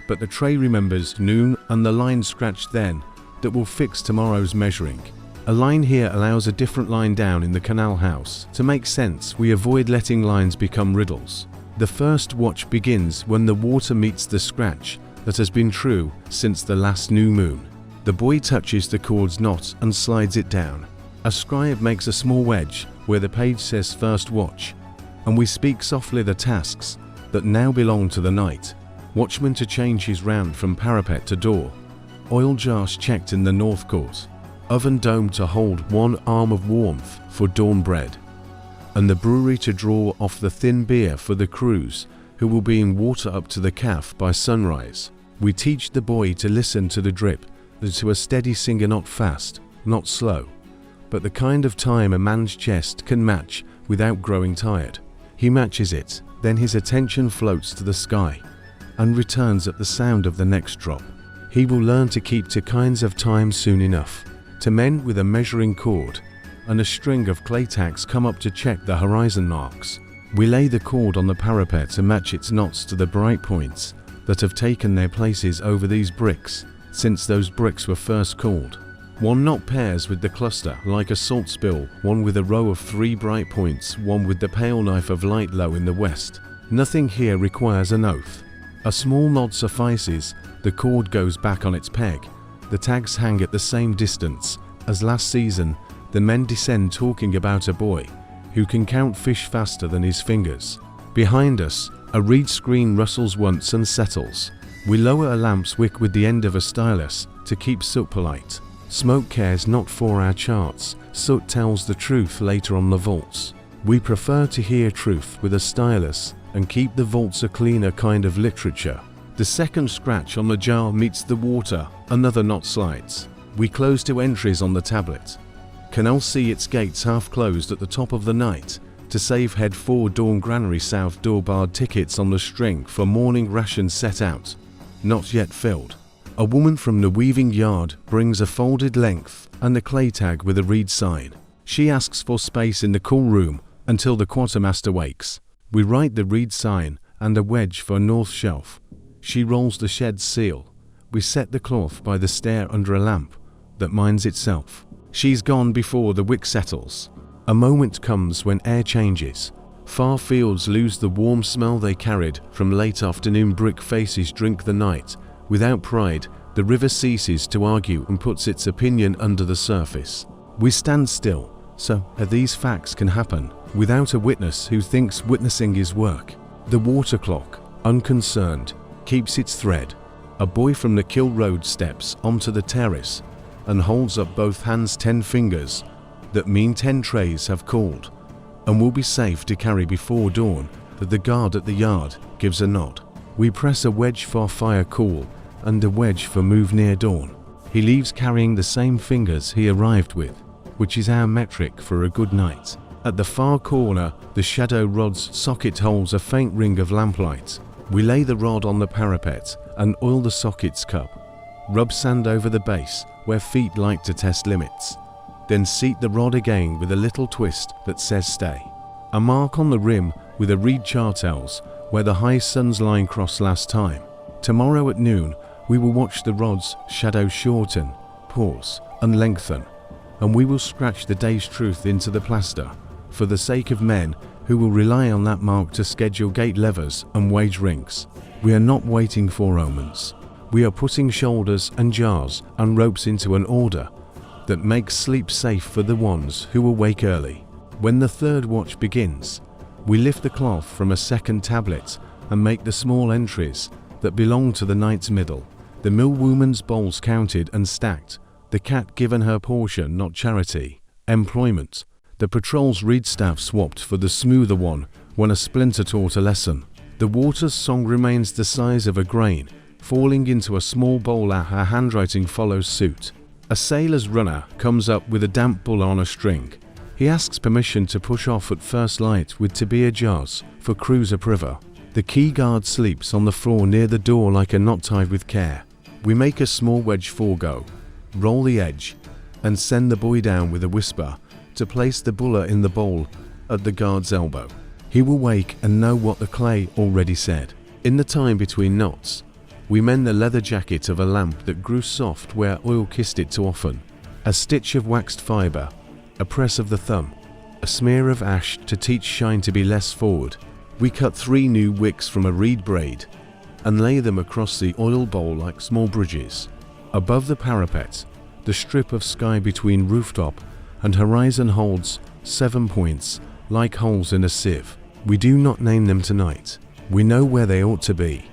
but the tray remembers noon and the line scratched then that will fix tomorrow's measuring. A line here allows a different line down in the canal house. To make sense, we avoid letting lines become riddles. The first watch begins when the water meets the scratch that has been true since the last new moon. The boy touches the cord's knot and slides it down. A scribe makes a small wedge where the page says first watch, and we speak softly the tasks that now belong to the night. Watchman to change his round from parapet to door. Oil jars checked in the north court. Oven dome to hold one arm of warmth for dawn bread. And the brewery to draw off the thin beer for the crews who will be in water up to the calf by sunrise. We teach the boy to listen to the drip, to a steady singer, not fast, not slow, but the kind of time a man's chest can match without growing tired. He matches it, then his attention floats to the sky and returns at the sound of the next drop. He will learn to keep to kinds of time soon enough. To men with a measuring cord and a string of clay tacks come up to check the horizon marks. We lay the cord on the parapet to match its knots to the bright points that have taken their places over these bricks since those bricks were first called. One knot pairs with the cluster like a salt spill, one with a row of 3 bright points, one with the pale knife of light low in the west. Nothing here requires an oath. A small nod suffices, the cord goes back on its peg. The tags hang at the same distance as last season. The men descend talking about a boy who can count fish faster than his fingers. Behind us, a reed screen rustles once and settles. We lower a lamp's wick with the end of a stylus to keep soot polite. Smoke cares not for our charts. Soot tells the truth later on the vaults. We prefer to hear truth with a stylus and keep the vaults a cleaner kind of literature. The second scratch on the jar meets the water, another knot slides. We close 2 entries on the tablet. Canal see its gates half closed at the top of the night to save head 4 dawn granary south door barred tickets on the string for morning rations set out, not yet filled. A woman from the weaving yard brings a folded length and a clay tag with a reed sign. She asks for space in the cool room until the quartermaster wakes. We write the reed sign and a wedge for north shelf. She rolls the shed seal. We set the cloth by the stair under a lamp that minds itself. She's gone before the wick settles. A moment comes when air changes. Far fields lose the warm smell they carried from late afternoon. Brick faces drink the night. Without pride, the river ceases to argue and puts its opinion under the surface. We stand still, so these facts can happen, without a witness who thinks witnessing is work. The water clock, unconcerned, keeps its thread. A boy from the Kill Road steps onto the terrace and holds up both hands. 10 fingers that mean 10 trays have called and will be safe to carry before dawn. That the guard at the yard gives a nod. We press a wedge for fire cool and a wedge for move near dawn. He leaves carrying the same fingers he arrived with, which is our metric for a good night. At the far corner, the shadow rod's socket holds a faint ring of lamplight. We lay the rod on the parapet and oil the socket's cup. Rub sand over the base where feet like to test limits. Then seat the rod again with a little twist that says stay. A mark on the rim with a reed char tells where the high sun's line crossed last time. Tomorrow at noon, we will watch the rod's shadow shorten, pause, and lengthen, and we will scratch the day's truth into the plaster, for the sake of men who will rely on that mark to schedule gate levers and wage rinks. We are not waiting for omens. We are putting shoulders and jars and ropes into an order that makes sleep safe for the ones who awake early. When the third watch begins, we lift the cloth from a second tablet and make the small entries that belong to the night's middle. The millwoman's bowls counted and stacked, the cat given her portion, not charity, employment. The patrol's reed staff swapped for the smoother one when a splinter taught a lesson. The water's song remains the size of a grain, falling into a small bowl. Her handwriting follows suit. A sailor's runner comes up with a damp bull on a string. He asks permission to push off at first light with Tabia jars for cruiser priver. The key guard sleeps on the floor near the door like a knot tied with care. We make a small wedge forego, roll the edge, and send the boy down with a whisper to place the buller in the bowl at the guard's elbow. He will wake and know what the clay already said. In the time between knots, we mend the leather jacket of a lamp that grew soft where oil kissed it too often. A stitch of waxed fibre, a press of the thumb, a smear of ash to teach shine to be less forward. We cut 3 new wicks from a reed braid and lay them across the oil bowl like small bridges. Above the parapet, the strip of sky between rooftop and horizon holds 7 points like holes in a sieve. We do not name them tonight. We know where they ought to be,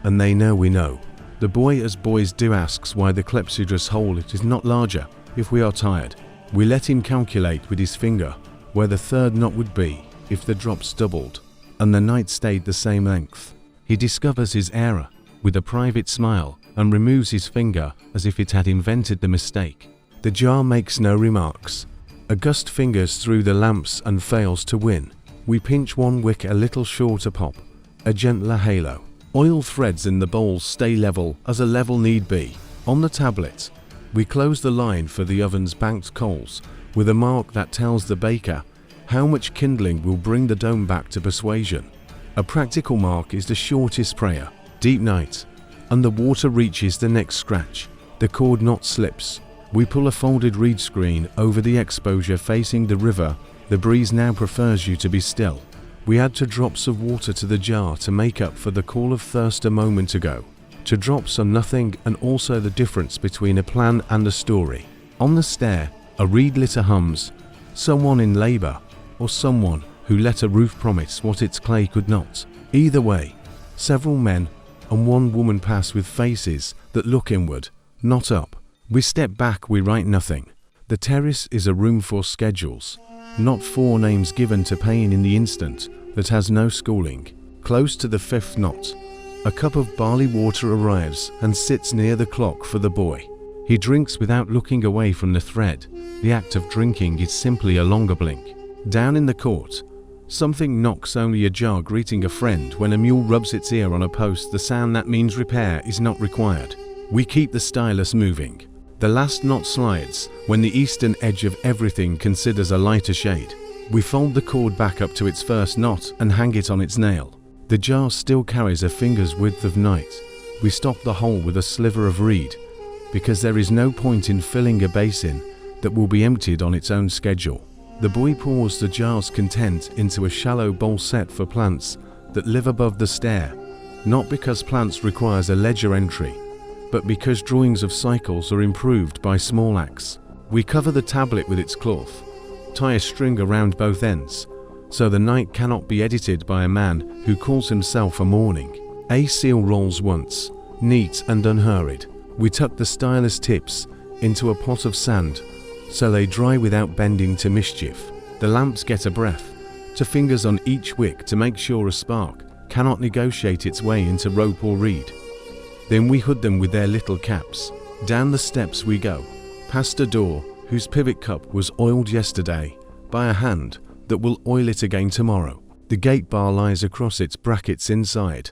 and they know we know. The boy, as boys do, asks why the clepsydrus hole it is not larger if we are tired. We let him calculate with his finger where the third knot would be if the drops doubled and the night stayed the same length. He discovers his error with a private smile and removes his finger as if it had invented the mistake. The jar makes no remarks. August fingers through the lamps and fails to win. We pinch one wick a little shorter pop, a gentler halo. Oil threads in the bowls stay level as a level need be. On the tablet, we close the line for the oven's banked coals with a mark that tells the baker how much kindling will bring the dome back to persuasion. A practical mark is the shortest prayer. Deep night, and the water reaches the next scratch. The cord knot slips. We pull a folded reed screen over the exposure facing the river. The breeze now prefers you to be still. We add 2 drops of water to the jar to make up for the call of thirst a moment ago. 2 drops are nothing, and also the difference between a plan and a story. On the stair, a reed litter hums. Someone in labor, or someone who let a roof promise what its clay could not. Either way, several men and one woman pass with faces that look inward, not up. We step back, we write nothing. The terrace is a room for schedules, not 4 names given to pain in the instant that has no schooling. Close to the 5th knot, a cup of barley water arrives and sits near the clock for the boy. He drinks without looking away from the thread. The act of drinking is simply a longer blink. Down in the court, something knocks, only ajar, greeting a friend. When a mule rubs its ear on a post, the sound that means repair is not required. We keep the stylus moving. The last knot slides when the eastern edge of everything considers a lighter shade. We fold the cord back up to its first knot and hang it on its nail. The jar still carries a finger's width of night. We stop the hole with a sliver of reed, because there is no point in filling a basin that will be emptied on its own schedule. The boy pours the jar's content into a shallow bowl set for plants that live above the stair, not because plants requires a ledger entry, but because drawings of cycles are improved by small acts. We cover the tablet with its cloth, tie a string around both ends, so the night cannot be edited by a man who calls himself a morning. A seal rolls once, neat and unhurried. We tuck the stylus tips into a pot of sand, so they dry without bending to mischief. The lamps get a breath, 2 fingers on each wick to make sure a spark cannot negotiate its way into rope or reed. Then we hood them with their little caps. Down the steps we go, past a door whose pivot cup was oiled yesterday by a hand that will oil it again tomorrow. The gate bar lies across its brackets inside,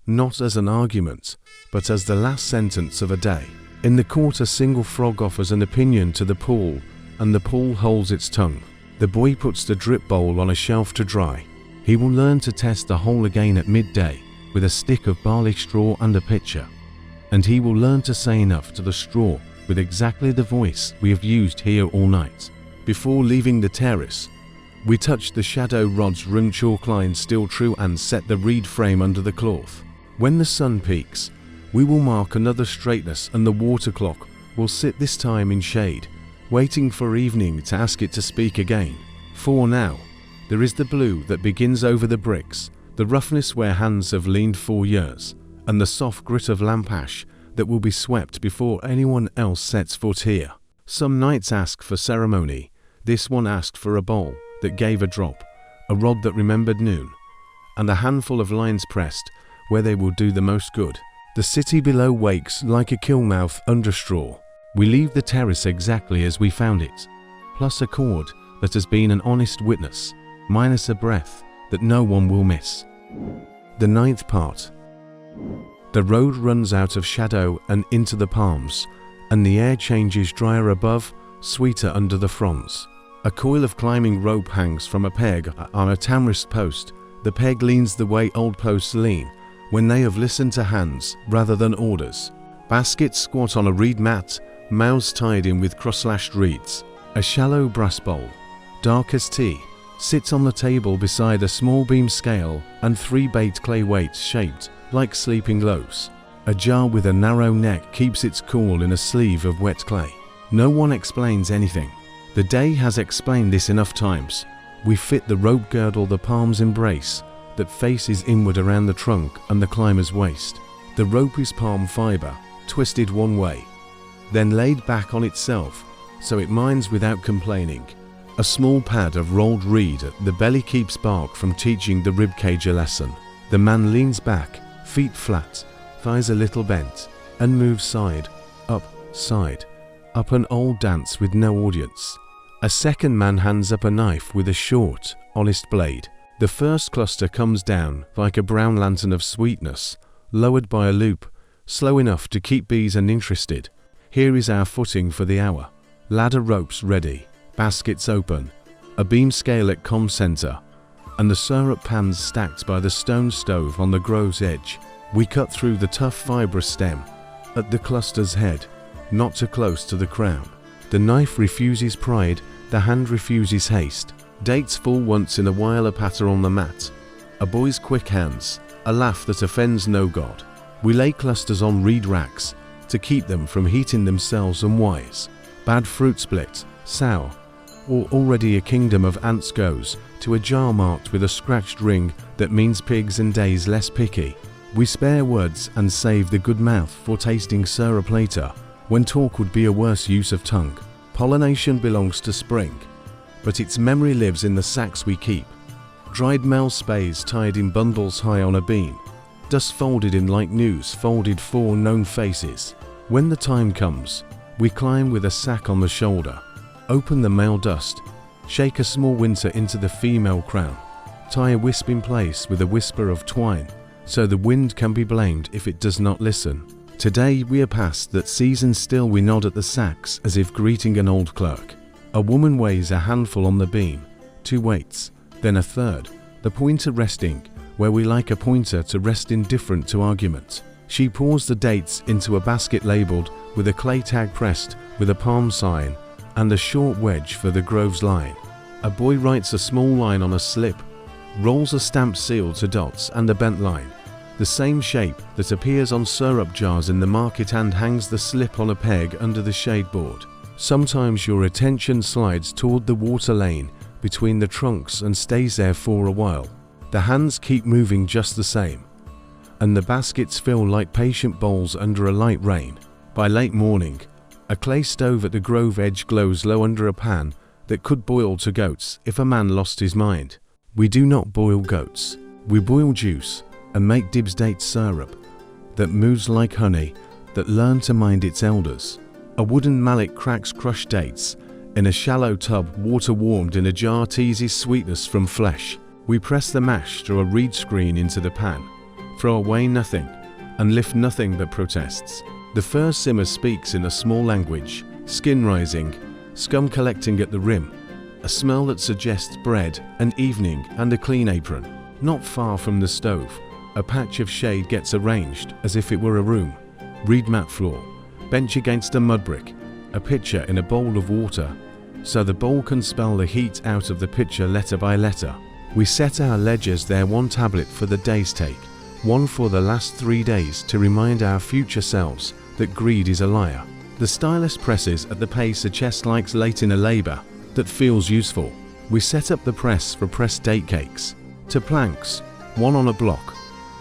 not as an argument, but as the last sentence of a day. In the court, a single frog offers an opinion to the pool, and the pool holds its tongue. The boy puts the drip bowl on a shelf to dry. He will learn to test the hole again at midday with a stick of barley straw and a pitcher. And he will learn to say enough to the straw with exactly the voice we have used here all night. Before leaving the terrace, we touch the shadow rod's rim chalk line still true and set the reed frame under the cloth. When the sun peaks, we will mark another straightness, and the water clock will sit this time in shade, waiting for evening to ask it to speak again. For now, there is the blue that begins over the bricks, the roughness where hands have leaned for years, and the soft grit of lamp ash that will be swept before anyone else sets foot here. Some nights ask for ceremony. This one asked for a bowl that gave a drop, a rod that remembered noon, and a handful of lines pressed where they will do the most good. The city below wakes like a kiln mouth under straw. We leave the terrace exactly as we found it, plus a cord that has been an honest witness, minus a breath that no one will miss. The 9th part. The road runs out of shadow and into the palms, and the air changes drier above, sweeter under the fronds. A coil of climbing rope hangs from a peg on a tamarisk post. The peg leans the way old posts lean when they have listened to hands rather than orders. Baskets squat on a reed mat, mouths tied in with cross-lashed reeds. A shallow brass bowl, dark as tea, sits on the table beside a small beam scale and 3 baked clay weights shaped like sleeping loaves. A jar with a narrow neck keeps its cool in a sleeve of wet clay. No one explains anything. The day has explained this enough times. We fit the rope girdle the palms embrace that faces inward around the trunk and the climber's waist. The rope is palm fiber, twisted one way, then laid back on itself, so it mines without complaining. A small pad of rolled reed at the belly keeps bark from teaching the ribcage a lesson. The man leans back, feet flat, thighs a little bent, and moves side, up, an old dance with no audience. A second man hands up a knife with a short, honest blade. The first cluster comes down like a brown lantern of sweetness, lowered by a loop, slow enough to keep bees uninterested. Here is our footing for the hour. Ladder ropes ready, baskets open, a beam scale at com center, and the syrup pans stacked by the stone stove on the grove's edge. We cut through the tough fibrous stem at the cluster's head, not too close to the crown. The knife refuses pride, the hand refuses haste. Dates fall once in a while, a patter on the mat, a boy's quick hands, a laugh that offends no god. We lay clusters on reed racks to keep them from heating themselves and wise. Bad fruit split, sour, or already a kingdom of ants goes to a jar marked with a scratched ring that means pigs and days less picky. We spare words and save the good mouth for tasting syrup later, when talk would be a worse use of tongue. Pollination belongs to spring, but its memory lives in the sacks we keep. Dried mel spays tied in bundles high on a beam, dust folded in like news folded for known faces. When the time comes, we climb with a sack on the shoulder, open the male dust, shake a small winter into the female crown, tie a wisp in place with a whisper of twine, so the wind can be blamed if it does not listen. Today we are past that season, still we nod at the sacks as if greeting an old clerk. A woman weighs a handful on the beam, 2 weights, then a third, the pointer resting where we like a pointer to rest, indifferent to argument. She pours the dates into a basket labelled with a clay tag pressed with a palm sign and a short wedge for the grove's line. A boy writes a small line on a slip, rolls a stamped seal to dots and a bent line, the same shape that appears on syrup jars in the market, and hangs the slip on a peg under the shade board. Sometimes your attention slides toward the water lane between the trunks and stays there for a while. The hands keep moving just the same, and the baskets fill like patient bowls under a light rain. By late morning, a clay stove at the grove edge glows low under a pan that could boil to goats if a man lost his mind. We do not boil goats. We boil juice and make Dib's date syrup that moves like honey, that learned to mind its elders. A wooden mallet cracks crushed dates in a shallow tub, water warmed in a jar teases sweetness from flesh. We press the mash through a reed screen into the pan, throw away nothing, and lift nothing but protests. The first simmer speaks in a small language, skin rising, scum collecting at the rim, a smell that suggests bread, an evening, and a clean apron. Not far from the stove, a patch of shade gets arranged as if it were a room. Reed mat floor, bench against a mudbrick, a pitcher in a bowl of water, so the bowl can spell the heat out of the pitcher letter by letter. We set our ledgers there, 1 tablet for the day's take, 1 for the last 3 days, to remind our future selves that greed is a liar. The stylus presses at the pace a chest likes late in a labour that feels useful. We set up the press for pressed date cakes, to planks, 1 on a block,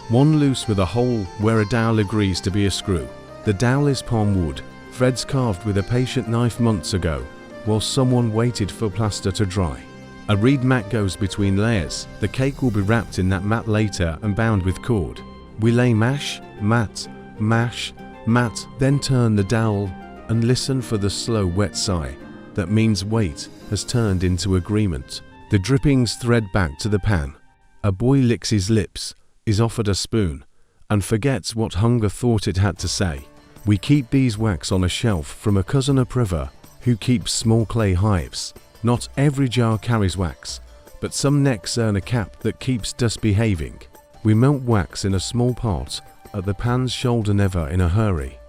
1 loose with a hole where a dowel agrees to be a screw. The dowel is palm wood, threads carved with a patient knife months ago, while someone waited for plaster to dry. A reed mat goes between layers. The cake will be wrapped in that mat later and bound with cord. We lay mash, mat, mash, mat, then turn the dowel and listen for the slow wet sigh that means wait has turned into agreement. The drippings thread back to the pan. A boy licks his lips, is offered a spoon, and forgets what hunger thought it had to say. We keep beeswax on a shelf from a cousin upriver who keeps small clay hives. Not every jar carries wax, but some necks earn a cap that keeps dust behaving. We melt wax in a small pot at the pan's shoulder, never in a hurry,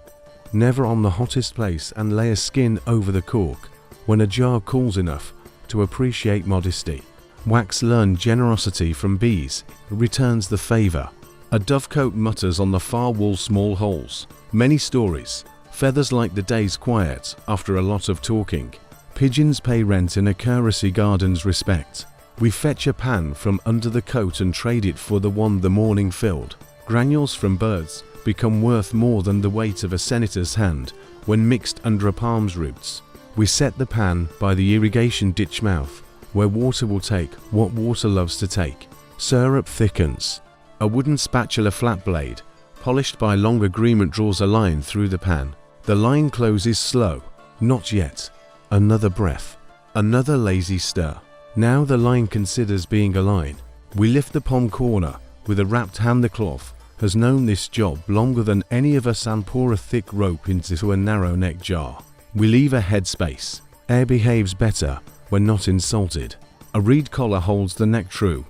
never on the hottest place, and lay a skin over the cork when a jar cools enough to appreciate modesty. Wax learned generosity from bees, returns the favor. A dovecote mutters on the far wall, small holes. Many stories, feathers like the day's quiet after a lot of talking. Pigeons pay rent in a courtesy garden's respect. We fetch a pan from under the coat and trade it for the one the morning filled. Granules from birds become worth more than the weight of a senator's hand when mixed under a palm's roots. We set the pan by the irrigation ditch mouth, where water will take what water loves to take. Syrup thickens. A wooden spatula flat blade, polished by long agreement, draws a line through the pan. The line closes slow. Not yet. Another breath. Another lazy stir. Now the line considers being a line. We lift the palm corner with a wrapped hand. The cloth has known this job longer than any of us, and pour a thick rope into a narrow neck jar. We leave a head space. Air behaves better when not insulted. A reed collar holds the neck true,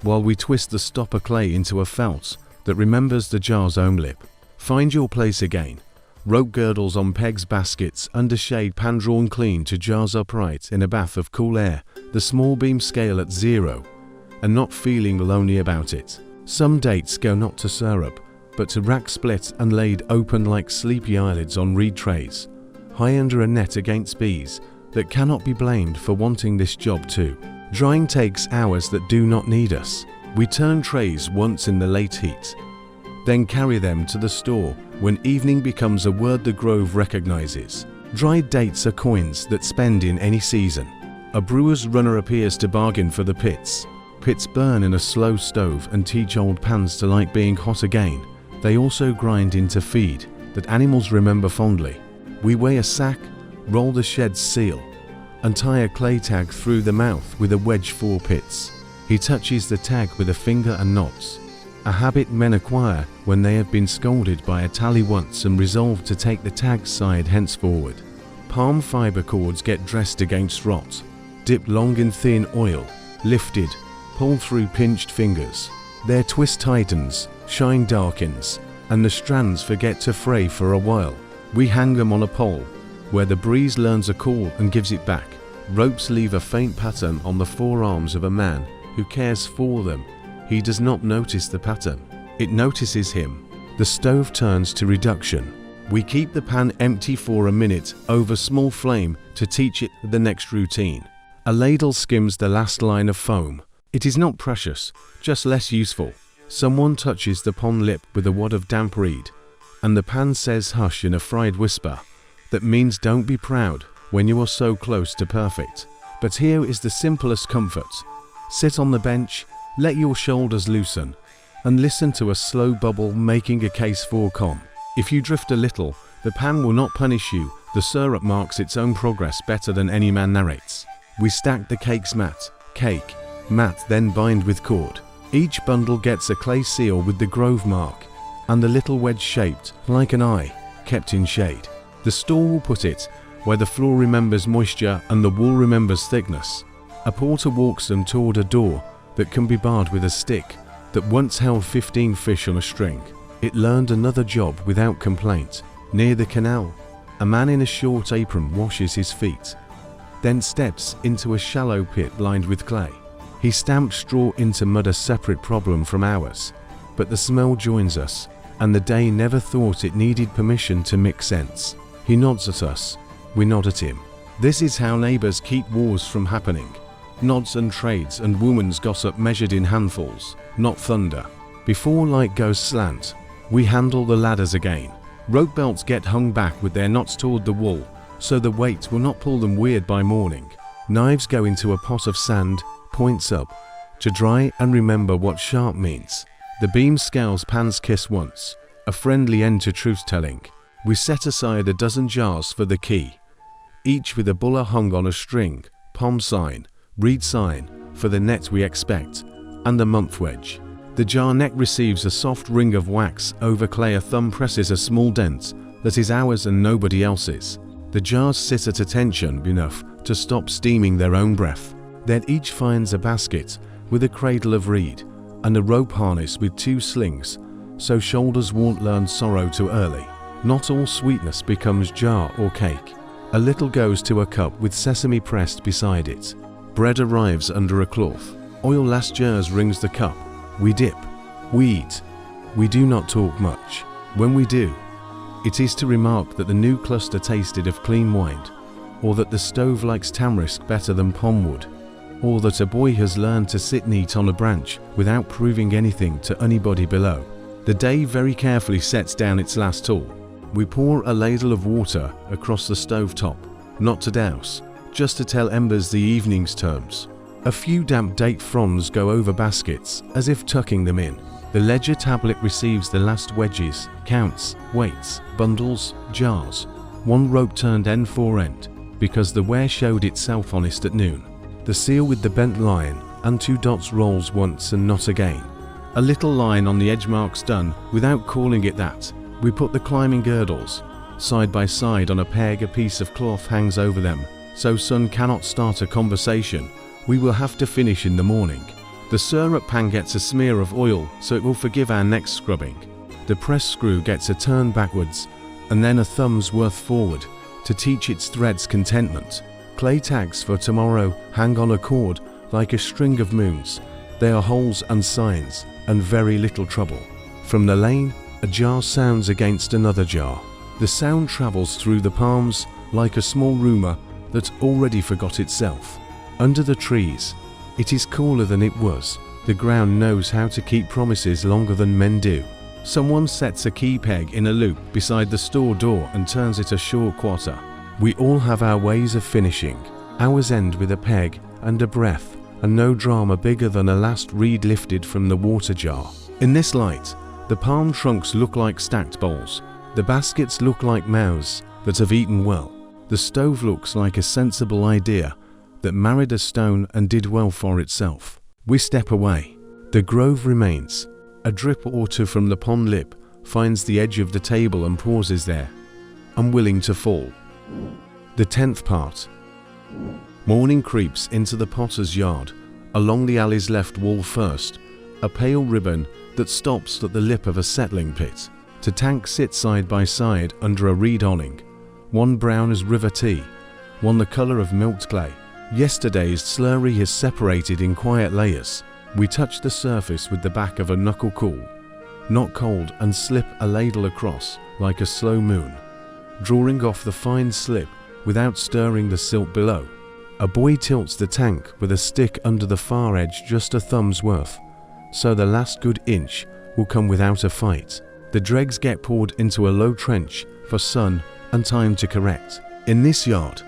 while we twist the stopper clay into a felt that remembers the jar's own lip. Find your place again. Rope girdles on pegs, baskets under shade, pan drawn clean to jars upright in a bath of cool air, the small beam scale at 0, and not feeling lonely about it. Some dates go not to syrup, but to rack split and laid open like sleepy eyelids on reed trays, high under a net against bees that cannot be blamed for wanting this job too. Drying takes hours that do not need us. We turn trays once in the late heat, then carry them to the store when evening becomes a word the grove recognizes. Dried dates are coins that spend in any season. A brewer's runner appears to bargain for the pits. Pits burn in a slow stove and teach old pans to like being hot again. They also grind into feed that animals remember fondly. We weigh a sack, roll the shed's seal, and tie a clay tag through the mouth with a wedge 4 pits. He touches the tag with a finger and nods, a habit men acquire when they have been scolded by a tally once and resolve to take the tag's side henceforward. Palm fiber cords get dressed against rot, dipped long in thin oil, lifted, pulled through pinched fingers. Their twist tightens, shine darkens, and the strands forget to fray for a while. We hang them on a pole, where the breeze learns a call and gives it back. Ropes leave a faint pattern on the forearms of a man who cares for them. He does not notice the pattern. It notices him. The stove turns to reduction. We keep the pan empty for a minute over small flame to teach it the next routine. A ladle skims the last line of foam. It is not precious, just less useful. Someone touches the pond lip with a wad of damp reed, and the pan says hush in a fried whisper that means don't be proud when you are so close to perfect. But here is the simplest comfort. Sit on the bench, let your shoulders loosen, and listen to a slow bubble making a case for calm. If you drift a little, the pan will not punish you. The syrup marks its own progress better than any man narrates. We stack the cake, mat, then bind with cord. Each bundle gets a clay seal with the grove mark, and the little wedge shaped like an eye, kept in shade. The store will put it where the floor remembers moisture and the wall remembers thickness. A porter walks them toward a door that can be barred with a stick that once held 15 fish on a string. It learned another job without complaint. Near the canal, a man in a short apron washes his feet, then steps into a shallow pit lined with clay. He stamps straw into mud, a separate problem from ours, but the smell joins us, and the day never thought it needed permission to mix scents. He nods at us, we nod at him. This is how neighbors keep wars from happening. Nods and trades and woman's gossip measured in handfuls, not thunder. Before light goes slant, we handle the ladders again. Rope belts get hung back with their knots toward the wall, so the weight will not pull them weird by morning. Knives go into a pot of sand, points up, to dry and remember what sharp means. The beam scales pans kiss once, a friendly end to truth-telling. We set aside a dozen jars for the key, each with a bulla hung on a string, palm sign, reed sign, for the net we expect, and the month wedge. The jar neck receives a soft ring of wax over clay. A thumb presses a small dent that is ours and nobody else's. The jars sit at attention enough to stop steaming their own breath. Then each finds a basket with a cradle of reed and a rope harness with 2 slings, so shoulders won't learn sorrow too early. Not all sweetness becomes jar or cake. A little goes to a cup with sesame pressed beside it. Bread arrives under a cloth. Oil last jars rings the cup. We dip. We eat. We do not talk much. When we do, it is to remark that the new cluster tasted of clean wine, or that the stove likes tamarisk better than palmwood, or that a boy has learned to sit neat on a branch without proving anything to anybody below. The day very carefully sets down its last tool. We pour a ladle of water across the stove top, not to douse, just to tell embers the evening's terms. A few damp date fronds go over baskets, as if tucking them in. The ledger tablet receives the last wedges, counts, weights, bundles, jars. One rope turned end for end, because the ware showed itself honest at noon. The seal with the bent line and 2 dots rolls once and not again. A little line on the edge marks done without calling it that. We put the climbing girdles side by side on a peg. A piece of cloth hangs over them, so sun cannot start a conversation. We will have to finish in the morning. The syrup pan gets a smear of oil, so it will forgive our next scrubbing. The press screw gets a turn backwards and then a thumb's worth forward to teach its threads contentment. Clay tags for tomorrow hang on a cord like a string of moons. They are holes and signs, and very little trouble. From the lane, a jar sounds against another jar. The sound travels through the palms like a small rumour that already forgot itself. Under the trees, it is cooler than it was. The ground knows how to keep promises longer than men do. Someone sets a key peg in a loop beside the store door and turns it a short quarter. We all have our ways of finishing. Ours end with a peg and a breath, and no drama bigger than a last reed lifted from the water jar. In this light, the palm trunks look like stacked bowls. The baskets look like mouths that have eaten well. The stove looks like a sensible idea that married a stone and did well for itself. We step away. The grove remains. A drip or two from the pond lip finds the edge of the table and pauses there, unwilling to fall. The 10th part. Morning creeps into the potter's yard, along the alley's left wall first, a pale ribbon that stops at the lip of a settling pit. Two tanks sit side by side under a reed awning, one brown as river tea, one the colour of milked clay. Yesterday's slurry is separated in quiet layers. We touch the surface with the back of a knuckle cool, not cold, and slip a ladle across like a slow moon, drawing off the fine slip without stirring the silt below. A boy tilts the tank with a stick under the far edge just a thumb's worth, so the last good inch will come without a fight. The dregs get poured into a low trench for sun and time to correct. In this yard,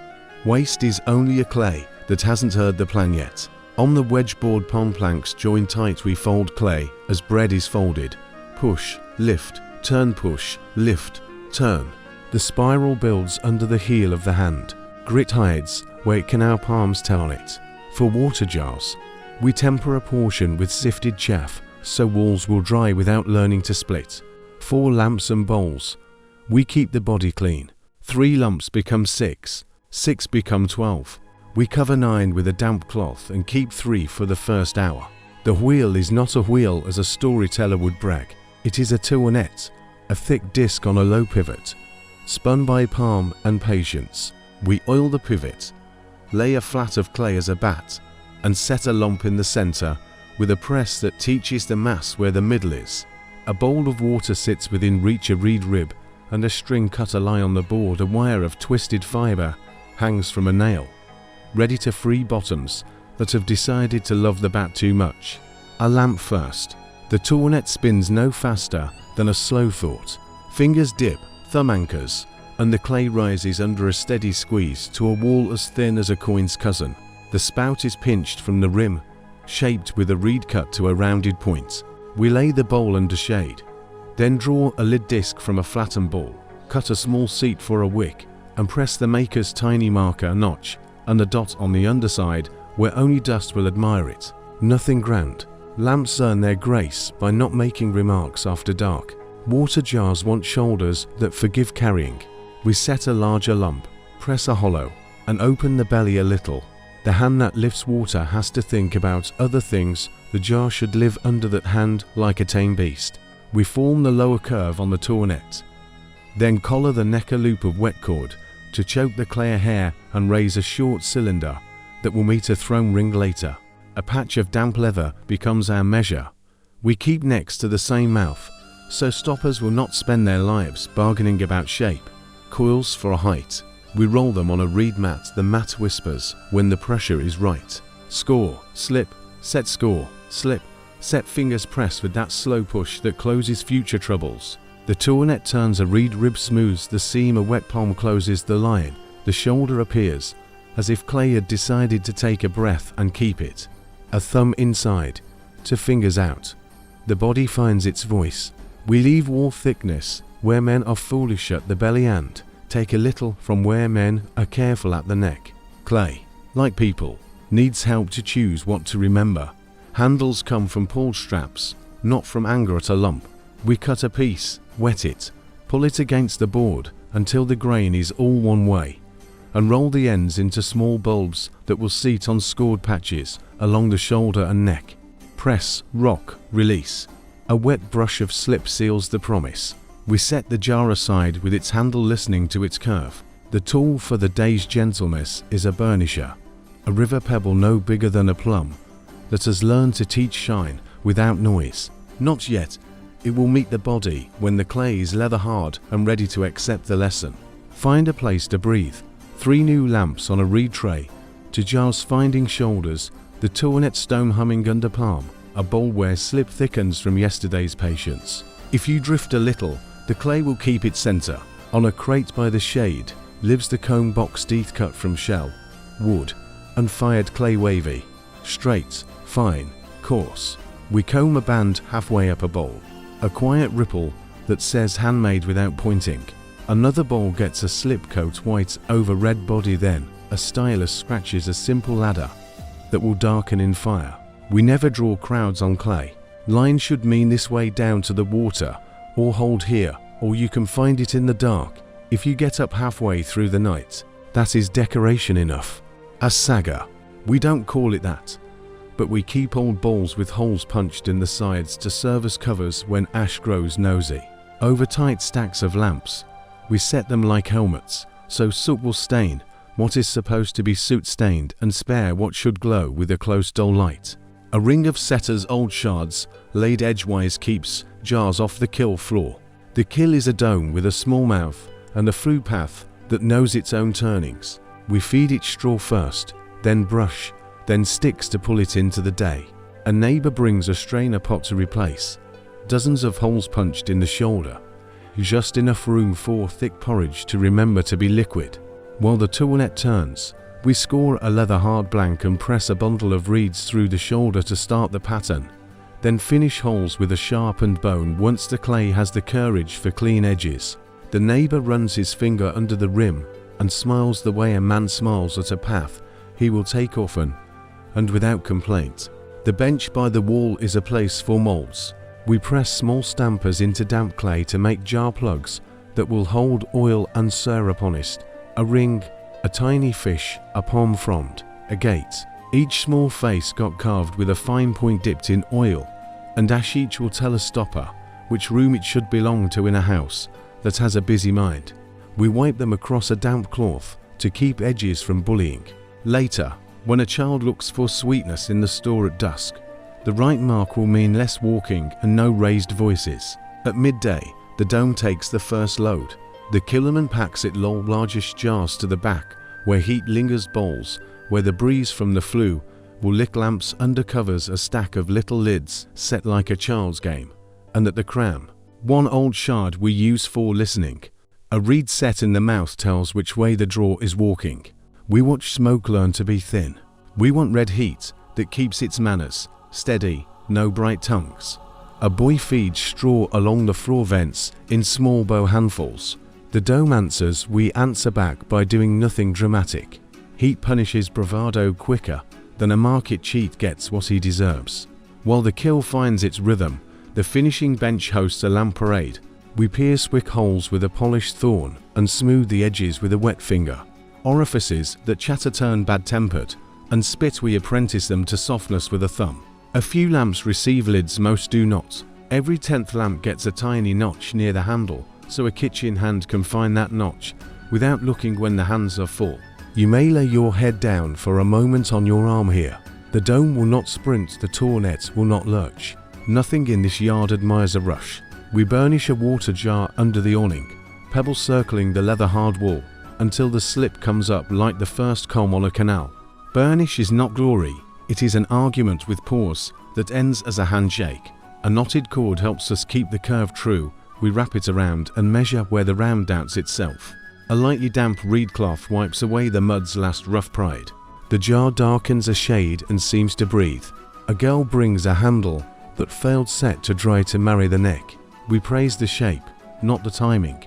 waste is only a clay that hasn't heard the plan yet. On the wedge-board pond planks joined tight we fold clay as bread is folded. Push, lift, turn, push, lift, turn. The spiral builds under the heel of the hand. Grit hides where it can our palms tell on it. For water jars, we temper a portion with sifted chaff so walls will dry without learning to split. 4 lamps and bowls, we keep the body clean. 3 lumps become 6, 6 become 12. We cover 9 with a damp cloth and keep 3 for the first hour. The wheel is not a wheel as a storyteller would brag. It is a tournette, a thick disc on a low pivot, spun by palm and patience. We oil the pivot, lay a flat of clay as a bat, and set a lump in the center with a press that teaches the mass where the middle is. A bowl of water sits within reach. A reed rib and a string cutter lie on the board. A wire of twisted fiber hangs from a nail, ready to free bottoms that have decided to love the bat too much. A lamp first. The tournette spins no faster than a slow thought. Fingers dip, thumb anchors, and the clay rises under a steady squeeze to a wall as thin as a coin's cousin. The spout is pinched from the rim, shaped with a reed cut to a rounded point. We lay the bowl under shade, then draw a lid disc from a flattened ball, cut a small seat for a wick, and press the maker's tiny marker notch and a dot on the underside where only dust will admire it. Nothing grand. Lamps earn their grace by not making remarks after dark. Water jars want shoulders that forgive carrying. We set a larger lump, press a hollow, and open the belly a little. The hand that lifts water has to think about other things. The jar should live under that hand like a tame beast. We form the lower curve on the tournette, then collar the neck a loop of wet cord to choke the clay hair and raise a short cylinder that will meet a throne ring later. A patch of damp leather becomes our measure. We keep next to the same mouth, so stoppers will not spend their lives bargaining about shape. Coils for a height. We roll them on a reed mat. The mat whispers when the pressure is right. Score, slip, set score, slip, Set fingers press with that slow push that closes future troubles. The tournet turns, a reed rib smooths the seam, a wet palm closes the line. The shoulder appears, as if clay had decided to take a breath and keep it. A thumb inside, to fingers out. The body finds its voice. We leave wall thickness where men are foolish at the belly and take a little from where men are careful at the neck. Clay, like people, needs help to choose what to remember. Handles come from pull straps, not from anger at a lump. We cut a piece, wet it, pull it against the board until the grain is all one way, and roll the ends into small bulbs that will seat on scored patches along the shoulder and neck. Press, rock, release. A wet brush of slip seals the promise. We set the jar aside with its handle listening to its curve. The tool for the day's gentleness is a burnisher, a river pebble no bigger than a plum, that has learned to teach shine without noise. Not yet. It will meet the body when the clay is leather hard and ready to accept the lesson. Find a place to breathe. 3 new lamps on a reed tray. To jars finding shoulders. The tournet stone humming under palm. A bowl where slip thickens from yesterday's patience. If you drift a little, the clay will keep its center. On a crate by the shade lives the comb box teeth cut from shell, wood, and fired clay, wavy, straight, fine, coarse. We comb a band halfway up a bowl. A quiet ripple that says handmade without pointing. Another bowl gets a slip coat white over red body, then a stylus scratches a simple ladder that will darken in fire. We never draw crowds on clay. Line should mean this way down to the water, or hold here, or you can find it in the dark. If you get up halfway through the night, that is decoration enough. A saga. We don't call it that, but we keep old bowls with holes punched in the sides to serve as covers when ash grows nosy. Over tight stacks of lamps, we set them like helmets, so soot will stain what is supposed to be soot stained and spare what should glow with a close dull light. A ring of setters' old shards laid edgewise keeps jars off the kill floor. The kill is a dome with a small mouth and a through path that knows its own turnings. We feed it straw first, then brush, then sticks to pull it into the day. A neighbor brings a strainer pot to replace. Dozens of holes punched in the shoulder. Just enough room for thick porridge to remember to be liquid. While the tournet turns, we score a leather hard blank and press a bundle of reeds through the shoulder to start the pattern. Then finish holes with a sharpened bone once the clay has the courage for clean edges. The neighbor runs his finger under the rim and smiles the way a man smiles at a path he will take often and without complaint. The bench by the wall is a place for molds. We press small stampers into damp clay to make jar plugs that will hold oil and syrup honest. A ring, a tiny fish, a palm frond, a gate. Each small face got carved with a fine point dipped in oil, and ash each will tell a stopper which room it should belong to in a house that has a busy mind. We wipe them across a damp cloth to keep edges from bullying. Later, when a child looks for sweetness in the store at dusk, the right mark will mean less walking and no raised voices. At midday, the dome takes the first load. The killerman packs it largest jars to the back, where heat lingers bowls, where the breeze from the flue will lick lamps under covers, a stack of little lids set like a child's game. And at the cram, one old shard we use for listening. A reed set in the mouth tells which way the draw is walking. We watch smoke learn to be thin. We want red heat that keeps its manners steady, no bright tongues. A boy feeds straw along the floor vents in small bow handfuls. The dome answers, we answer back by doing nothing dramatic. Heat punishes bravado quicker than a market cheat gets what he deserves. While the kill finds its rhythm, the finishing bench hosts a lamp parade. We pierce wick holes with a polished thorn and smooth the edges with a wet finger. Orifices that chatter turn bad-tempered, and spit we apprentice them to softness with a thumb. A few lamps receive lids, most do not. Every 10th lamp gets a tiny notch near the handle, so a kitchen hand can find that notch without looking when the hands are full. You may lay your head down for a moment on your arm here. The dome will not sprint, the tournet will not lurch. Nothing in this yard admires a rush. We burnish a water jar under the awning, pebbles circling the leather hard wall until the slip comes up like the first comb on a canal. Burnish is not glory, It is an argument with pause that ends as a handshake. A knotted cord helps us keep the curve true. We wrap it around and measure where the round doubts itself. A lightly damp reed cloth wipes away the mud's last rough pride. The jar darkens a shade and seems to breathe. A girl brings a handle that failed set to dry to marry the neck. We praise the shape, not the timing,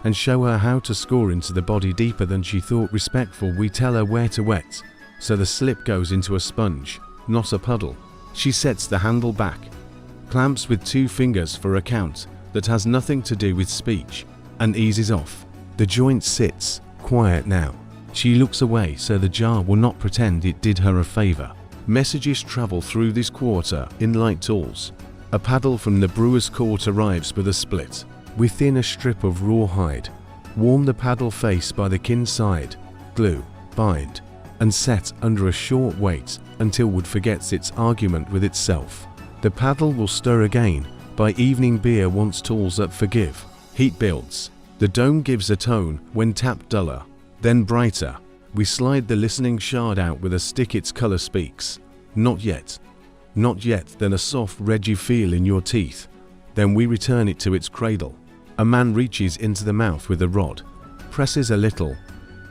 and show her how to score into the body deeper than she thought respectful. We tell her where to wet, so the slip goes into a sponge, not a puddle. She sets the handle back, clamps with 2 fingers for a count that has nothing to do with speech, and eases off. The joint sits, quiet now. She looks away so the jar will not pretend it did her a favor. Messages travel through this quarter in light tools. A paddle from the brewer's court arrives with a split. We thin a strip of rawhide, warm the paddle face by the kiln side, glue, bind, and set under a short wait until wood forgets its argument with itself. The paddle will stir again. By evening beer wants tools that forgive. Heat builds. The dome gives a tone when tapped duller, then brighter. We slide the listening shard out with a stick, its color speaks. Not yet. Not yet, then a soft red you feel in your teeth. Then we return it to its cradle. A man reaches into the mouth with a rod, presses a little,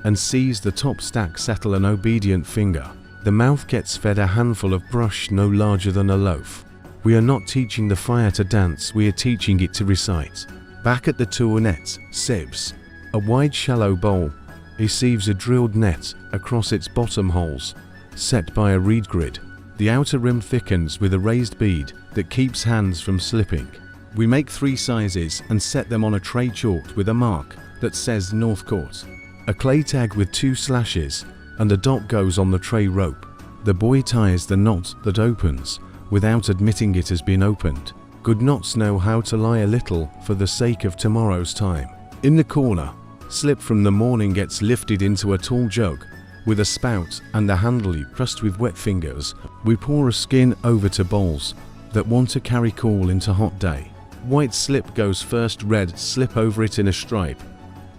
and sees the top stack settle an obedient finger. The mouth gets fed a handful of brush no larger than a loaf. We are not teaching the fire to dance, we are teaching it to recite. Back at the tournet, sieves. A wide shallow bowl. He sieves a drilled net across its bottom holes, set by a reed grid. The outer rim thickens with a raised bead that keeps hands from slipping. We make 3 sizes and set them on a tray chalked with a mark that says North Court. A clay tag with 2 slashes and a dot goes on the tray rope. The boy ties the knot that opens without admitting it has been opened. Good knots know how to lie a little for the sake of tomorrow's time. In the corner, slip from the morning gets lifted into a tall jug with a spout and a handle pressed with wet fingers. We pour a skin over to bowls that want to carry cool into hot day. White slip goes first, red slip over it in a stripe.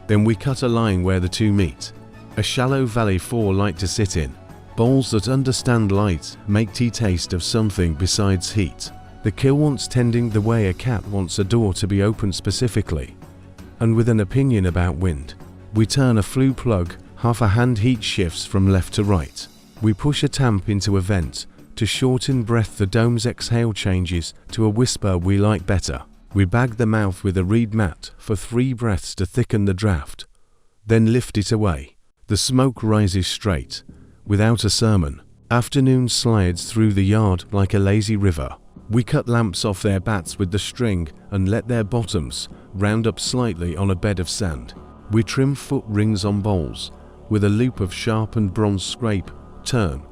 Then we cut a line where the 2 meet. A shallow valley for light to sit in. Bowls that understand light make tea taste of something besides heat. The kiln wants tending the way a cat wants a door to be opened specifically. And with an opinion about wind. We turn a flue plug, half a hand heat shifts from left to right. We push a tamp into a vent. To shorten breath the dome's exhale changes to a whisper we like better. We bag the mouth with a reed mat for 3 breaths to thicken the draft. Then lift it away. The smoke rises straight, without a sermon. Afternoon slides through the yard like a lazy river. We cut lamps off their bats with the string and let their bottoms round up slightly on a bed of sand. We trim foot rings on bowls with a loop of sharpened bronze scrape, turn.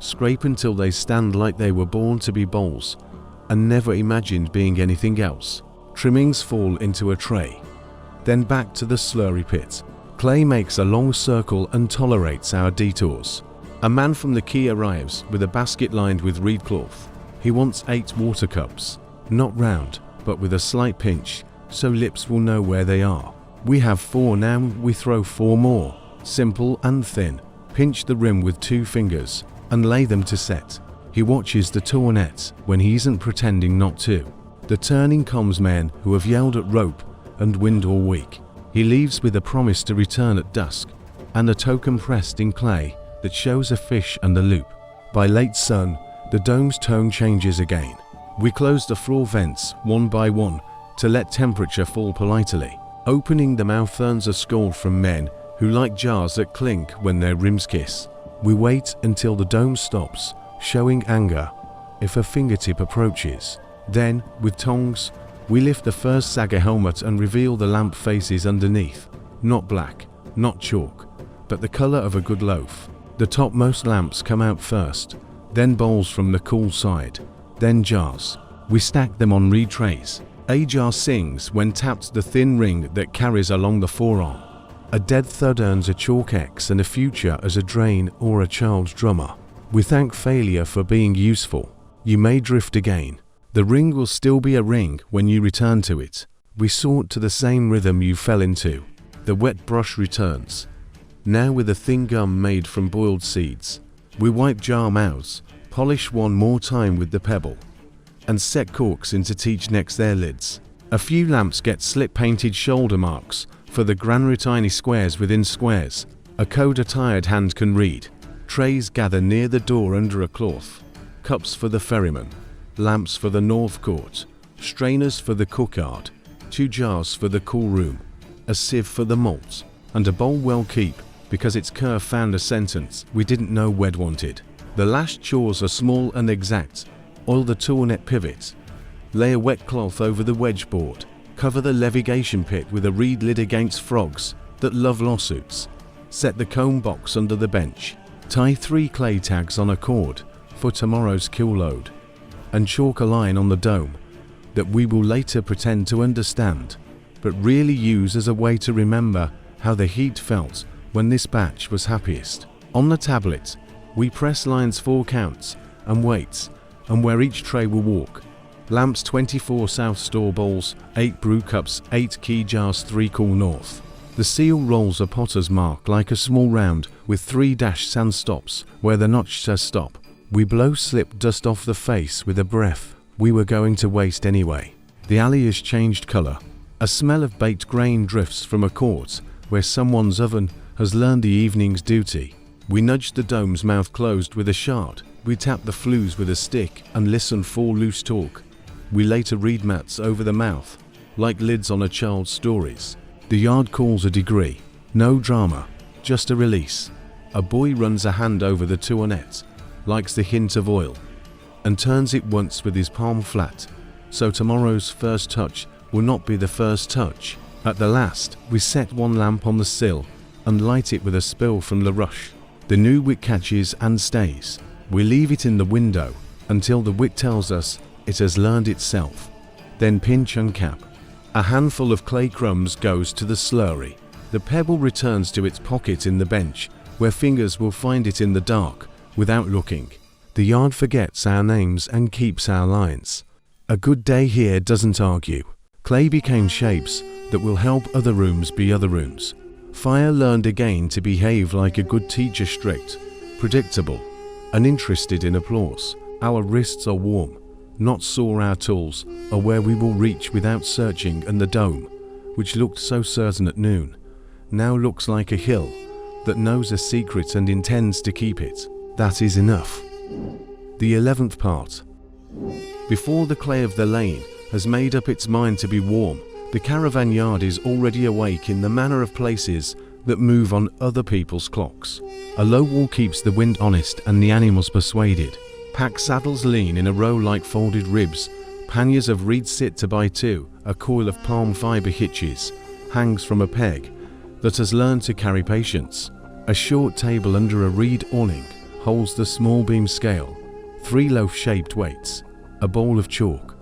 Scrape until they stand like they were born to be bowls and never imagined being anything else. Trimmings fall into a tray. Then back to the slurry pit. Clay makes a long circle and tolerates our detours. A man from the quay arrives with a basket lined with reed cloth. He wants 8 water cups, not round, but with a slight pinch, so lips will know where they are. We have 4 now, we throw 4 more, simple and thin. Pinch the rim with 2 fingers and lay them to set. He watches the tournet when he isn't pretending not to. The turning comms men who have yelled at rope and wind all week. He leaves with a promise to return at dusk and a token pressed in clay that shows a fish and a loop. By late sun, the dome's tone changes again. We close the floor vents one by one to let temperature fall politely. Opening the mouth earns a scold from men who like jars that clink when their rims kiss. We wait until the dome stops, showing anger if a fingertip approaches. Then, with tongs, we lift the first Saga helmet and reveal the lamp faces underneath. Not black, not chalk, but the color of a good loaf. The topmost lamps come out first, then bowls from the cool side, then jars. We stack them on reed trays. A jar sings when tapped the thin ring that carries along the forearm. A dead thud earns a chalk X and a future as a drain or a child's drummer. We thank failure for being useful. You may drift again. The ring will still be a ring when you return to it. We sort to the same rhythm you fell into. The wet brush returns, now with a thin gum made from boiled seeds. We wipe jar mouths, Polish one more time with the pebble, and set corks in to teach next their lids. A few lamps get slip-painted shoulder marks for the granary, tiny squares within squares. A code a tired hand can read. Trays gather near the door under a cloth. Cups for the ferryman, lamps for the north court, strainers for the cookyard, 2 jars for the cool room, a sieve for the malt, and a bowl well keep because its curve found a sentence we didn't know we'd wanted. The lashed chores are small and exact. Oil the tournet pivot. Lay a wet cloth over the wedge board. Cover the levigation pit with a reed lid against frogs that love lawsuits. Set the comb box under the bench. Tie 3 clay tags on a cord for tomorrow's kill load, and chalk a line on the dome that we will later pretend to understand, but really use as a way to remember how the heat felt when this batch was happiest. On the tablet, we press lines 4 counts and weights, and where each tray will walk. Lamps 24 south store bowls, 8 brew cups, 8 key jars, 3 cool north. The seal rolls a potter's mark like a small round with 3 sand stops where the notch says stop. We blow slip dust off the face with a breath we were going to waste anyway. The alley has changed colour. A smell of baked grain drifts from a court where someone's oven has learned the evening's duty. We nudge the dome's mouth closed with a shard. We tap the flues with a stick and listen for loose talk. We later read mats over the mouth, like lids on a child's stories. The yard calls a degree. No drama, just a release. A boy runs a hand over the tournet, likes the hint of oil, and turns it once with his palm flat, so tomorrow's first touch will not be the first touch. At the last, we set 1 lamp on the sill and light it with a spill from the rush. The new wick catches and stays. We leave it in the window until the wick tells us it has learned itself. Then pinch and cap. A handful of clay crumbs goes to the slurry. The pebble returns to its pocket in the bench, where fingers will find it in the dark without looking. The yard forgets our names and keeps our lines. A good day here doesn't argue. Clay became shapes that will help other rooms be other rooms. Fire learned again to behave like a good teacher, strict, predictable, uninterested in applause. Our wrists are warm, not sore. Our tools are where we will reach without searching, and the dome, which looked so certain at noon, now looks like a hill that knows a secret and intends to keep it. That is enough. The 11th part. Before the clay of the lane has made up its mind to be warm, the caravan yard is already awake in the manner of places that move on other people's clocks. A low wall keeps the wind honest and the animals persuaded. Pack saddles lean in a row like folded ribs. Panniers of reeds sit to buy 2. A coil of palm fibre hitches hangs from a peg that has learned to carry patience. A short table under a reed awning holds the small beam scale, 3 loaf-shaped weights, a bowl of chalk,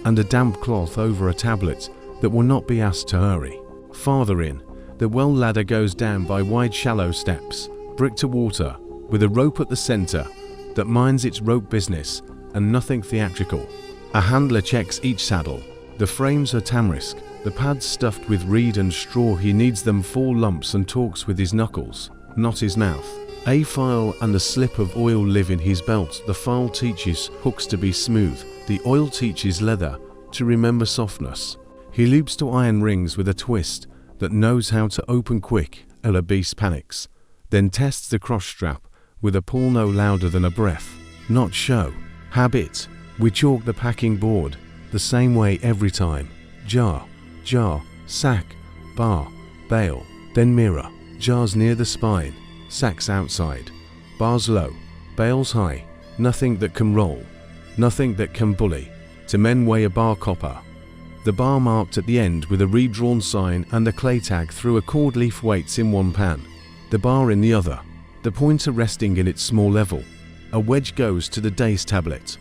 and a damp cloth over a tablet that will not be asked to hurry. Farther in, the well ladder goes down by wide shallow steps, brick to water, with a rope at the centre that minds its rope business and nothing theatrical. A handler checks each saddle. The frames are tamarisk, the pads stuffed with reed and straw. He kneads them 4 lumps and talks with his knuckles, not his mouth. A file and a slip of oil live in his belt. The file teaches hooks to be smooth. The oil teaches leather to remember softness. He loops to iron rings with a twist that knows how to open quick. A beast panics, then tests the cross strap with a pull no louder than a breath, not show. Habit. We chalk the packing board the same way every time. Jar, sack, bar, bale, then mirror. Jars near the spine, sacks outside. Bars low, bales high. Nothing that can roll, nothing that can bully. To men weigh a bar copper. The bar marked at the end with a redrawn sign and a clay tag through a cord leaf weights in one pan, the bar in the other, the pointer resting in its small level. A wedge goes to the day's tablet,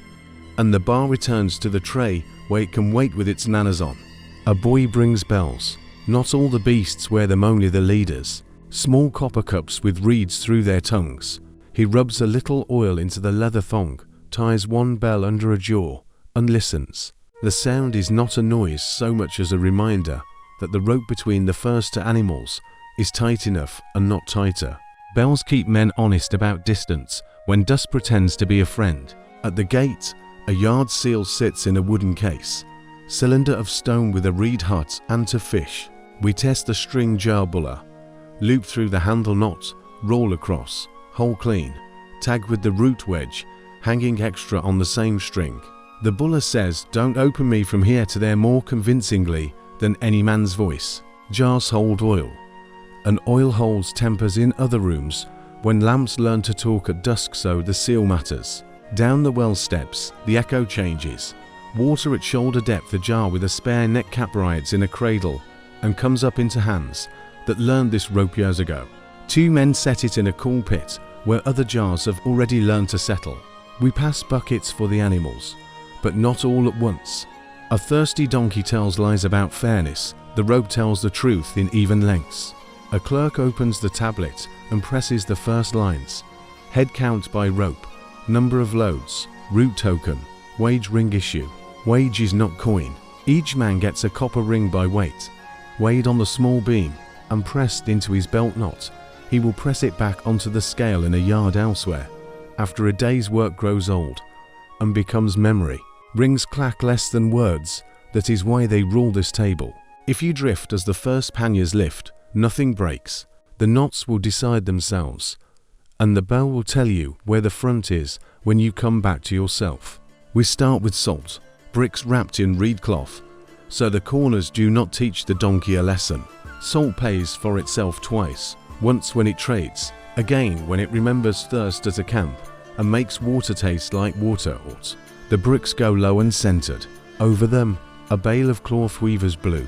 and the bar returns to the tray where it can wait with its nanas on. A boy brings bells. Not all the beasts wear them, only the leaders. Small copper cups with reeds through their tongues. He rubs a little oil into the leather thong, ties 1 bell under a jaw, and listens. The sound is not a noise so much as a reminder that the rope between the first 2 animals is tight enough and not tighter. Bells keep men honest about distance when dust pretends to be a friend. At the gate, a yard seal sits in a wooden case, cylinder of stone with a reed hut and to fish. We test the string jar buller, loop through the handle knot, roll across, hole clean, tag with the root wedge, hanging extra on the same string. The buller says, "Don't open me from here to there," more convincingly than any man's voice. Jars hold oil, and oil holds tempers in other rooms. When lamps learn to talk at dusk, so the seal matters. Down the well steps, the echo changes. Water at shoulder depth, a jar with a spare neck cap rides in a cradle and comes up into hands that learned this rope years ago. Two men set it in a cool pit where other jars have already learned to settle. We pass buckets for the animals, but not all at once. A thirsty donkey tells lies about fairness. The rope tells the truth in even lengths. A clerk opens the tablet and presses the first lines. Head count by rope, number of loads, route token, wage ring issue. Wage is not coin. Each man gets a copper ring by weight, weighed on the small beam and pressed into his belt knot. He will press it back onto the scale in a yard elsewhere. After a day's work grows old and becomes memory. Rings clack less than words. That is why they rule this table. If you drift as the first panniers lift, nothing breaks. The knots will decide themselves, and the bell will tell you where the front is when you come back to yourself. We start with salt, bricks wrapped in reed cloth, so the corners do not teach the donkey a lesson. Salt pays for itself twice, once when it trades, again when it remembers thirst at a camp and makes water taste like water ought. The bricks go low and centered. Over them, a bale of cloth weaver's blue,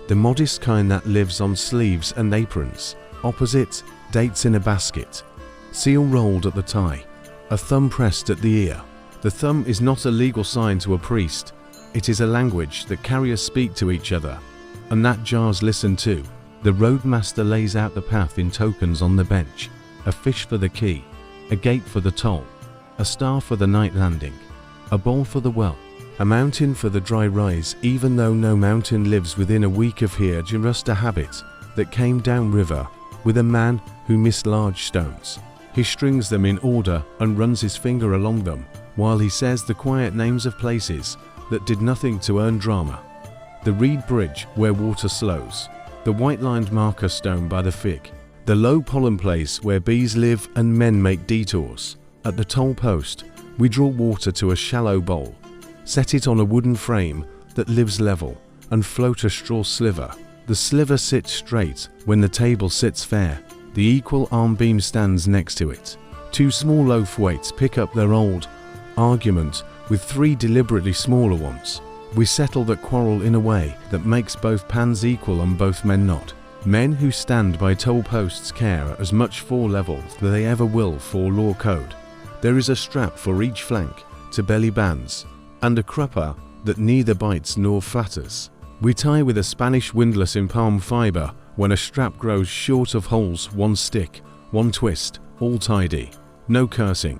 the modest kind that lives on sleeves and aprons. Opposite, dates in a basket, seal rolled at the tie, a thumb pressed at the ear. The thumb is not a legal sign to a priest. It is a language that carriers speak to each other, and that jars listen to. The roadmaster lays out the path in tokens on the bench. A fish for the key, a gate for the toll, a star for the night landing, a bowl for the well, a mountain for the dry rise. Even though no mountain lives within a week of here, just a habit that came down river with a man who missed large stones. He strings them in order and runs his finger along them while he says the quiet names of places that did nothing to earn drama. The reed bridge where water slows, the white-lined marker stone by the fig, the low pollen place where bees live and men make detours. At the toll post, we draw water to a shallow bowl, set it on a wooden frame that lives level, and float a straw sliver. The sliver sits straight when the table sits fair. The equal arm beam stands next to it. Two small loaf weights pick up their old argument with three deliberately smaller ones. We settle that quarrel in a way that makes both pans equal and both men not. Men who stand by toll posts care as much for level as they ever will for law code. There is a strap for each flank to belly bands, and a crupper that neither bites nor flatters. We tie with a Spanish windlass in palm fiber. When a strap grows short of holes, one stick, one twist, all tidy. No cursing.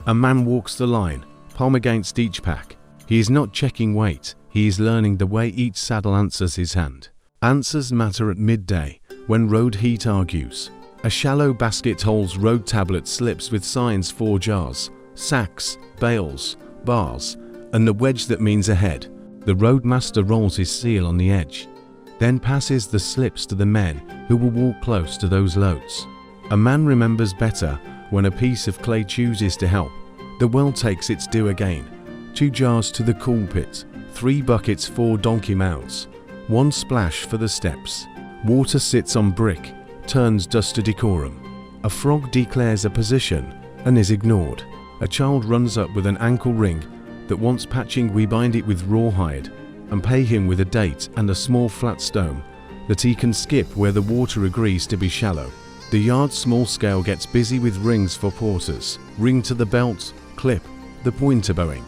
A man walks the line, palm against each pack. He is not checking weight, he is learning the way each saddle answers his hand. Answers matter at midday, when road heat argues. A shallow basket holds road tablet slips with signs for jars, sacks, bales, bars, and the wedge that means ahead. The roadmaster rolls his seal on the edge, then passes the slips to the men who will walk close to those loads. A man remembers better when a piece of clay chooses to help. The well takes its due again. 2 jars to the cool pit, 3 buckets, 4 donkey mouths, 1 splash for the steps. Water sits on brick, turns dust to decorum. A frog declares a position and is ignored. A child runs up with an ankle ring that wants patching. We bind it with rawhide and pay him with a date and a small flat stone that he can skip where the water agrees to be shallow. The yard small scale gets busy with rings for porters. Ring to the belt, clip, the pointer bowing.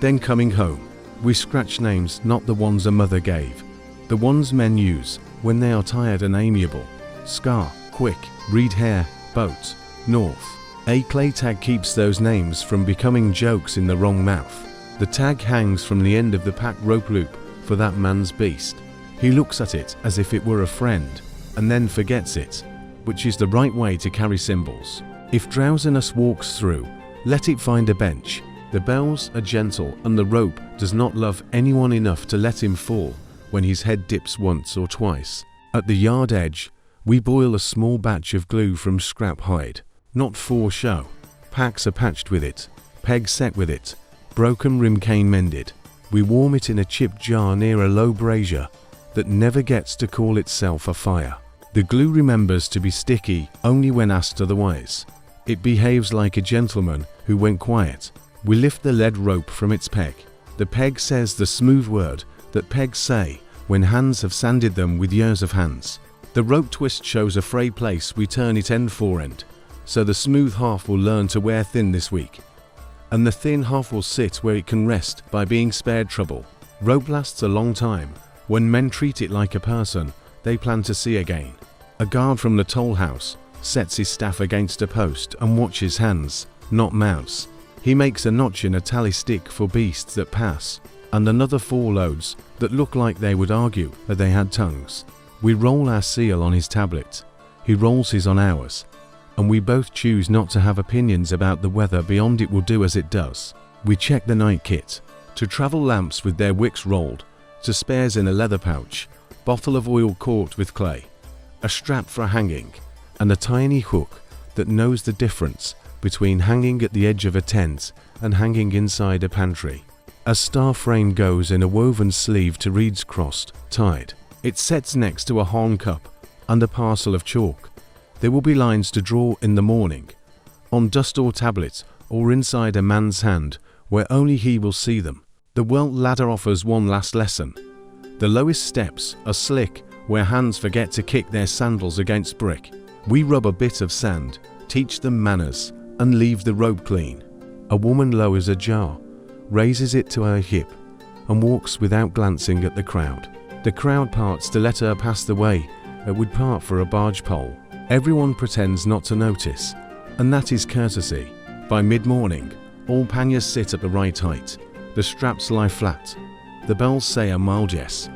Then coming home, we scratch names, not the ones a mother gave, the ones men use when they are tired and amiable. Scar, quick, reed hair, boat, north. A clay tag keeps those names from becoming jokes in the wrong mouth. The tag hangs from the end of the pack rope loop for that man's beast. He looks at it as if it were a friend and then forgets it, which is the right way to carry symbols. If drowsiness walks through, Let it find a bench. The bells are gentle and the rope does not love anyone enough to let him fall when his head dips once or twice. At the yard edge, we boil a small batch of glue from scrap hide, not for show. Packs are patched with it, pegs set with it, broken rim cane mended. We warm it in a chipped jar near a low brazier that never gets to call itself a fire. The glue remembers to be sticky only when asked otherwise. It behaves like a gentleman who went quiet. We lift the lead rope from its peg. The peg says the smooth word that pegs say when hands have sanded them with years of hands. The rope twist shows a frayed place. We turn it end for end, so the smooth half will learn to wear thin this week, and the thin half will sit where it can rest by being spared trouble. Rope lasts a long time. When men treat it like a person they plan to see again. A guard from the toll house sets his staff against a post and watches hands, not mouths. He makes a notch in a tally stick for beasts that pass, and another 4 loads that look like they would argue that they had tongues. We roll our seal on his tablet, he rolls his on ours, and we both choose not to have opinions about the weather beyond it will do as it does. We check the night kit. To travel lamps with their wicks rolled, to spares in a leather pouch, bottle of oil corked with clay, a strap for hanging, and a tiny hook that knows the difference between hanging at the edge of a tent and hanging inside a pantry. A star frame goes in a woven sleeve to reeds crossed, tied. It sets next to a horn cup and a parcel of chalk. There will be lines to draw in the morning, on dust or tablet, or inside a man's hand where only he will see them. The welt ladder offers one last lesson. The lowest steps are slick where hands forget to kick their sandals against brick. We rub a bit of sand, teach them manners, and leave the rope clean. A woman lowers a jar, raises it to her hip, and walks without glancing at the crowd. The crowd parts to let her pass the way it would part for a barge pole. Everyone pretends not to notice, and that is courtesy. By mid-morning, all panniers sit at the right height. The straps lie flat. The bells say a mild yes,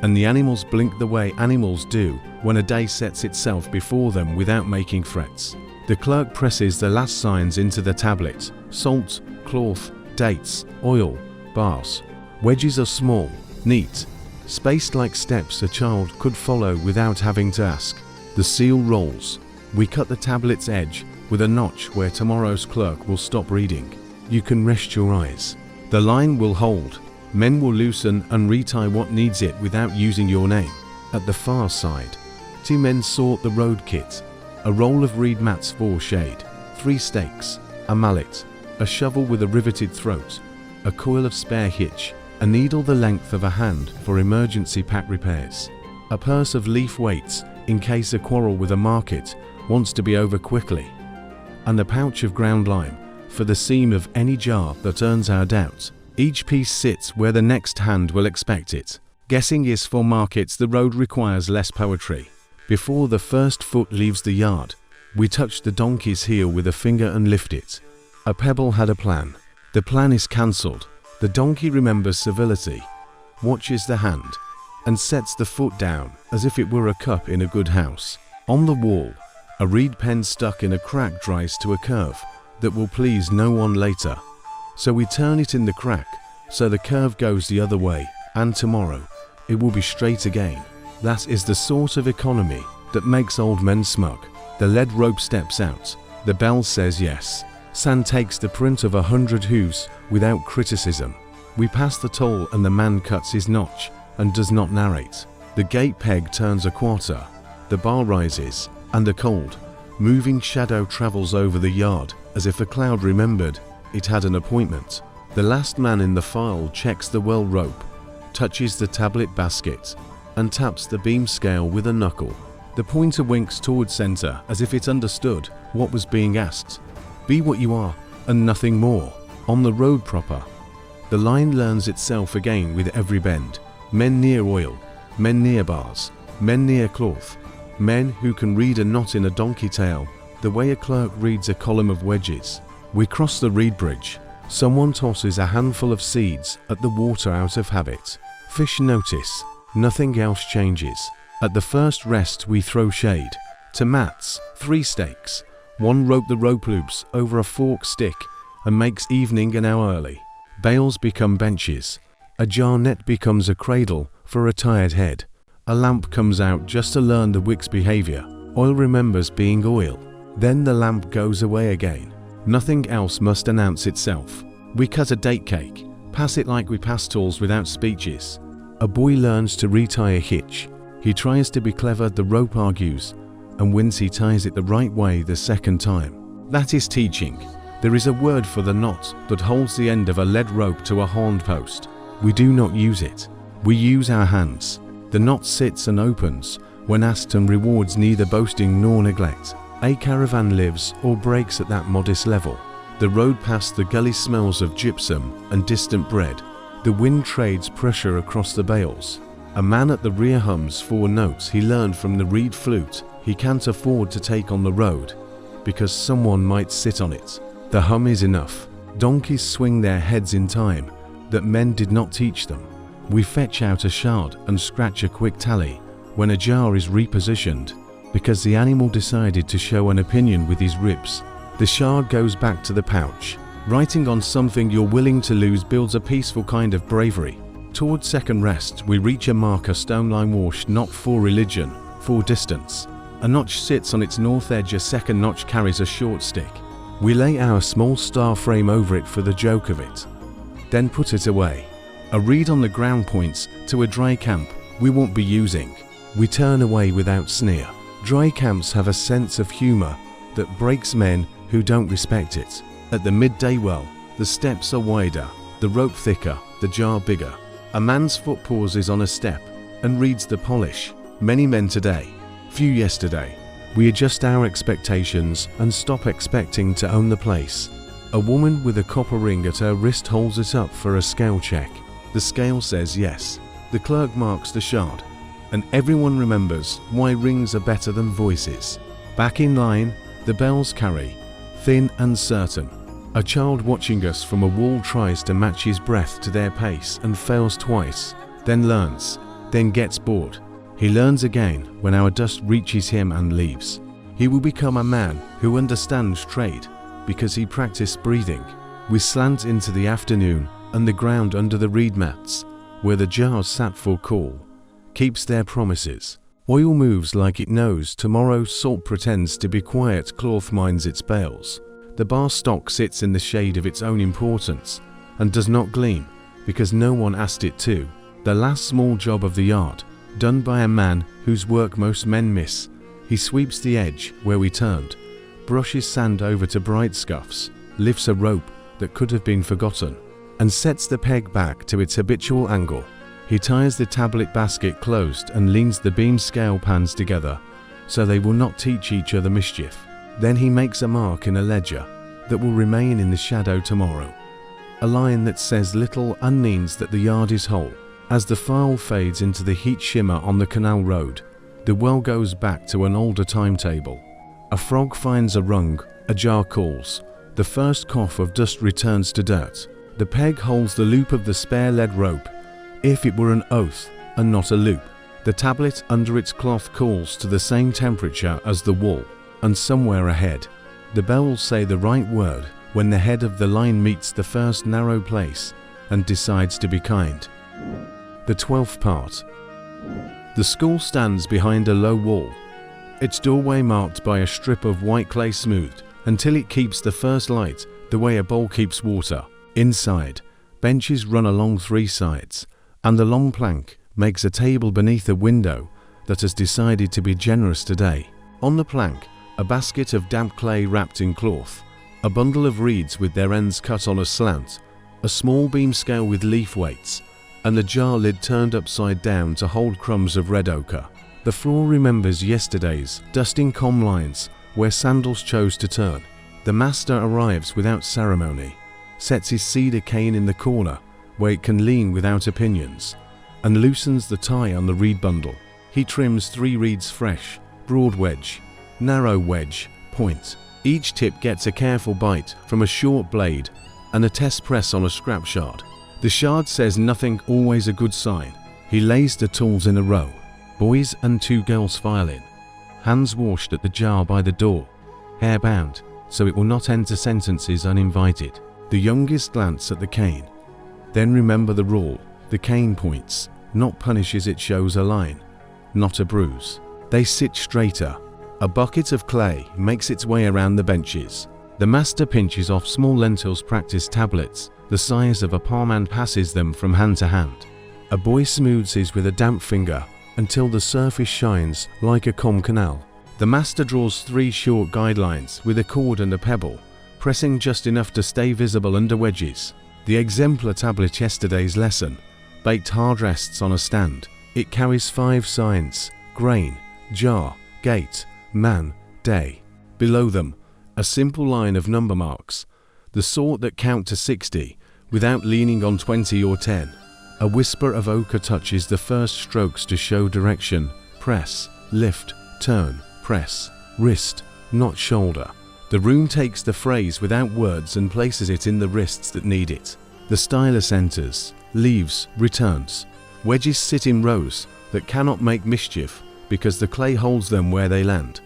and the animals blink the way animals do when a day sets itself before them without making threats. The clerk presses the last signs into the tablet: salt, cloth, dates, oil, bars. Wedges are small, neat, spaced like steps a child could follow without having to ask. The seal rolls. We cut the tablet's edge with a notch where tomorrow's clerk will stop reading. You can rest your eyes. The line will hold. Men will loosen and retie what needs it without using your name. At the far side, 2 men sort the road kit. A roll of reed mats for shade, 3 stakes, a mallet, a shovel with a riveted throat, a coil of spare hitch, a needle the length of a hand for emergency pack repairs, a purse of leaf weights in case a quarrel with a market wants to be over quickly, and a pouch of ground lime for the seam of any jar that earns our doubt. Each piece sits where the next hand will expect it. Guessing is for markets the road requires less poetry. Before the first foot leaves the yard, we touch the donkey's heel with a finger and lift it. A pebble had a plan. The plan is cancelled. The donkey remembers civility, watches the hand, and sets the foot down as if it were a cup in a good house. On the wall, a reed pen stuck in a crack dries to a curve that will please no one later. So we turn it in the crack so the curve goes the other way, and tomorrow it will be straight again. That is the sort of economy that makes old men smug. The lead rope steps out. The bell says yes. Sand takes the print of 100 hooves without criticism. We pass the toll and the man cuts his notch and does not narrate. The gate peg turns a quarter. The bar rises, and a cold, moving shadow travels over the yard as if a cloud remembered it had an appointment. The last man in the file checks the well rope, touches the tablet basket, and taps the beam scale with a knuckle. The pointer winks toward center as if it understood what was being asked. Be what you are, and nothing more. On the road proper, the line learns itself again with every bend. Men near oil, men near bars, men near cloth, men who can read a knot in a donkey tail the way a clerk reads a column of wedges. We cross the reed bridge. Someone tosses a handful of seeds at the water out of habit. Fish notice. Nothing else changes. At the first rest we throw shade. To mats, 3 stakes. One rope the rope loops over a forked stick and makes evening an hour early. Bales become benches. A jar net becomes a cradle for a tired head. A lamp comes out just to learn the wick's behavior. Oil remembers being oil. Then the lamp goes away again. Nothing else must announce itself. We cut a date cake, pass it like we pass tools without speeches. A boy learns to retie a hitch. He tries to be clever, the rope argues, and wins he ties it the right way the second time. That is teaching. There is a word for the knot that holds the end of a lead rope to a horned post. We do not use it. We use our hands. The knot sits and opens when asked and rewards neither boasting nor neglect. A caravan lives or breaks at that modest level. The road past the gully smells of gypsum and distant bread. The wind trades pressure across the bales. A man at the rear hums 4 notes he learned from the reed flute. He can't afford to take on the road because someone might sit on it. The hum is enough. Donkeys swing their heads in time that men did not teach them. We fetch out a shard and scratch a quick tally when a jar is repositioned because the animal decided to show an opinion with his ribs. The shard goes back to the pouch. Writing on something you're willing to lose builds a peaceful kind of bravery. Toward second rest, we reach a marker stone line washed not for religion, for distance. A notch sits on its north edge, a second notch carries a short stick. We lay our small star frame over it for the joke of it, then put it away. A reed on the ground points to a dry camp we won't be using. We turn away without sneer. Dry camps have a sense of humor that breaks men who don't respect it. At the midday well, the steps are wider, the rope thicker, the jar bigger. A man's foot pauses on a step and reads the polish. Many men today, few yesterday. We adjust our expectations and stop expecting to own the place. A woman with a copper ring at her wrist holds it up for a scale check. The scale says yes. The clerk marks the shard, and everyone remembers why rings are better than voices. Back in line, the bells carry, thin and certain. A child watching us from a wall tries to match his breath to their pace and fails twice, then learns, then gets bored. He learns again when our dust reaches him and leaves. He will become a man who understands trade because he practiced breathing. We slant into the afternoon, and the ground under the reed mats, where the jars sat for cool, keeps their promises. Oil moves like it knows tomorrow. Salt pretends to be quiet. Cloth minds its bales. The bar stock sits in the shade of its own importance and does not gleam because no one asked it to. The last small job of the yard, done by a man whose work most men miss. He sweeps the edge where we turned, brushes sand over to bright scuffs, lifts a rope that could have been forgotten, and sets the peg back to its habitual angle. He ties the tablet basket closed and leans the beam scale pans together so they will not teach each other mischief. Then he makes a mark in a ledger that will remain in the shadow tomorrow. A line that says little and means that the yard is whole. As the file fades into the heat shimmer on the canal road, the well goes back to an older timetable. A frog finds a rung, a jar calls. The first cough of dust returns to dirt. The peg holds the loop of the spare lead rope, if it were an oath and not a loop. The tablet under its cloth cools to the same temperature as the wall, and somewhere ahead, the bell will say the right word when the head of the line meets the first narrow place and decides to be kind. The 12th part. The school stands behind a low wall, its doorway marked by a strip of white clay smoothed until it keeps the first light the way a bowl keeps water. Inside, benches run along 3 sides, and the long plank makes a table beneath a window that has decided to be generous today. On the plank, a basket of damp clay wrapped in cloth, a bundle of reeds with their ends cut on a slant, a small beam scale with leaf weights, and the jar lid turned upside down to hold crumbs of red ochre. The floor remembers yesterday's dusting comb lines where sandals chose to turn. The master arrives without ceremony, sets his cedar cane in the corner where it can lean without opinions, and loosens the tie on the reed bundle. He trims 3 reeds fresh, broad wedge, narrow wedge, point. Each tip gets a careful bite from a short blade and a test press on a scrap shard. The shard says nothing, always a good sign. He lays the tools in a row. Boys and 2 girls file in, hands washed at the jar by the door, hair bound so it will not enter sentences uninvited. The youngest glance at the cane. Then remember the rule. The cane points, not punishes, it shows a line, not a bruise. They sit straighter. A bucket of clay makes its way around the benches. The master pinches off small lentils practice tablets, the size of a palm, and passes them from hand to hand. A boy smooths his with a damp finger until the surface shines like a comb canal. The master draws 3 short guidelines with a cord and a pebble, pressing just enough to stay visible under wedges. The exemplar tablet yesterday's lesson, baked hard, rests on a stand. It carries 5 signs: grain, jar, gate, man, day. Below them, a simple line of number marks, the sort that count to 60 without leaning on 20 or 10. A whisper of ochre touches the first strokes to show direction: press, lift, turn, press, wrist, not shoulder. The room takes the phrase without words and places it in the wrists that need it. The stylus enters, leaves, returns. Wedges sit in rows that cannot make mischief because the clay holds them where they land.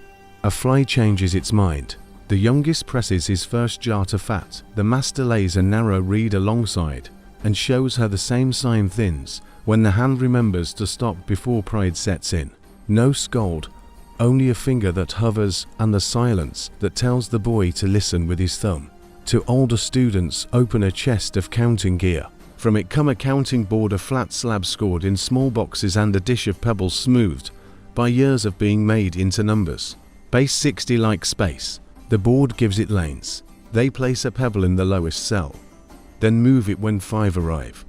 A fly changes its mind. The youngest presses his first jar to fat. The master lays a narrow reed alongside and shows her the same sign thins when the hand remembers to stop before pride sets in. No scold, only a finger that hovers and the silence that tells the boy to listen with his thumb. To older students, open a chest of counting gear. From it come a counting board, a flat slab scored in small boxes, and a dish of pebbles smoothed by years of being made into numbers. Base 60 like space. The board gives it lanes. They place a pebble in the lowest cell, then move it when 5 arrive.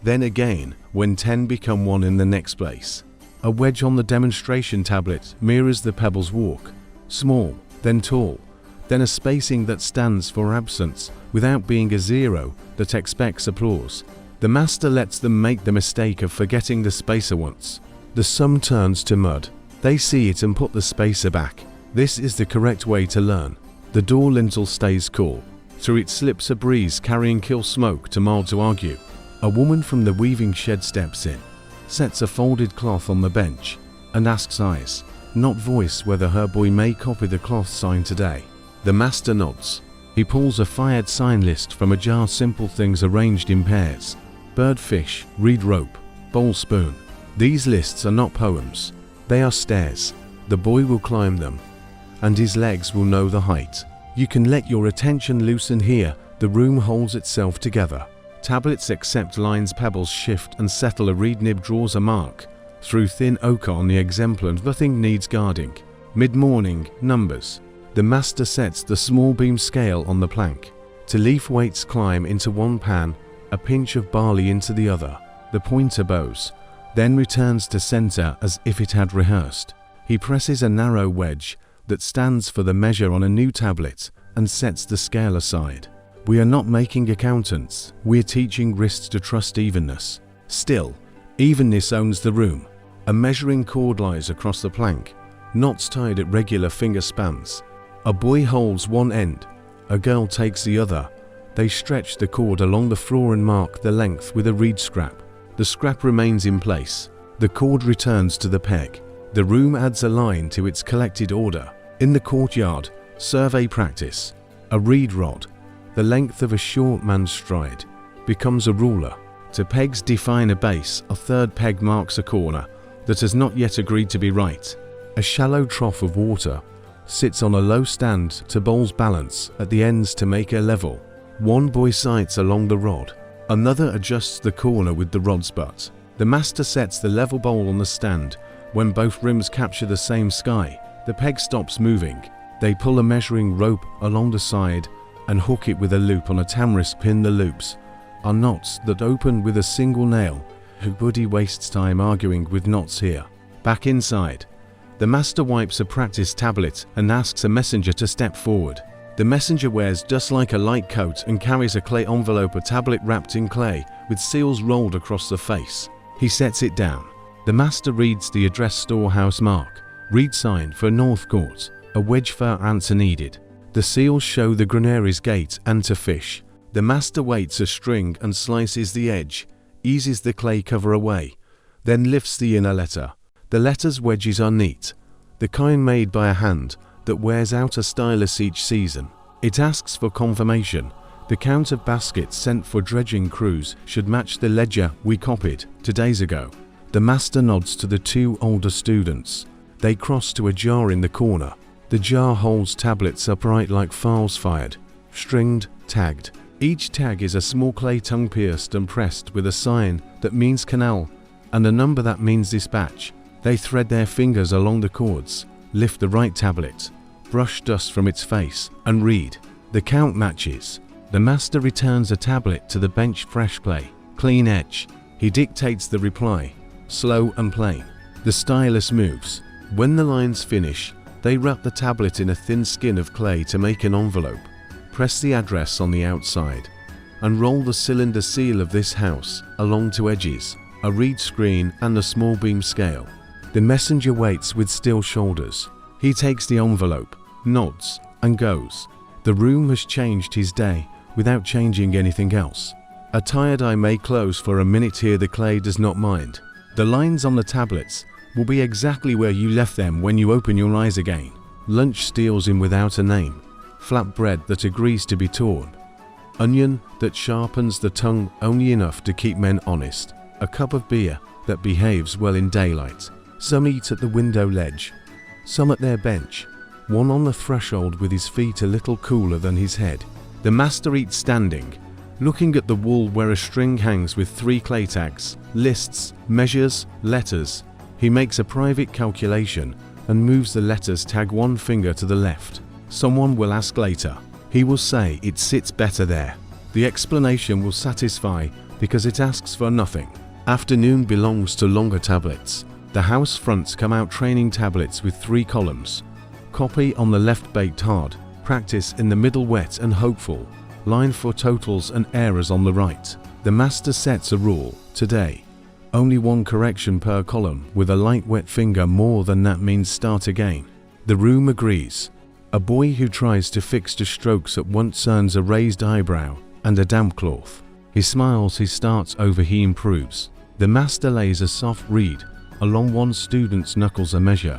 Then again when 10 become 1 in the next place. A wedge on the demonstration tablet mirrors the pebble's walk. Small, then tall, then a spacing that stands for absence without being a 0 that expects applause. The master lets them make the mistake of forgetting the spacer once. The sum turns to mud. They see it and put the spacer back. This is the correct way to learn. The door lintel stays cool. Through it slips a breeze carrying kill smoke too mild to argue. A woman from the weaving shed steps in, sets a folded cloth on the bench, and asks eyes, not voice, whether her boy may copy the cloth sign today. The master nods. He pulls a fired sign list from a jar, simple things arranged in pairs: bird, fish, reed, rope, bowl, spoon. These lists are not poems. They are stairs. The boy will climb them, and his legs will know the height. You can let your attention loose, and here the room holds itself together. Tablets accept lines, pebbles shift and settle. A reed nib draws a mark through thin ochre on the exemplar, and nothing needs guarding. Mid-morning, numbers. The master sets the small beam scale on the plank. To leaf weights climb into one pan, a pinch of barley into the other. The pointer bows, then returns to center as if it had rehearsed. He presses a narrow wedge that stands for the measure on a new tablet and sets the scale aside. We are not making accountants, we're teaching wrists to trust evenness. Still, evenness owns the room. A measuring cord lies across the plank, knots tied at regular finger spans. A boy holds one end, a girl takes the other. They stretch the cord along the floor and mark the length with a reed scrap. The scrap remains in place. The cord returns to the peg. The room adds a line to its collected order. In the courtyard, survey practice. A reed rod, the length of a short man's stride, becomes a ruler. To pegs define a base. A third peg marks a corner that has not yet agreed to be right. A shallow trough of water sits on a low stand to bowls balance at the ends to make a level. One boy sights along the rod. Another adjusts the corner with the rod's butt. The master sets the level bowl on the stand. When both rims capture the same sky, the peg stops moving. They pull a measuring rope along the side and hook it with a loop on a tamarisk pin. The loops are knots that open with a single nail. Buddy wastes time arguing with knots here. Back inside, the master wipes a practice tablet and asks a messenger to step forward. The messenger wears just like a light coat and carries a clay envelope, a tablet wrapped in clay with seals rolled across the face. He sets it down. The master reads the address: storehouse mark, reed sign for North Court. A wedge for answer needed. The seals show the granaries gate and to fish. The master weights a string and slices the edge, eases the clay cover away, then lifts the inner letter. The letter's wedges are neat, the kind made by a hand that wears out a stylus each season. It asks for confirmation The count of baskets sent for dredging crews should match the ledger we copied 2 days ago. The master nods to the 2 older students. They cross to a jar in the corner. The jar holds tablets upright like files fired, stringed, tagged. Each tag is a small clay tongue pierced and pressed with a sign that means canal and a number that means dispatch. They thread their fingers along the cords, lift the right tablet, brush dust from its face, and read. The count matches. The master returns a tablet to the bench, fresh clay, clean edge. He dictates the reply, slow and plain. The stylus moves. When the lines finish, they wrap the tablet in a thin skin of clay to make an envelope. Press the address on the outside and roll the cylinder seal of this house along 2 edges, a reed screen and a small beam scale. The messenger waits with still shoulders. He takes the envelope, nods, and goes. The room has changed his day without changing anything else. A tired eye may close for a minute here. The clay does not mind. The lines on the tablets will be exactly where you left them when you open your eyes again. Lunch steals in without a name. Flat bread that agrees to be torn. Onion that sharpens the tongue only enough to keep men honest. A cup of beer that behaves well in daylight. Some eat at the window ledge, some at their bench, one on the threshold with his feet a little cooler than his head. The master eats standing, looking at the wall where a string hangs with 3 clay tags, lists, measures, letters. He makes a private calculation and moves the letters tag 1 finger to the left. Someone will ask later. He will say it sits better there. The explanation will satisfy because it asks for nothing. Afternoon belongs to longer tablets. The house fronts come out training tablets with 3 columns. Copy on the left baked hard, practice in the middle wet and hopeful, line for totals and errors on the right. The master sets a rule, today. Only 1 correction per column, with a light wet finger. More than that means start again. The room agrees. A boy who tries to fix 2 strokes at once earns a raised eyebrow and a damp cloth. He smiles, he starts over, he improves. The master lays a soft reed along one student's knuckles, a measure,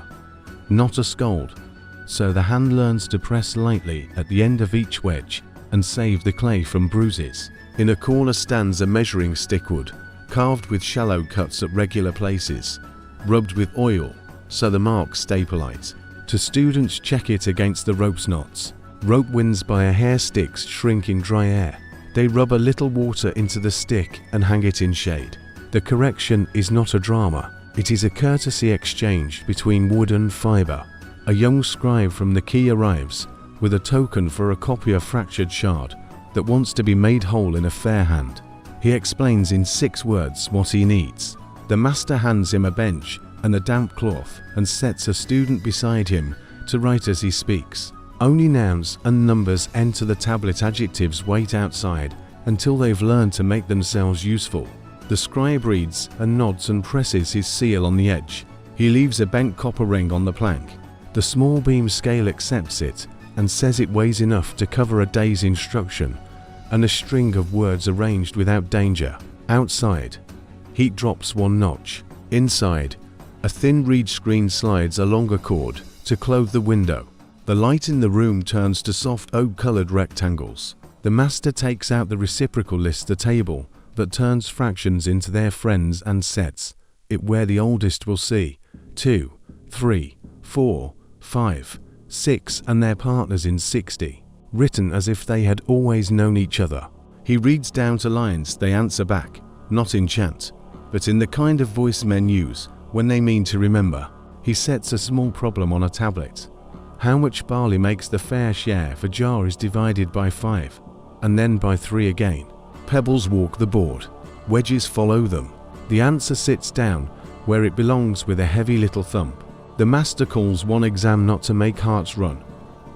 not a scold. So the hand learns to press lightly at the end of each wedge and save the clay from bruises. In a corner stands a measuring stick, wood, carved with shallow cuts at regular places, rubbed with oil so the marks stay polite. 2 students check it against the rope's knots. Rope winds by a hair, sticks shrink in dry air. They rub a little water into the stick and hang it in shade. The correction is not a drama. It is a courtesy exchange between wood and fibre. A young scribe from the key arrives with a token for a copy of fractured shard that wants to be made whole in a fair hand. He explains in 6 words what he needs. The master hands him a bench and a damp cloth and sets a student beside him to write as he speaks. Only nouns and numbers enter the tablet. Adjectives wait outside until they've learned to make themselves useful. The scribe reads and nods and presses his seal on the edge. He leaves a bent copper ring on the plank. The small beam scale accepts it and says it weighs enough to cover a day's instruction and a string of words arranged without danger. Outside, heat drops 1 notch. Inside, a thin reed screen slides along a cord to clothe the window. The light in the room turns to soft oak-colored rectangles. The master takes out the reciprocal list, the table that turns fractions into their friends, and sets it where the oldest will see 2, 3, 4, 5, 6 and their partners in 60, written as if they had always known each other. He reads down to lines. They answer back, not in chant, but in the kind of voice men use when they mean to remember. He sets a small problem on a tablet. How much barley makes the fair share for jar is divided by 5, and then by 3 again. Pebbles walk the board, wedges follow them. The answer sits down where it belongs with a heavy little thump. The master calls 1 exam not to make hearts run,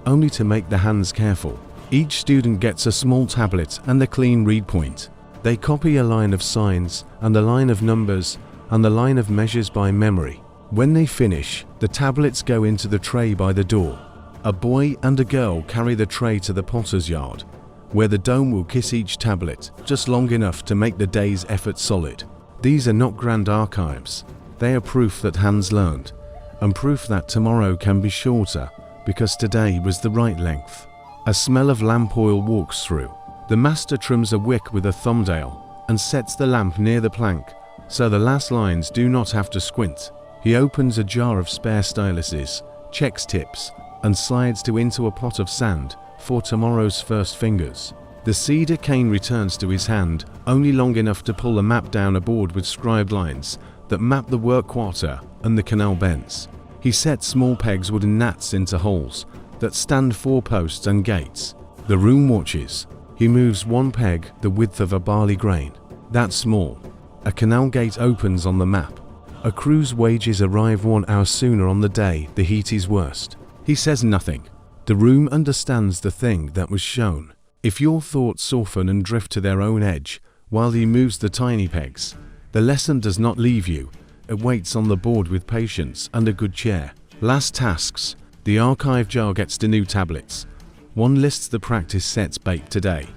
only to make the hands careful. Each student gets a small tablet and a clean reed point. They copy a line of signs and a line of numbers and the line of measures by memory. When they finish, the tablets go into the tray by the door. A boy and a girl carry the tray to the potter's yard, where the dome will kiss each tablet just long enough to make the day's effort solid. These are not grand archives. They are proof that hands learned, and proof that tomorrow can be shorter because today was the right length. A smell of lamp oil walks through. The master trims a wick with a thumbnail and sets the lamp near the plank so the last lines do not have to squint. He opens a jar of spare styluses, checks tips, and slides into a pot of sand for tomorrow's first fingers. The cedar cane returns to his hand only long enough to pull the map down a board with scribed lines that map the work quarter and the canal bends. He sets small pegs wooden nats into holes that stand for posts and gates. The room watches. He moves one peg the width of a barley grain. That's small. A canal gate opens on the map. A crew's wages arrive 1 hour sooner on the day the heat is worst. He says nothing. The room understands the thing that was shown. If your thoughts soften and drift to their own edge while he moves the tiny pegs, the lesson does not leave you. It waits on the board with patience and a good chair. Last tasks. The archive jar gets the new tablets. One lists the practice sets baked today.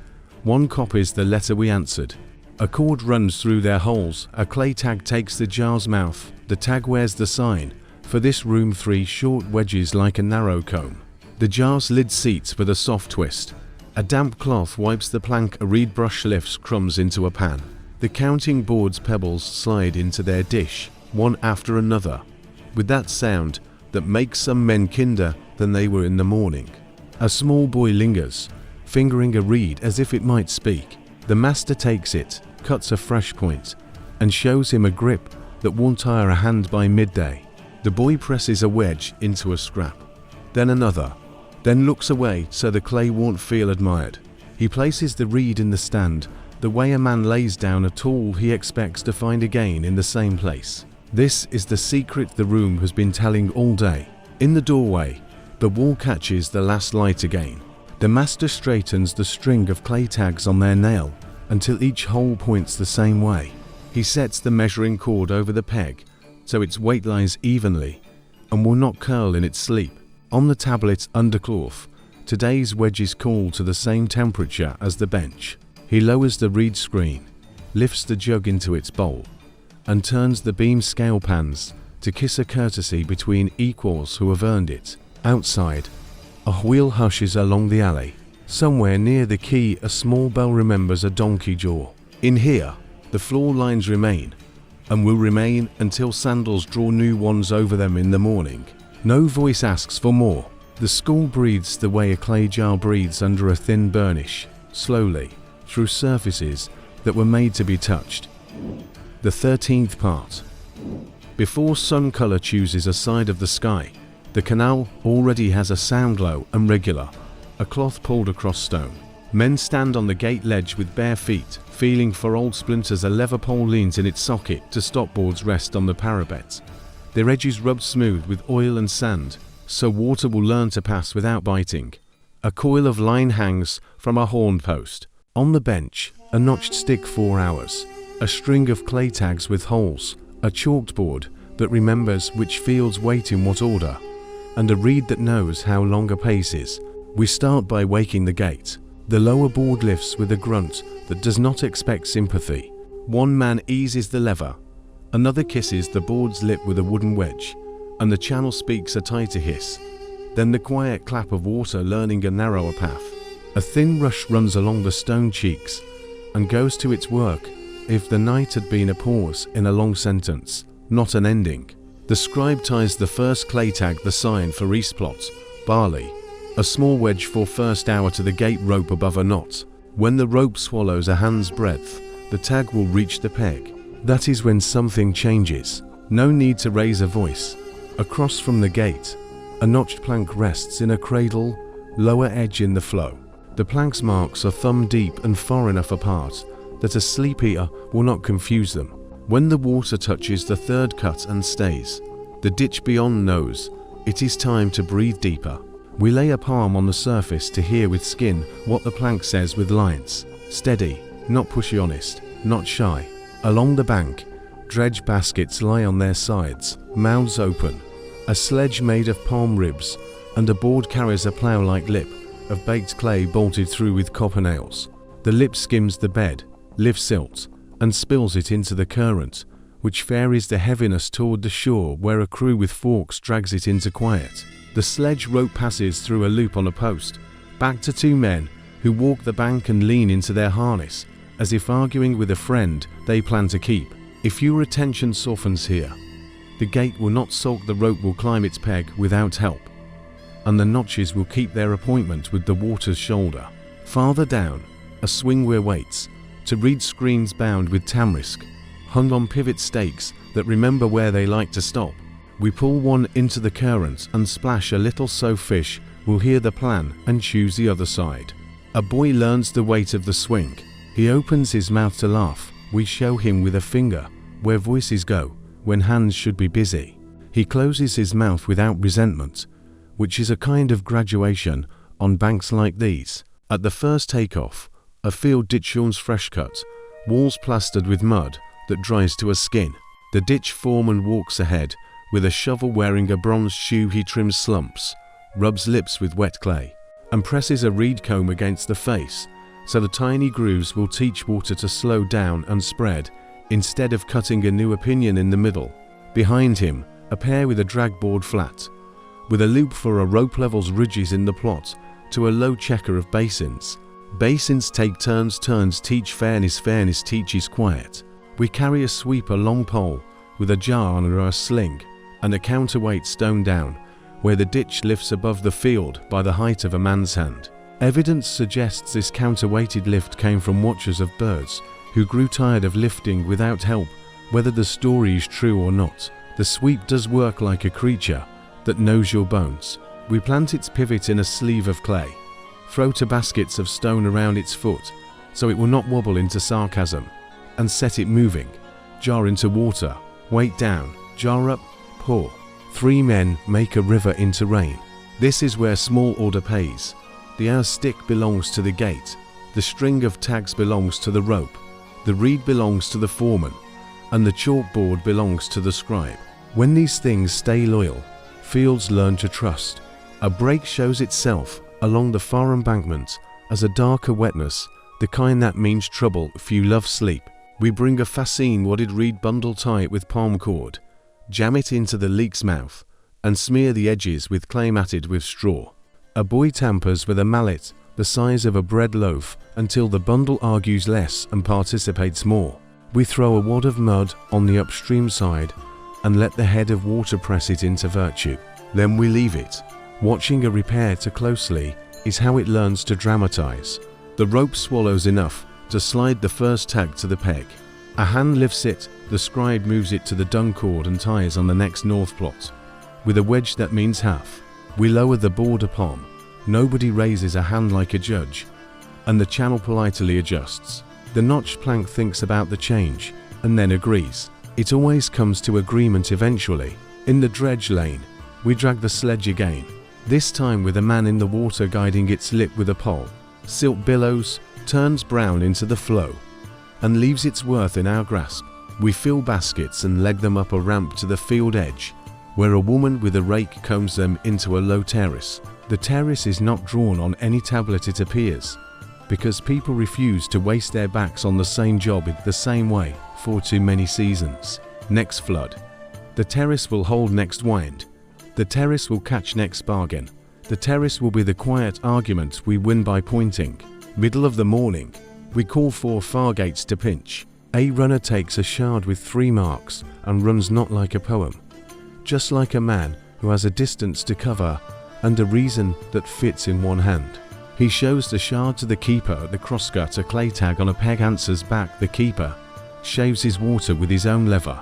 One copies the letter we answered. A cord runs through their holes. A clay tag takes the jar's mouth. The tag wears the sign. For this room 3 short wedges like a narrow comb. The jar's lid seats with a soft twist. A damp cloth wipes the plank. A reed brush lifts crumbs into a pan. The counting board's pebbles slide into their dish, one after another, with that sound that makes some men kinder than they were in the morning. A small boy lingers, fingering a reed as if it might speak. The master takes it, cuts a fresh point, and shows him a grip that won't tire a hand by midday. The boy presses a wedge into a scrap, then another, then looks away so the clay won't feel admired. He places the reed in the stand, the way a man lays down a tool he expects to find again in the same place. This is the secret the room has been telling all day. In the doorway, the wall catches the last light again. The master straightens the string of clay tags on their nail until each hole points the same way. He sets the measuring cord over the peg so its weight lies evenly and will not curl in its sleep. On the tablet's undercloth, today's wedges cool to the same temperature as the bench. He lowers the reed screen, lifts the jug into its bowl, and turns the beam scale pans to kiss a courtesy between equals who have earned it. Outside, a wheel hushes along the alley. Somewhere near the quay, a small bell remembers a donkey jaw. In here, the floor lines remain, and will remain until sandals draw new ones over them in the morning. No voice asks for more. The school breathes the way a clay jar breathes under a thin burnish, slowly, through surfaces that were made to be touched. The 13th part. Before sun color chooses a side of the sky, the canal already has a sound low and regular, a cloth pulled across stone. Men stand on the gate ledge with bare feet, feeling for old splinters. A lever pole leans in its socket to stop boards rest on the parapets. Their edges rubbed smooth with oil and sand, so water will learn to pass without biting. A coil of line hangs from a horn post. On the bench, a notched stick 4 hours, a string of clay tags with holes, a chalked board that remembers which fields wait in what order, and a reed that knows how long a pace is. We start by waking the gate. The lower board lifts with a grunt that does not expect sympathy. One man eases the lever, another kisses the board's lip with a wooden wedge, and the channel speaks a tighter hiss. Then the quiet clap of water learning a narrower path. A thin rush runs along the stone cheeks and goes to its work, if the night had been a pause in a long sentence, not an ending. The scribe ties the first clay tag, the sign for East Plot, barley, a small wedge for first hour to the gate rope above a knot. When the rope swallows a hand's breadth, the tag will reach the peg. That is when something changes. No need to raise a voice. Across from the gate, a notched plank rests in a cradle, lower edge in the flow. The plank's marks are thumb deep and far enough apart that a sleep eater will not confuse them. When the water touches the third cut and stays, the ditch beyond knows it is time to breathe deeper. We lay a palm on the surface to hear with skin what the plank says with lines. Steady, not pushy, honest, not shy. Along the bank, dredge baskets lie on their sides, mouths open. A sledge made of palm ribs and a board carries a plough-like lip of baked clay bolted through with copper nails. The lip skims the bed, lifts silt, and spills it into the current, which ferries the heaviness toward the shore where a crew with forks drags it into quiet. The sledge rope passes through a loop on a post, back to 2 men who walk the bank and lean into their harness, as if arguing with a friend they plan to keep. If your attention softens here, the gate will not sulk, the rope will climb its peg without help, and the notches will keep their appointment with the water's shoulder. Farther down, a swingway waits, to read screens bound with tamarisk, hung on pivot stakes that remember where they like to stop. We pull one into the current and splash a little so fish will hear the plan and choose the other side. A boy learns the weight of the swing. He opens his mouth to laugh. We show him with a finger where voices go when hands should be busy. He closes his mouth without resentment, which is a kind of graduation on banks like these. At the first takeoff, a field ditch yawns fresh cut, walls plastered with mud that dries to a skin. The ditch foreman walks ahead with a shovel, wearing a bronze shoe. He trims slumps, rubs lips with wet clay, and presses a reed comb against the face so the tiny grooves will teach water to slow down and spread instead of cutting a new opinion in the middle. Behind him, a pair with a drag board flat, with a loop for a rope, levels ridges in the plot to a low checker of basins. Basins take turns, turns teach fairness, fairness teaches quiet. We carry a sweeper, long pole with a jar under our sling, and a counterweight stone down where the ditch lifts above the field by the height of a man's hand. Evidence suggests this counterweighted lift came from watchers of birds who grew tired of lifting without help. Whether the story is true or not, the sweep does work like a creature that knows your bones. We plant its pivot in a sleeve of clay, throw 2 baskets of stone around its foot so it will not wobble into sarcasm, and set it moving. Jar into water, weight down, jar up, pour. 3 men make a river into rain. This is where small order pays. The hour stick belongs to the gate, the string of tags belongs to the rope, the reed belongs to the foreman, and the chalkboard belongs to the scribe. When these things stay loyal, fields learn to trust. A break shows itself along the far embankment as a darker wetness, the kind that means trouble if you love sleep. We bring a fascine wadded reed bundle, tie it with palm cord, jam it into the leak's mouth, and smear the edges with clay matted with straw. A boy tampers with a mallet the size of a bread loaf until the bundle argues less and participates more. We throw a wad of mud on the upstream side and let the head of water press it into virtue. Then we leave it. Watching a repair too closely is how it learns to dramatize. The rope swallows enough to slide the first tag to the peg. A hand lifts it, the scribe moves it to the dung cord and ties on the next north plot. With a wedge that means half, we lower the border palm. Nobody raises a hand like a judge, and the channel politely adjusts. The notched plank thinks about the change and then agrees. It always comes to agreement eventually. In the dredge lane, we drag the sledge again, this time with a man in the water guiding its lip with a pole. Silt billows, turns brown into the flow, and leaves its worth in our grasp. We fill baskets and leg them up a ramp to the field edge, where a woman with a rake combs them into a low terrace. The terrace is not drawn on any tablet, it appears, because people refuse to waste their backs on the same job in the same way for too many seasons. Next flood. The terrace will hold next wind. The terrace will catch next bargain. The terrace will be the quiet argument we win by pointing. Middle of the morning. We call for Fargates to pinch. A runner takes a shard with 3 marks and runs not like a poem, just like a man who has a distance to cover and a reason that fits in one hand. He shows the shard to the keeper at the crosscut. A clay tag on a peg answers back. The keeper shaves his water with his own lever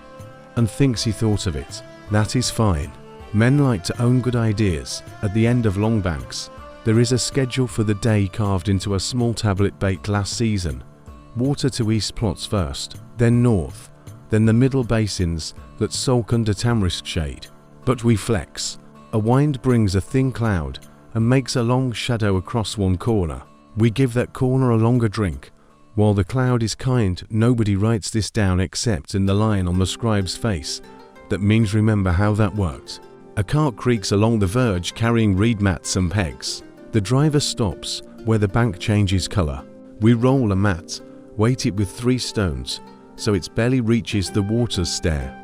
and thinks he thought of it. That is fine. Men like to own good ideas. At the end of long banks, there is a schedule for the day carved into a small tablet baked last season. Water to east plots first, then north, then the middle basins that sulk under tamarisk shade. But we flex. A wind brings a thin cloud and makes a long shadow across one corner. We give that corner a longer drink. While the cloud is kind, nobody writes this down except in the line on the scribe's face that means remember how that worked. A cart creaks along the verge carrying reed mats and pegs. The driver stops where the bank changes color. We roll a mat, weight it with 3 stones so its belly reaches the water's stair,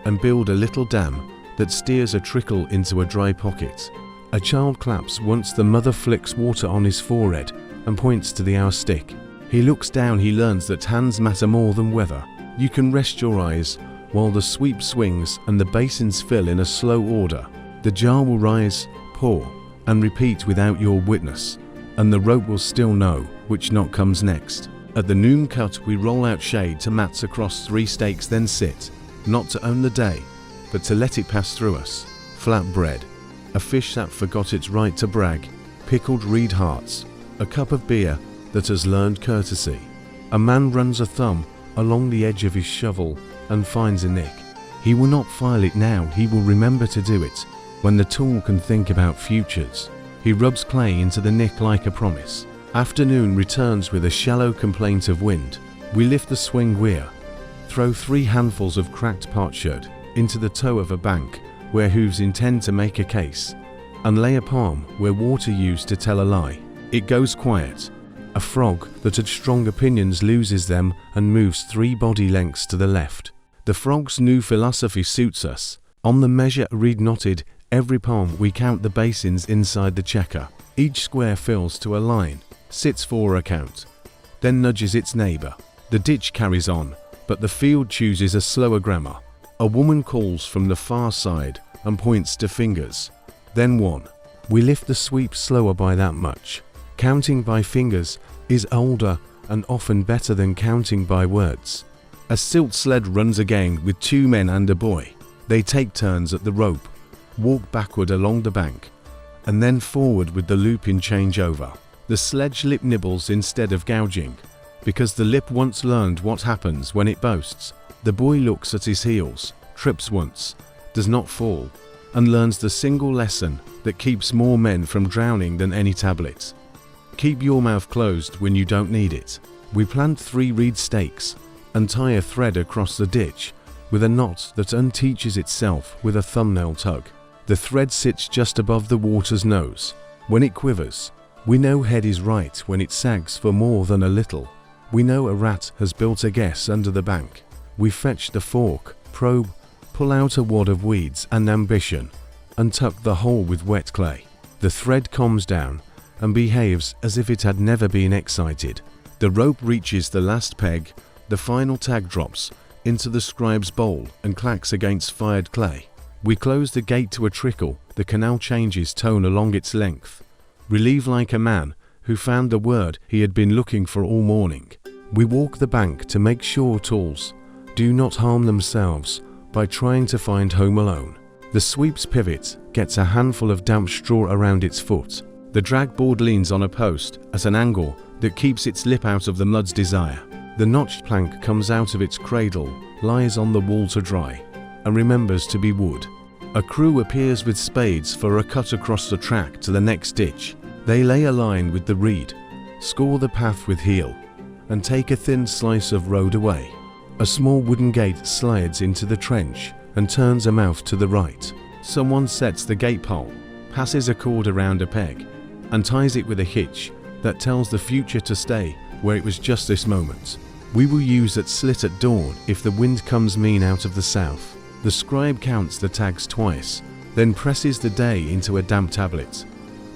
and build a little dam that steers a trickle into a dry pocket. A child claps once the mother flicks water on his forehead and points to the hour stick. He looks down. He learns that hands matter more than weather. You can rest your eyes while the sweep swings and the basins fill in a slow order. The jar will rise, pour, and repeat without your witness, and the rope will still know which knot comes next. At the noon cut, we roll out shade to mats across 3 stakes, then sit, not to own the day, but to let it pass through us. Flat bread, a fish that forgot its right to brag, pickled reed hearts, a cup of beer that has learned courtesy. A man runs a thumb along the edge of his shovel and finds a nick. He will not file it now, he will remember to do it when the tool can think about futures. He rubs clay into the nick like a promise. Afternoon returns with a shallow complaint of wind. We lift the swing weir, throw 3 handfuls of cracked potsherd into the toe of a bank where hooves intend to make a case, and lay a palm where water used to tell a lie. It goes quiet. A frog that had strong opinions loses them and moves 3 body lengths to the left. The frog's new philosophy suits us. On the measure reed knotted, every palm we count the basins inside the checker. Each square fills to a line, sits for a count, then nudges its neighbor. The ditch carries on, but the field chooses a slower grammar. A woman calls from the far side and points to fingers, then 1. We lift the sweep slower by that much. Counting by fingers is older and often better than counting by words. A silt sled runs again with 2 men and a boy. They take turns at the rope, walk backward along the bank, and then forward with the loop in changeover. The sledge lip nibbles instead of gouging, because the lip once learned what happens when it boasts. The boy looks at his heels, trips once, does not fall, and learns the single lesson that keeps more men from drowning than any tablet. Keep your mouth closed when you don't need it. We plant 3 reed stakes and tie a thread across the ditch with a knot that unteaches itself with a thumbnail tug. The thread sits just above the water's nose. When it quivers, we know head is right. When it sags for more than a little, we know a rat has built a guess under the bank. We fetch the fork, probe, pull out a wad of weeds and ambition, and tuck the hole with wet clay. The thread calms down and behaves as if it had never been excited. The rope reaches the last peg, the final tag drops into the scribe's bowl and clacks against fired clay. We close the gate to a trickle. The canal changes tone along its length. Relieve like a man who found the word he had been looking for all morning. We walk the bank to make sure tools do not harm themselves by trying to find home alone. The sweep's pivot gets a handful of damp straw around its foot. The drag board leans on a post at an angle that keeps its lip out of the mud's desire. The notched plank comes out of its cradle, lies on the wall to dry, and remembers to be wood. A crew appears with spades for a cut across the track to the next ditch. They lay a line with the reed, score the path with heel, and take a thin slice of road away. A small wooden gate slides into the trench and turns a mouth to the right. Someone sets the gate pole, passes a cord around a peg, and ties it with a hitch that tells the future to stay where it was just this moment. We will use that slit at dawn if the wind comes mean out of the south. The scribe counts the tags twice, then presses the day into a damp tablet.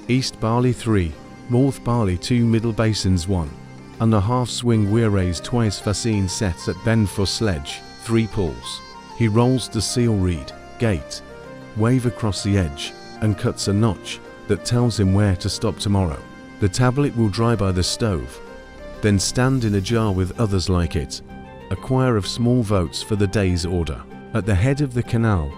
East barley 3, north barley 2, middle basins 1, and a half swing weir raised twice fascine sets at bend for sledge, 3 pulls. He rolls the seal reed, gate, wave across the edge, and cuts a notch that tells him where to stop tomorrow. The tablet will dry by the stove, then stand in a jar with others like it, a choir of small votes for the day's order. At the head of the canal,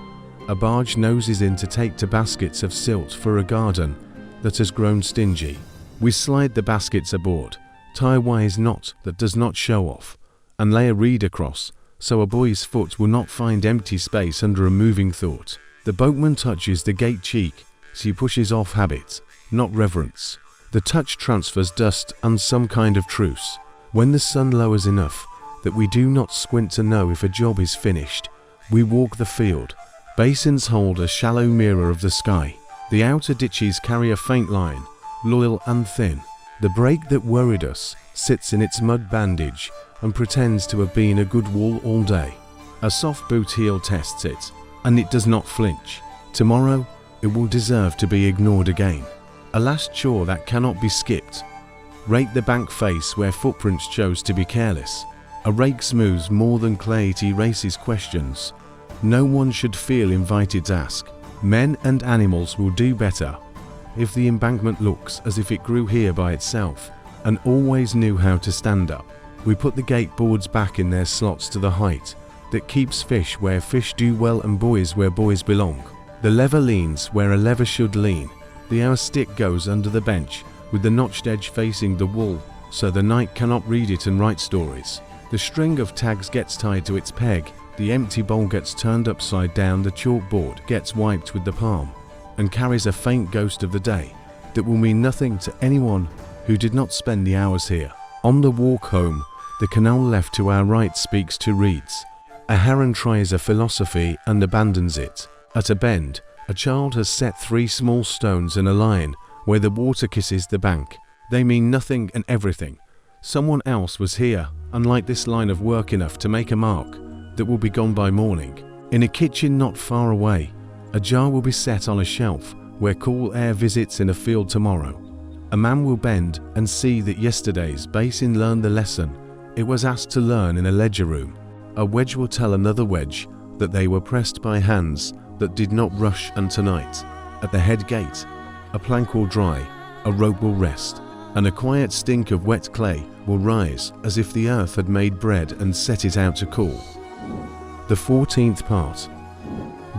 a barge noses in to take to baskets of silt for a garden that has grown stingy. We slide the baskets aboard, tie a wise knot that does not show off, and lay a reed across so a boy's foot will not find empty space under a moving thought. The boatman touches the gate cheek, so he pushes off habit, not reverence. The touch transfers dust and some kind of truce. When the sun lowers enough that we do not squint to know if a job is finished, we walk the field. Basins hold a shallow mirror of the sky. The outer ditches carry a faint line, loyal and thin. The brake that worried us sits in its mud bandage and pretends to have been a good wall all day. A soft boot heel tests it, and it does not flinch. Tomorrow, it will deserve to be ignored again. A last chore that cannot be skipped. Rake the bank face where footprints chose to be careless. A rake smooths more than clay, it erases questions. No one should feel invited to ask. Men and animals will do better if the embankment looks as if it grew here by itself and always knew how to stand up. We put the gate boards back in their slots to the height that keeps fish where fish do well and boys where boys belong. The lever leans where a lever should lean. The hour stick goes under the bench with the notched edge facing the wall so the knight cannot read it and write stories. The string of tags gets tied to its peg. The empty bowl gets turned upside down. The chalkboard gets wiped with the palm and carries a faint ghost of the day that will mean nothing to anyone who did not spend the hours here. On the walk home, the canal left to our right speaks to reeds. A heron tries a philosophy and abandons it. At a bend, a child has set 3 small stones in a line where the water kisses the bank. They mean nothing and everything. Someone else was here, unlike this line of work, enough to make a mark that will be gone by morning. In a kitchen not far away, a jar will be set on a shelf where cool air visits in a field tomorrow. A man will bend and see that yesterday's basin learned the lesson it was asked to learn in a ledger room. A wedge will tell another wedge that they were pressed by hands that did not rush, and tonight, at the head gate, a plank will dry, a rope will rest, and a quiet stink of wet clay will rise as if the earth had made bread and set it out to cool. The 14th part.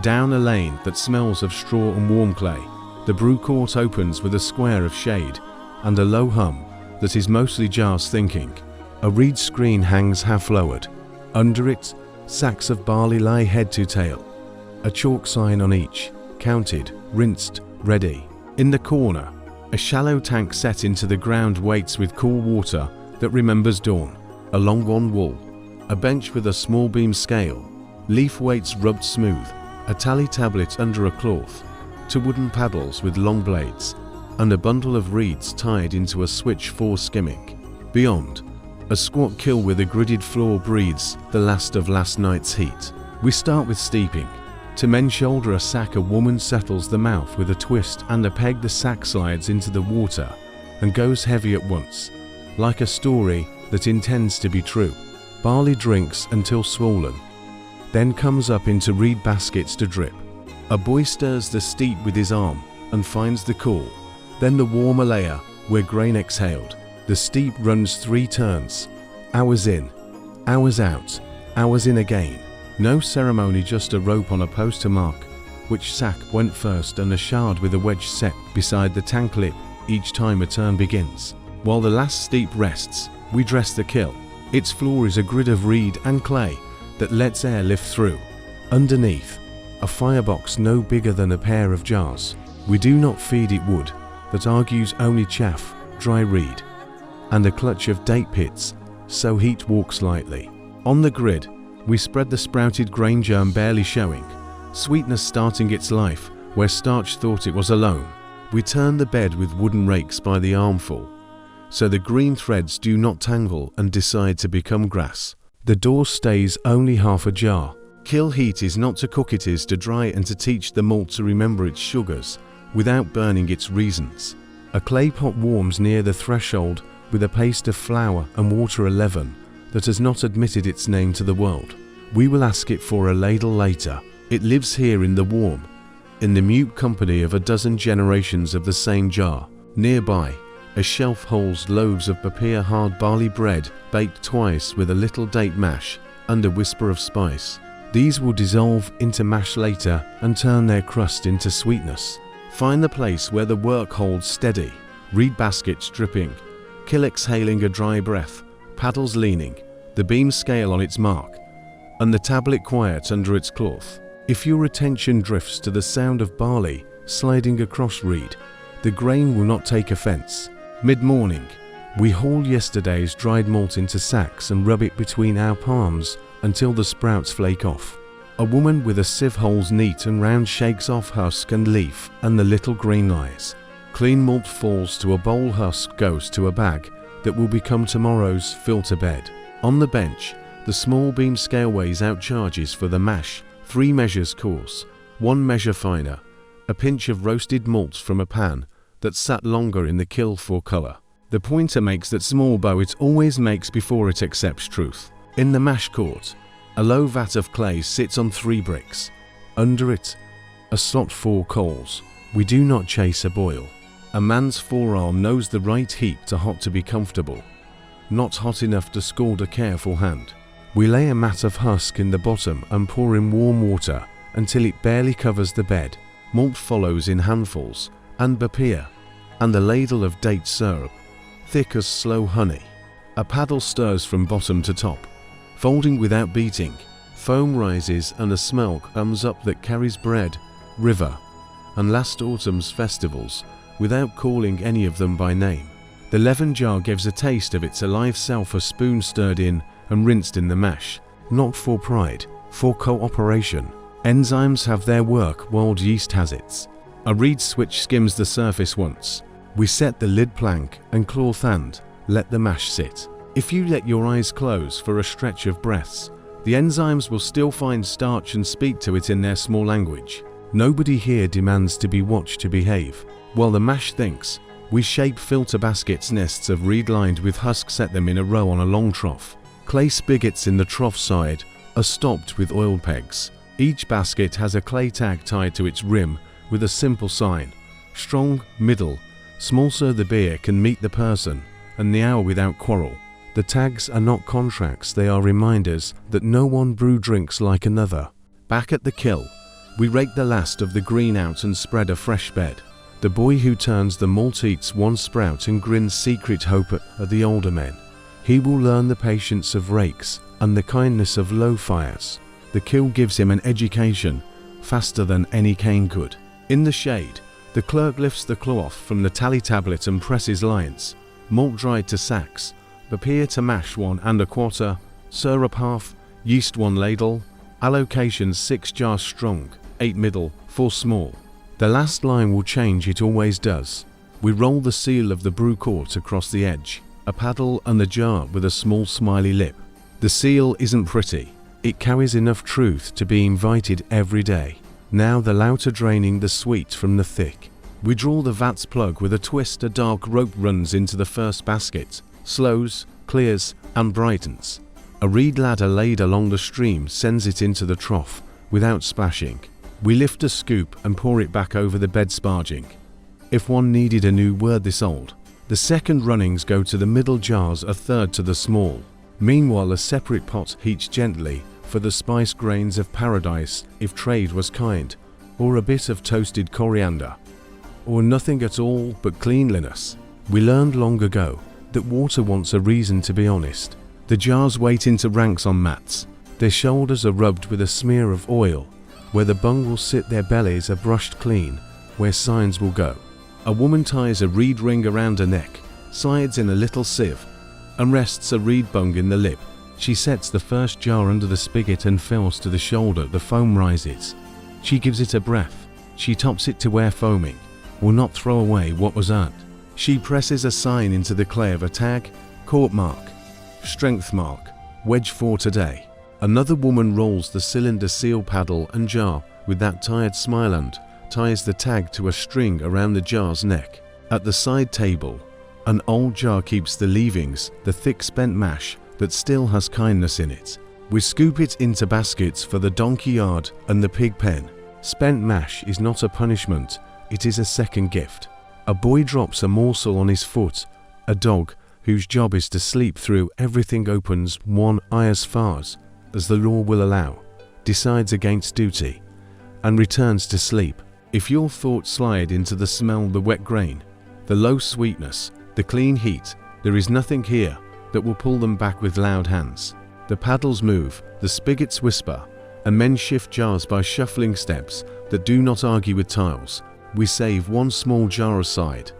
Down a lane that smells of straw and warm clay, the brew court opens with a square of shade and a low hum that is mostly jars thinking. A reed screen hangs half-lowered. Under it, sacks of barley lie head to tail. A chalk sign on each, counted, rinsed, ready. In the corner, a shallow tank set into the ground waits with cool water that remembers dawn. Along one wall, a bench with a small beam scale, leaf weights rubbed smooth, a tally tablet under a cloth, 2 wooden paddles with long blades, and a bundle of reeds tied into a switch for skimming. Beyond, a squat kiln with a gridded floor breathes the last of last night's heat. We start with steeping. To men shoulder a sack, a woman settles the mouth with a twist and a peg. The sack slides into the water and goes heavy at once, like a story that intends to be true. Barley drinks until swollen, then comes up into reed baskets to drip. A boy stirs the steep with his arm and finds the cool, then the warmer layer where grain exhaled. The steep runs 3 turns. Hours in, hours out, hours in again. No ceremony, just a rope on a post to mark which sack went first and a shard with a wedge set beside the tank lip each time a turn begins. While the last steep rests, we dress the kiln. Its floor is a grid of reed and clay that lets air lift through. Underneath, a firebox no bigger than a pair of jars. We do not feed it wood that argues only chaff, dry reed, and a clutch of date pits, so heat walks lightly. On the grid, we spread the sprouted grain germ barely showing, sweetness starting its life where starch thought it was alone. We turn the bed with wooden rakes by the armful, so the green threads do not tangle and decide to become grass. The door stays only half ajar. Kiln heat is not to cook, it is to dry and to teach the malt to remember its sugars without burning its reasons. A clay pot warms near the threshold with a paste of flour and water, a leaven that has not admitted its name to the world. We will ask it for a ladle later. It lives here in the warm, in the mute company of a dozen generations of the same jar. Nearby, a shelf holds loaves of papier hard barley bread baked twice with a little date mash and a whisper of spice. These will dissolve into mash later and turn their crust into sweetness. Find the place where the work holds steady. Reed baskets dripping, kiln exhaling a dry breath, paddles leaning, the beam scale on its mark, and the tablet quiet under its cloth. If your attention drifts to the sound of barley sliding across reed, the grain will not take offense. Mid-morning, we haul yesterday's dried malt into sacks and rub it between our palms until the sprouts flake off. A woman with a sieve holds neat and round, shakes off husk and leaf, and the little grain lies. Clean malt falls to a bowl, husk goes to a bag that will become tomorrow's filter bed. On the bench, the small beam scale weighs out charges for the mash, 3 measures coarse, 1 measure finer, a pinch of roasted malts from a pan that sat longer in the kiln for colour. The pointer makes that small bow it always makes before it accepts truth. In the mash court, a low vat of clay sits on 3 bricks. Under it, a slot 4 coals. We do not chase a boil. A man's forearm knows the right heat to hot to be comfortable, not hot enough to scald a careful hand. We lay a mat of husk in the bottom and pour in warm water until it barely covers the bed. Malt follows in handfuls, and bapir, and a ladle of date syrup, thick as slow honey. A paddle stirs from bottom to top, folding without beating. Foam rises and a smell comes up that carries bread, river, and last autumn's festivals, without calling any of them by name. The leaven jar gives a taste of its alive self, a spoon stirred in and rinsed in the mash, not for pride, for cooperation. Enzymes have their work while yeast has its. A reed switch skims the surface once. We set the lid plank and cloth and let the mash sit. If you let your eyes close for a stretch of breaths, the enzymes will still find starch and speak to it in their small language. Nobody here demands to be watched to behave. While the mash thinks, we shape filter baskets, nests of reed lined with husk, set them in a row on a long trough. Clay spigots in the trough side are stopped with oil pegs. Each basket has a clay tag tied to its rim with a simple sign: strong, middle, small, so the beer can meet the person and the hour without quarrel. The tags are not contracts, they are reminders that no one brew drinks like another. Back at the kiln, we rake the last of the green out and spread a fresh bed. The boy who turns the malt eats one sprout and grins secret hope at the older men. He will learn the patience of rakes and the kindness of low fires. The kiln gives him an education faster than any cane could. In the shade, the clerk lifts the cloth from the tally tablet and presses lines. Malt dried to sacks, bapir to mash 1 1/4, syrup half, yeast 1 ladle, allocations 6 jars strong, 8 middle, 4 small. The last line will change, it always does. We roll the seal of the brew quart across the edge, a paddle and the jar with a small smiley lip. The seal isn't pretty. It carries enough truth to be invited every day. Now the louter draining the sweet from the thick. We draw the vat's plug with a twist, a dark rope runs into the first basket, slows, clears, and brightens. A reed ladder laid along the stream sends it into the trough without splashing. We lift a scoop and pour it back over the bed, sparging. If one needed a new word this old, the second runnings go to the middle jars, a third to the small. Meanwhile a separate pot heats gently for the spice grains of paradise, if trade was kind, or a bit of toasted coriander, or nothing at all but cleanliness. We learned long ago that water wants a reason to be honest. The jars wait into ranks on mats. Their shoulders are rubbed with a smear of oil. Where the bung will sit, their bellies are brushed clean, where signs will go. A woman ties a reed ring around her neck, sides in a little sieve, and rests a reed bung in the lip. She sets the first jar under the spigot and fills to the shoulder. The foam rises. She gives it a breath. She tops it to where foaming will not throw away what was earned. She presses a sign into the clay of a tag, court mark, strength mark, wedge for today. Another woman rolls the cylinder, seal, paddle and jar with that tired smile and ties the tag to a string around the jar's neck. At the side table, an old jar keeps the leavings, the thick spent mash that still has kindness in it. We scoop it into baskets for the donkey yard and the pig pen. Spent mash is not a punishment, it is a second gift. A boy drops a morsel on his foot. A dog, whose job is to sleep through everything, opens one eye as far as the law will allow, decides against duty, and returns to sleep. If your thoughts slide into the smell, the wet grain, the low sweetness, the clean heat, there is nothing here that will pull them back with loud hands. The paddles move, the spigots whisper, and men shift jars by shuffling steps that do not argue with tiles. We save one small jar aside,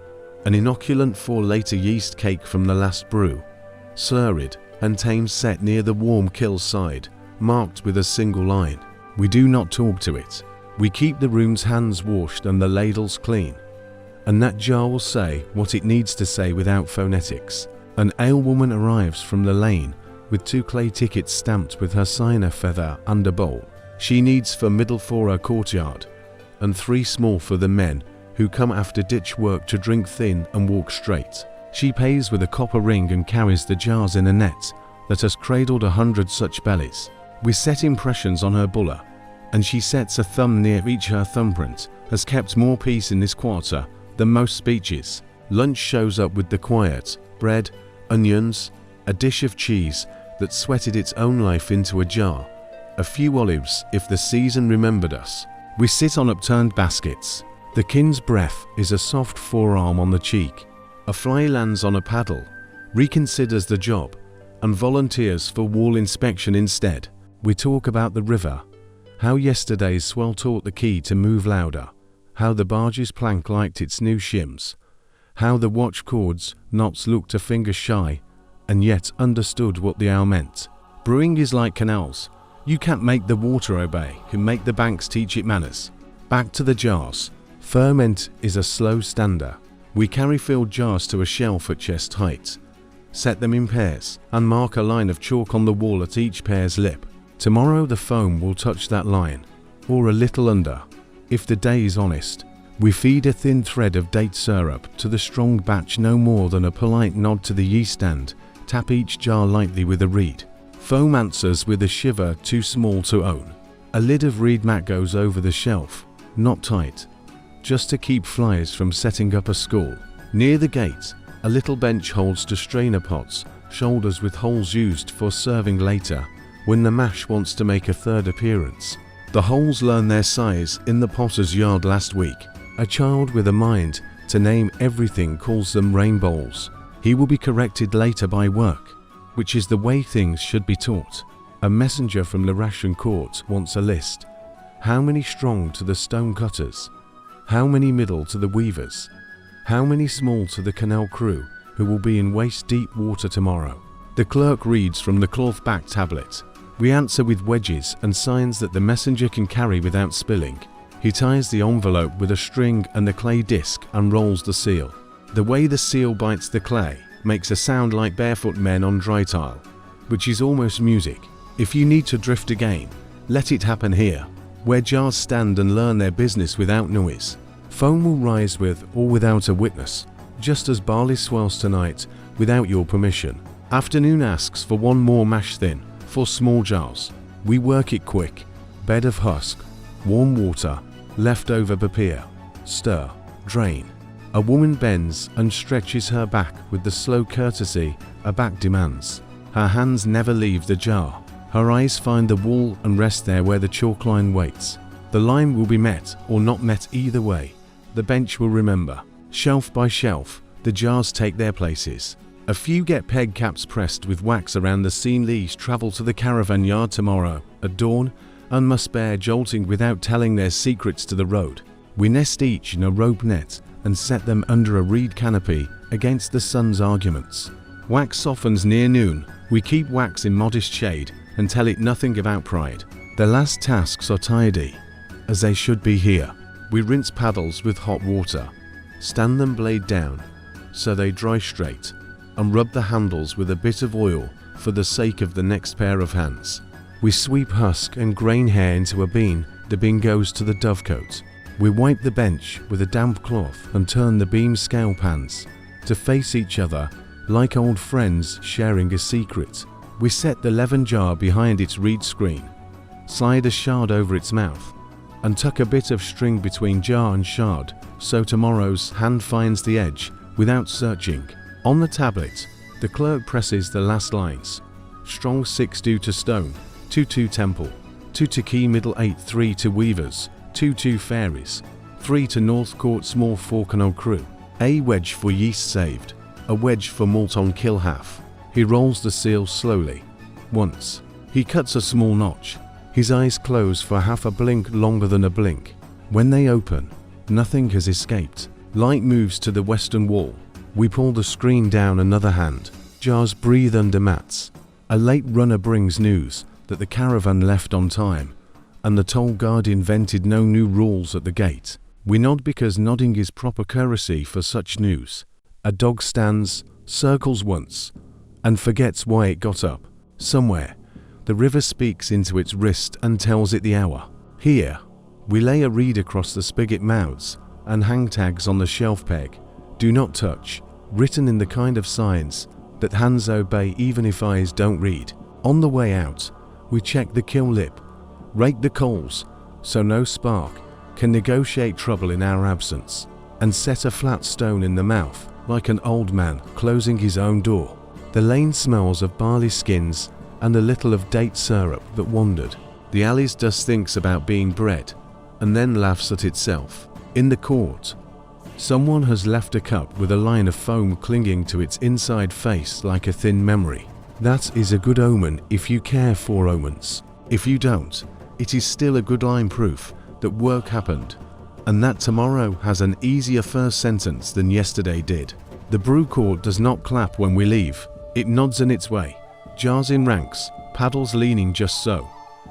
an inoculant for later yeast cake from the last brew, slurred and tame, set near the warm kiln side, marked with a single line. We do not talk to it. We keep the room's hands washed and the ladles clean, and that jar will say what it needs to say without phonetics. An alewoman arrives from the lane with 2 clay tickets stamped with her signer feather under bowl. She needs for middle for her courtyard, and 3 small for the men who come after ditch work to drink thin and walk straight. She pays with a copper ring and carries the jars in a net that has cradled 100 such bellies. We set impressions on her bulla, and she sets a thumb near each. Her thumbprint has kept more peace in this quarter than most speeches. Lunch shows up with the quiet bread, onions, a dish of cheese that sweated its own life into a jar, a few olives if the season remembered us. We sit on upturned baskets. The kin's breath is a soft forearm on the cheek. A fly lands on a paddle, reconsiders the job, and volunteers for wall inspection instead. We talk about the river, how yesterday's swell taught the quay to move louder, how the barge's plank liked its new shims, how the watch cord's knots looked a finger shy, and yet understood what the hour meant. Brewing is like canals. You can't make the water obey, can make the banks teach it manners. Back to the jars. Ferment is a slow stander. We carry filled jars to a shelf at chest height, set them in pairs, and mark a line of chalk on the wall at each pair's lip. Tomorrow the foam will touch that line, or a little under, if the day is honest. We feed a thin thread of date syrup to the strong batch, no more than a polite nod to the yeast stand, tap each jar lightly with a reed. Foam answers with a shiver too small to own. A lid of reed mat goes over the shelf, not tight, just to keep flies from setting up a school. Near the gate, a little bench holds to strainer pots, shoulders with holes used for serving later, when the mash wants to make a third appearance. The holes learn their size in the potter's yard last week. A child with a mind to name everything calls them rain bowls. He will be corrected later by work, which is the way things should be taught. A messenger from the ration court wants a list. How many strong to the stone cutters? How many middle to the weavers? How many small to the canal crew who will be in waist-deep water tomorrow? The clerk reads from the cloth-backed tablet. We answer with wedges and signs that the messenger can carry without spilling. He ties the envelope with a string and the clay disc and rolls the seal. The way the seal bites the clay makes a sound like barefoot men on dry tile, which is almost music. If you need to drift again, let it happen here, where jars stand and learn their business without noise. Foam will rise with or without a witness, just as barley swells tonight without your permission. Afternoon asks for one more mash thin, for small jars. We work it quick. Bed of husk, warm water, leftover papier, stir, drain. A woman bends and stretches her back with the slow courtesy a back demands. Her hands never leave the jar. Her eyes find the wall and rest there where the chalk line waits. The line will be met or not met either way. The bench will remember. Shelf by shelf, the jars take their places. A few get peg caps pressed with wax around the seam. These travel to the caravan yard tomorrow at dawn and must bear jolting without telling their secrets to the road. We nest each in a rope net and set them under a reed canopy against the sun's arguments. Wax softens near noon. We keep wax in modest shade and tell it nothing about pride. The last tasks are tidy, as they should be here. We rinse paddles with hot water, stand them blade down so they dry straight, and rub the handles with a bit of oil for the sake of the next pair of hands. We sweep husk and grain hair into a bean. The bean goes to the dovecote. We wipe the bench with a damp cloth and turn the beam scale pans to face each other like old friends sharing a secret. We set the leaven jar behind its reed screen, slide a shard over its mouth, and tuck a bit of string between jar and shard so tomorrow's hand finds the edge without searching. On the tablet, the clerk presses the last lines. Strong 6 due to stone, 2 temple, 2 to key middle 8, 3 to weavers, 2 fairies, 3 to North Court small for canal crew. A wedge for yeast saved, a wedge for malt on kill half. He rolls the seal slowly. Once, he cuts a small notch. His eyes close for half a blink longer than a blink. When they open, nothing has escaped. Light moves to the western wall. We pull the screen down another hand. Jars breathe under mats. A late runner brings news that the caravan left on time, and the toll guard invented no new rules at the gate. We nod because nodding is proper courtesy for such news. A dog stands, circles once, and forgets why it got up. Somewhere, the river speaks into its wrist and tells it the hour. Here, we lay a reed across the spigot mouths and hang tags on the shelf peg. Do not touch, written in the kind of science that hands obey even if eyes don't read. On the way out, we check the kiln lip, rake the coals so no spark can negotiate trouble in our absence, and set a flat stone in the mouth like an old man closing his own door. The lane smells of barley skins and a little of date syrup that wandered. The alleys just thinks about being bred and then laughs at itself. In the court, someone has left a cup with a line of foam clinging to its inside face like a thin memory. That is a good omen if you care for omens. If you don't, it is still a good line proof that work happened, and that tomorrow has an easier first sentence than yesterday did. The brew court does not clap when we leave. It nods in its way, jars in ranks, paddles leaning just so.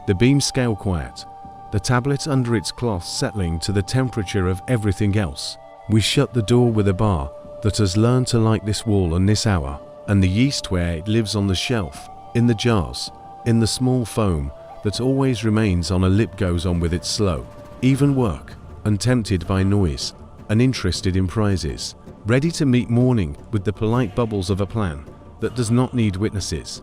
The beam scale quiet, the tablet under its cloth settling to the temperature of everything else. We shut the door with a bar that has learned to like this wall and this hour, and the yeast where it lives on the shelf, in the jars, in the small foam that always remains on a lip goes on with its slow, even work, untempted by noise, uninterested in prizes, ready to meet morning with the polite bubbles of a plan that does not need witnesses.